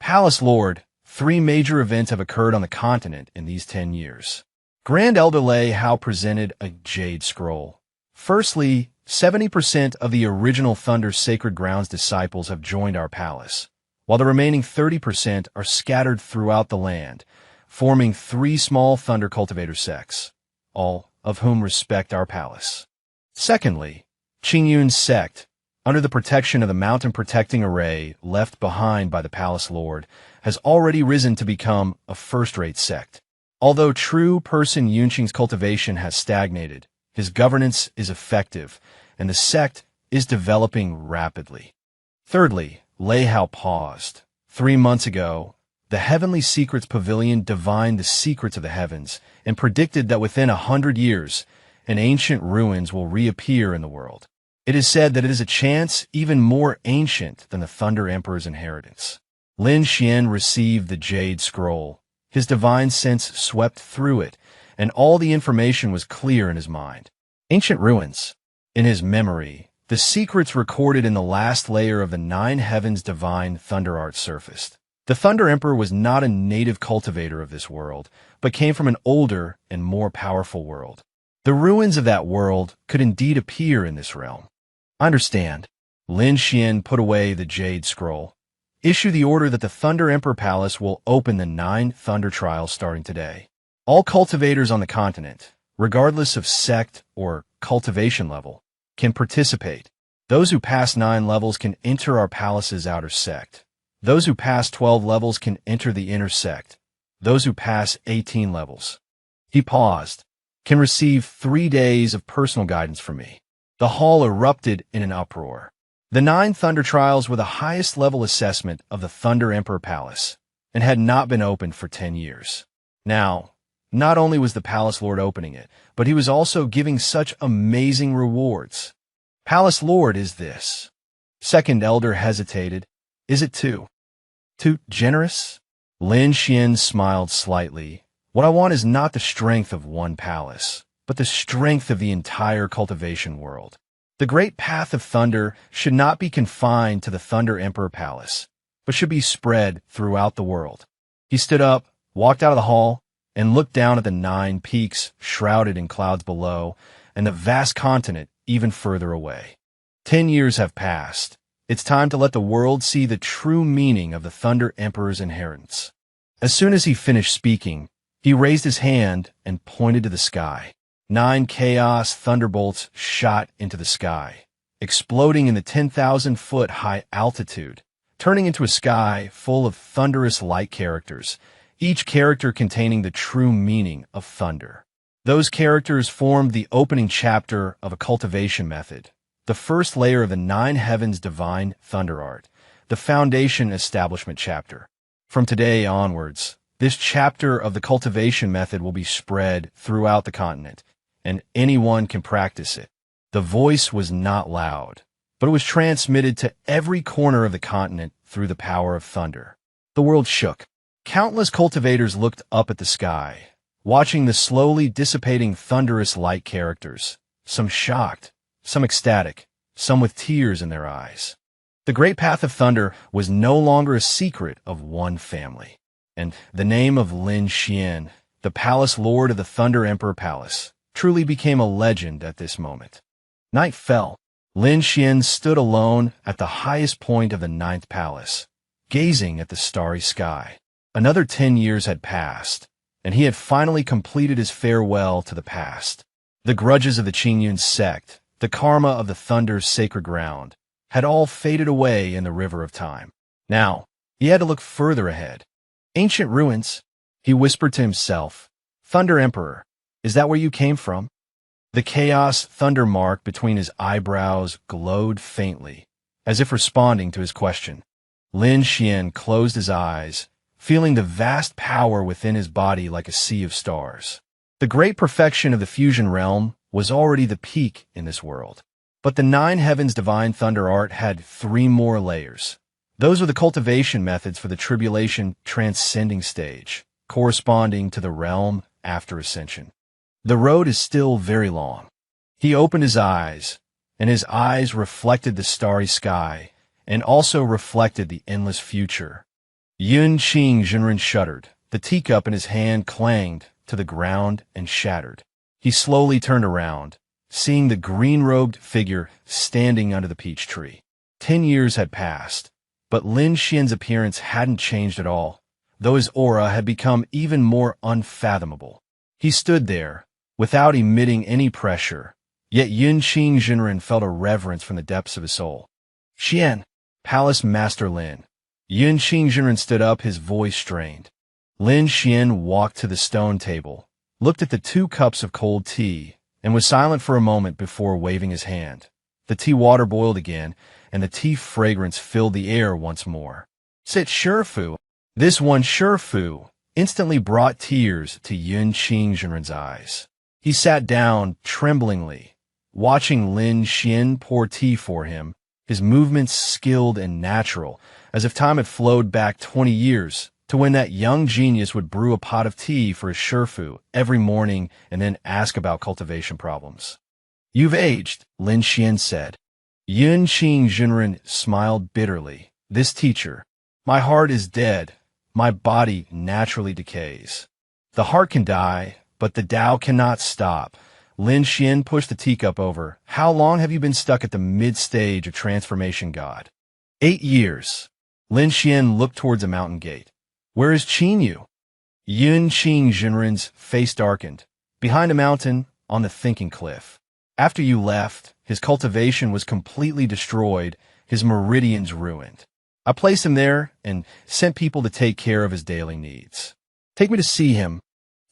Palace Lord, 3 major events have occurred on the continent in these 10 years. Grand Elder Lei Hao presented a jade scroll. Firstly, 70% of the original Thunder Sacred Grounds disciples have joined our palace, while the remaining 30% are scattered throughout the land, forming 3 small Thunder Cultivator sects, all of whom respect our palace. Secondly, Qingyun's sect, under the protection of the mountain protecting array left behind by the palace lord, has already risen to become a first-rate sect. Although true person Yunqing's cultivation has stagnated, his governance is effective, and the sect is developing rapidly. Thirdly, Lei Hao paused. 3 months ago, the Heavenly Secrets Pavilion divined the secrets of the heavens and predicted that within 100 years, an ancient ruins will reappear in the world. It is said that it is a chance even more ancient than the Thunder Emperor's inheritance. Lin Xian received the Jade Scroll. His divine sense swept through it, and all the information was clear in his mind. Ancient ruins. In his memory, the secrets recorded in the last layer of the Nine Heavens divine thunder art surfaced. The Thunder Emperor was not a native cultivator of this world, but came from an older and more powerful world. The ruins of that world could indeed appear in this realm. I understand. Lin Xian put away the Jade Scroll. Issue the order that the Thunder Emperor Palace will open the 9 Thunder Trials starting today. All cultivators on the continent, regardless of sect or cultivation level, can participate. Those who pass 9 levels can enter our palace's outer sect. Those who pass 12 levels can enter the inner sect. Those who pass 18 levels. He paused. Can receive 3 days of personal guidance from me. The hall erupted in an uproar. The 9 Thunder Trials were the highest level assessment of the Thunder Emperor Palace and had not been opened for 10 years. Now, not only was the Palace Lord opening it, but he was also giving such amazing rewards. Palace Lord, is this? Second Elder hesitated. Is it too generous? Lin Xian smiled slightly. What I want is not the strength of one palace, but the strength of the entire cultivation world. The great path of thunder should not be confined to the Thunder Emperor Palace, but should be spread throughout the world. He stood up, walked out of the hall, and looked down at the 9 peaks shrouded in clouds below, and the vast continent even further away. 10 years have passed. It's time to let the world see the true meaning of the Thunder Emperor's inheritance. As soon as he finished speaking, he raised his hand and pointed to the sky. 9 chaos thunderbolts shot into the sky, exploding in the 10,000-foot high altitude, turning into a sky full of thunderous light characters, each character containing the true meaning of thunder. Those characters formed the opening chapter of a cultivation method, the first layer of the 9 Heavens divine thunder art, the foundation establishment chapter. From today onwards, this chapter of the cultivation method will be spread throughout the continent, and anyone can practice it. The voice was not loud, but it was transmitted to every corner of the continent through the power of thunder. The world shook. Countless cultivators looked up at the sky, watching the slowly dissipating thunderous light characters, some shocked, some ecstatic, some with tears in their eyes. The great path of thunder was no longer a secret of one family, and the name of Lin Xian, the Palace Lord of the Thunder Emperor Palace, truly became a legend at this moment. Night fell. Lin Xian stood alone at the highest point of the 9th palace, gazing at the starry sky. Another 10 years had passed, and he had finally completed his farewell to the past. The grudges of the Qingyun sect, the karma of the Thunder's sacred ground, had all faded away in the river of time. Now, he had to look further ahead. Ancient ruins, he whispered to himself. Thunder Emperor, is that where you came from? The chaos thunder mark between his eyebrows glowed faintly, as if responding to his question. Lin Xian closed his eyes, feeling the vast power within his body like a sea of stars. The great perfection of the fusion realm was already the peak in this world. But the 9 Heavens divine thunder art had 3 more layers. Those were the cultivation methods for the tribulation transcending stage, corresponding to the realm after ascension. The road is still very long. He opened his eyes, and his eyes reflected the starry sky, and also reflected the endless future. Yun Qing Jinren shuddered. The teacup in his hand clanged to the ground and shattered. He slowly turned around, seeing the green-robed figure standing under the peach tree. 10 years had passed, but Lin Xian's appearance hadn't changed at all, though his aura had become even more unfathomable. He stood there, without emitting any pressure, yet Yun Qing Jinren felt a reverence from the depths of his soul. Xian, Palace Master Lin. Yun Qing Jinren stood up, his voice strained. Lin Xian walked to the stone table, looked at the 2 cups of cold tea, and was silent for a moment before waving his hand. The tea water boiled again, and the tea fragrance filled the air once more. Sit Shifu. This one Shifu instantly brought tears to Yun Qing Jinren's eyes. He sat down tremblingly, watching Lin Xian pour tea for him, his movements skilled and natural, as if time had flowed back 20 years to when that young genius would brew a pot of tea for his shifu every morning and then ask about cultivation problems. "You've aged," Lin Xian said. Yun Qing Junren smiled bitterly. "This teacher, my heart is dead. My body naturally decays. The heart can die, but the Tao cannot stop." Lin Xian pushed the teacup over. "How long have you been stuck at the mid-stage of transformation, God?" 8 years. Lin Xian looked towards a mountain gate. "Where is Qin Yu?" Yun Qing Jinren's face darkened. "Behind a mountain, on the thinking cliff. After you left, his cultivation was completely destroyed, his meridians ruined. I placed him there and sent people to take care of his daily needs. Take me to see him."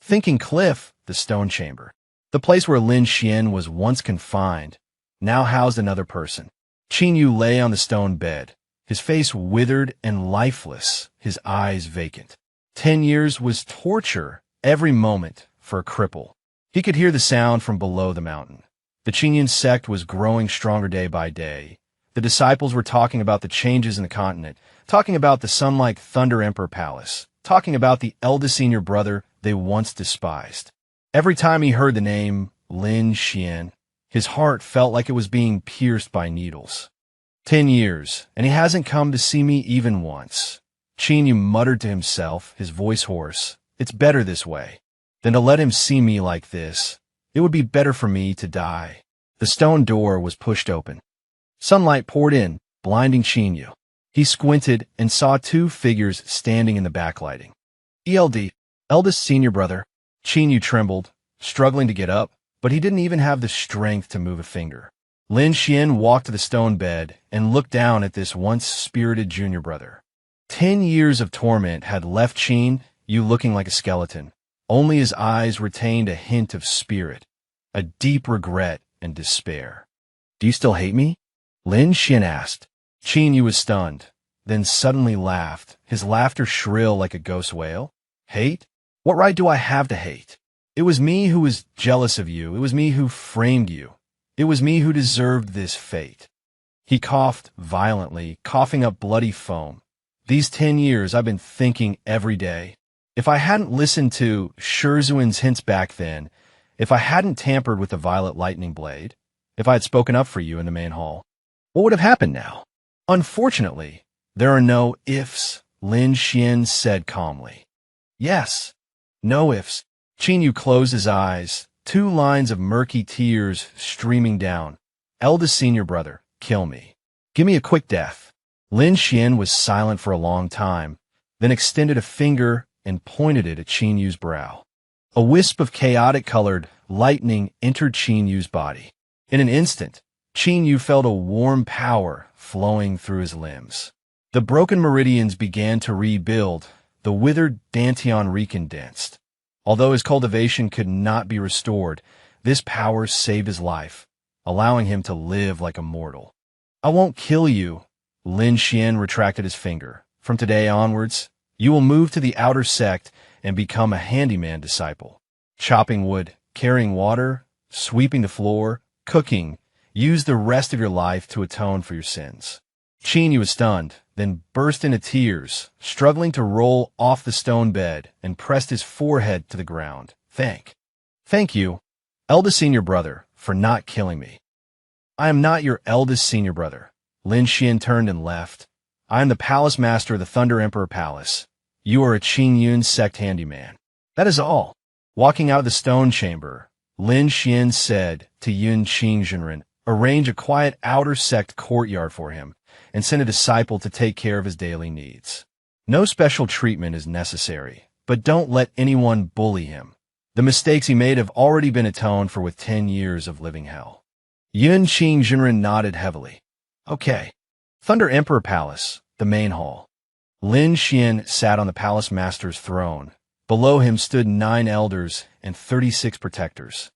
Thinking cliff, the stone chamber. The place where Lin Xian was once confined, now housed another person. Qin Yu lay on the stone bed, his face withered and lifeless, his eyes vacant. 10 years was torture, every moment, for a cripple. He could hear the sound from below the mountain. The Qingyun sect was growing stronger day by day. The disciples were talking about the changes in the continent, talking about the sun-like Thunder Emperor Palace, talking about the eldest senior brother they once despised. Every time he heard the name Lin Xian, his heart felt like it was being pierced by needles. 10 years, and he hasn't come to see me even once. Qin Yu muttered to himself, his voice hoarse. "It's better this way than to let him see me like this. It would be better for me to die." The stone door was pushed open. Sunlight poured in, blinding Qin Yu. He squinted and saw 2 figures standing in the backlighting. "ELD, eldest senior brother." Qin Yu trembled, struggling to get up, but he didn't even have the strength to move a finger. Lin Xian walked to the stone bed and looked down at this once spirited junior brother. 10 years of torment had left Qin Yu looking like a skeleton. Only his eyes retained a hint of spirit, a deep regret and despair. "Do you still hate me?" Lin Xian asked. Qin Yu was stunned, then suddenly laughed, his laughter shrill like a ghost wail. "Hate? What right do I have to hate? It was me who was jealous of you. It was me who framed you. It was me who deserved this fate." He coughed violently, coughing up bloody foam. "These 10 years I've been thinking every day. If I hadn't listened to Shizuan's hints back then, if I hadn't tampered with the violet lightning blade, if I had spoken up for you in the main hall, what would have happened now?" "Unfortunately, there are no ifs," Lin Xian said calmly. "Yes, no ifs." Qin Yu closed his eyes, 2 lines of murky tears streaming down. "Eldest senior brother, kill me. Give me a quick death." Lin Xian was silent for a long time, then extended a finger and pointed it at Qin Yu's brow. A wisp of chaotic-colored lightning entered Qin Yu's body. In an instant, Qin Yu felt a warm power flowing through his limbs. The broken meridians began to rebuild, the withered dantian recondensed. Although his cultivation could not be restored, this power saved his life, allowing him to live like a mortal. "I won't kill you." Lin Xian retracted his finger. "From today onwards, you will move to the outer sect and become a handyman disciple. Chopping wood, carrying water, sweeping the floor, cooking. Use the rest of your life to atone for your sins." Qin Yu was stunned, then burst into tears, struggling to roll off the stone bed, and pressed his forehead to the ground. Thank you, eldest senior brother, for not killing me." "I am not your eldest senior brother." Lin Xian turned and left. "I am the palace master of the Thunder Emperor Palace. You are a Qingyun sect handyman. That is all." Walking out of the stone chamber, Lin Xian said to Yun Qing, "Arrange a quiet outer sect courtyard for him, and send a disciple to take care of his daily needs. No special treatment is necessary, but don't let anyone bully him. The mistakes he made have already been atoned for with 10 years of living hell." Yun Qing nodded heavily. "Okay." Thunder Emperor Palace, the main hall. Lin Xian sat on the palace master's throne. Below him stood 9 elders and 36 protectors.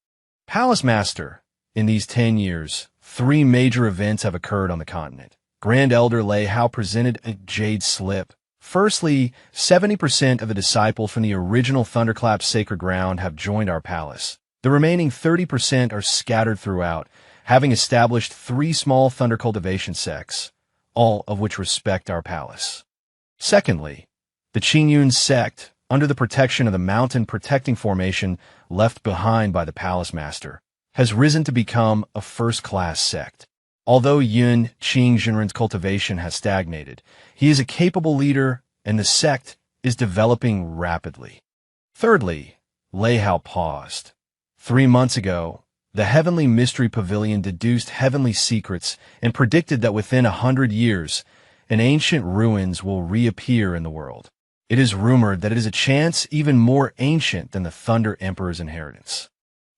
"Palace master, in these 10 years, 3 major events have occurred on the continent." Grand Elder Lei Hao presented a jade slip. "Firstly, 70% of the disciples from the original Thunderclap sacred ground have joined our palace. The remaining 30% are scattered throughout, having established 3 small thunder cultivation sects. all of which respect our palace. Secondly, the Qingyun sect, under the protection of the mountain protecting formation left behind by the palace master, has risen to become a first-class sect. Although Yun Qingzhenren's cultivation has stagnated, he is a capable leader and the sect is developing rapidly. Thirdly, Lei Hao paused. 3 months ago, the Heavenly Mystery Pavilion deduced heavenly secrets and predicted that within 100 years, an ancient ruins will reappear in the world. It is rumored that it is a chance even more ancient than the Thunder Emperor's inheritance.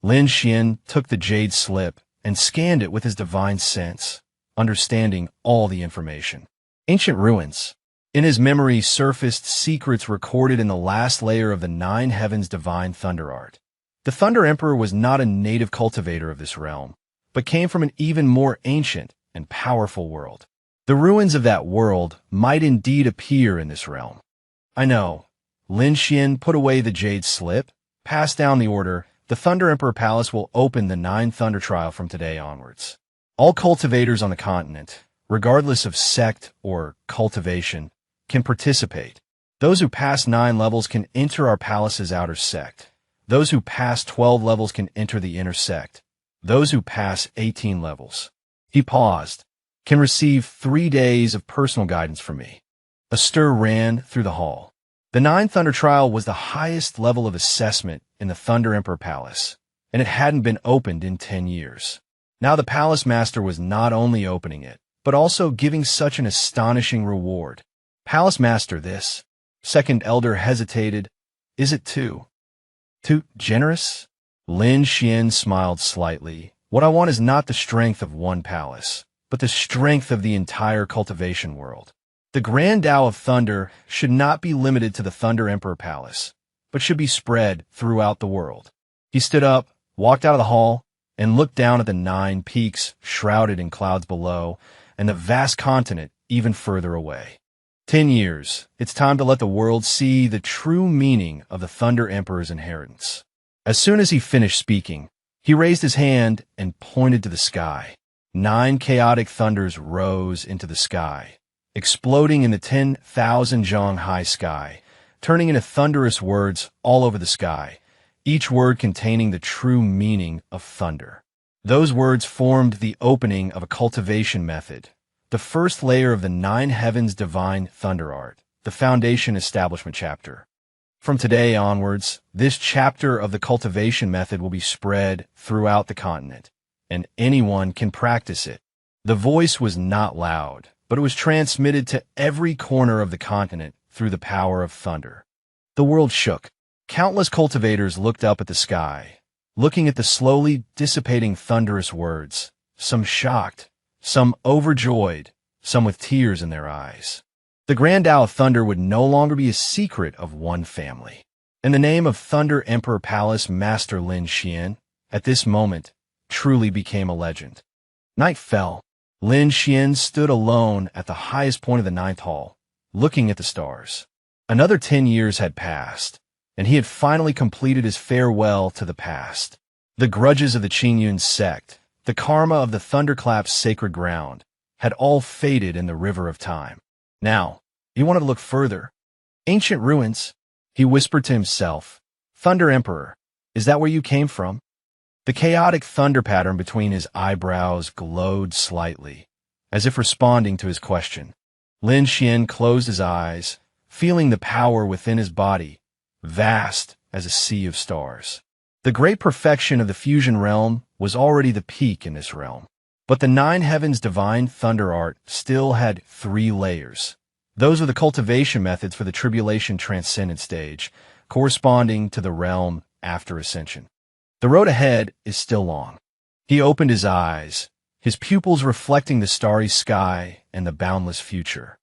Lin Xian took the jade slip and scanned it with his divine sense, understanding all the information. Ancient ruins. In his memory surfaced secrets recorded in the last layer of the Nine Heavens divine thunder art. The Thunder Emperor was not a native cultivator of this realm, but came from an even more ancient and powerful world. The ruins of that world might indeed appear in this realm. I know. Lin Xian put away the jade slip, passed down the order. The Thunder Emperor Palace will open the 9 Thunder Trial from today onwards. All cultivators on the continent, regardless of sect or cultivation, can participate. Those who pass 9 levels can enter our palace's outer sect. Those who pass 12 levels can enter the inner sect. Those who pass 18 levels, he paused, can receive 3 days of personal guidance from me. A stir ran through the hall. The 9 Thunder Trial was the highest level of assessment in the Thunder Emperor Palace, and it hadn't been opened in 10 years. Now the Palace Master was not only opening it, but also giving such an astonishing reward. Palace Master, this. Second Elder hesitated. Is it too generous? Lin Xian smiled slightly. What I want is not the strength of one palace, but the strength of the entire cultivation world. The Grand Tao of Thunder should not be limited to the Thunder Emperor Palace, but should be spread throughout the world. He stood up, walked out of the hall, and looked down at the 9 peaks shrouded in clouds below, and the vast continent even further away. 10 years. It's time to let the world see the true meaning of the Thunder Emperor's inheritance. As soon as he finished speaking, he raised his hand and pointed to the sky. 9 chaotic thunders rose into the sky, exploding in the 10,000 zhang high sky, turning into thunderous words all over the sky, each word containing the true meaning of thunder. Those words formed the opening of a cultivation method, the first layer of the 9 Heavens divine thunder art, the foundation establishment chapter. From today onwards, this chapter of the cultivation method will be spread throughout the continent, and anyone can practice it. The voice was not loud, but it was transmitted to every corner of the continent through the power of thunder. The world shook. Countless cultivators looked up at the sky, looking at the slowly dissipating thunderous words, some shocked, some overjoyed, some with tears in their eyes. The Grand Tao of Thunder would no longer be a secret of one family. And the name of Thunder Emperor Palace Master Lin Xian, at this moment, truly became a legend. Night fell. Lin Xian stood alone at the highest point of the 9th hall, looking at the stars. Another 10 years had passed, and he had finally completed his farewell to the past. The grudges of the Qingyun sect, the karma of the Thunderclap's sacred ground, had all faded in the river of time. Now, he wanted to look further. Ancient ruins, he whispered to himself. Thunder Emperor, is that where you came from? The chaotic thunder pattern between his eyebrows glowed slightly, as if responding to his question. Lin Xian closed his eyes, feeling the power within his body, vast as a sea of stars. The great perfection of the fusion realm was already the peak in this realm. But the 9 Heavens divine thunder art still had 3 layers. Those were the cultivation methods for the tribulation transcendent stage, corresponding to the realm after ascension. The road ahead is still long. He opened his eyes, his pupils reflecting the starry sky and the boundless future.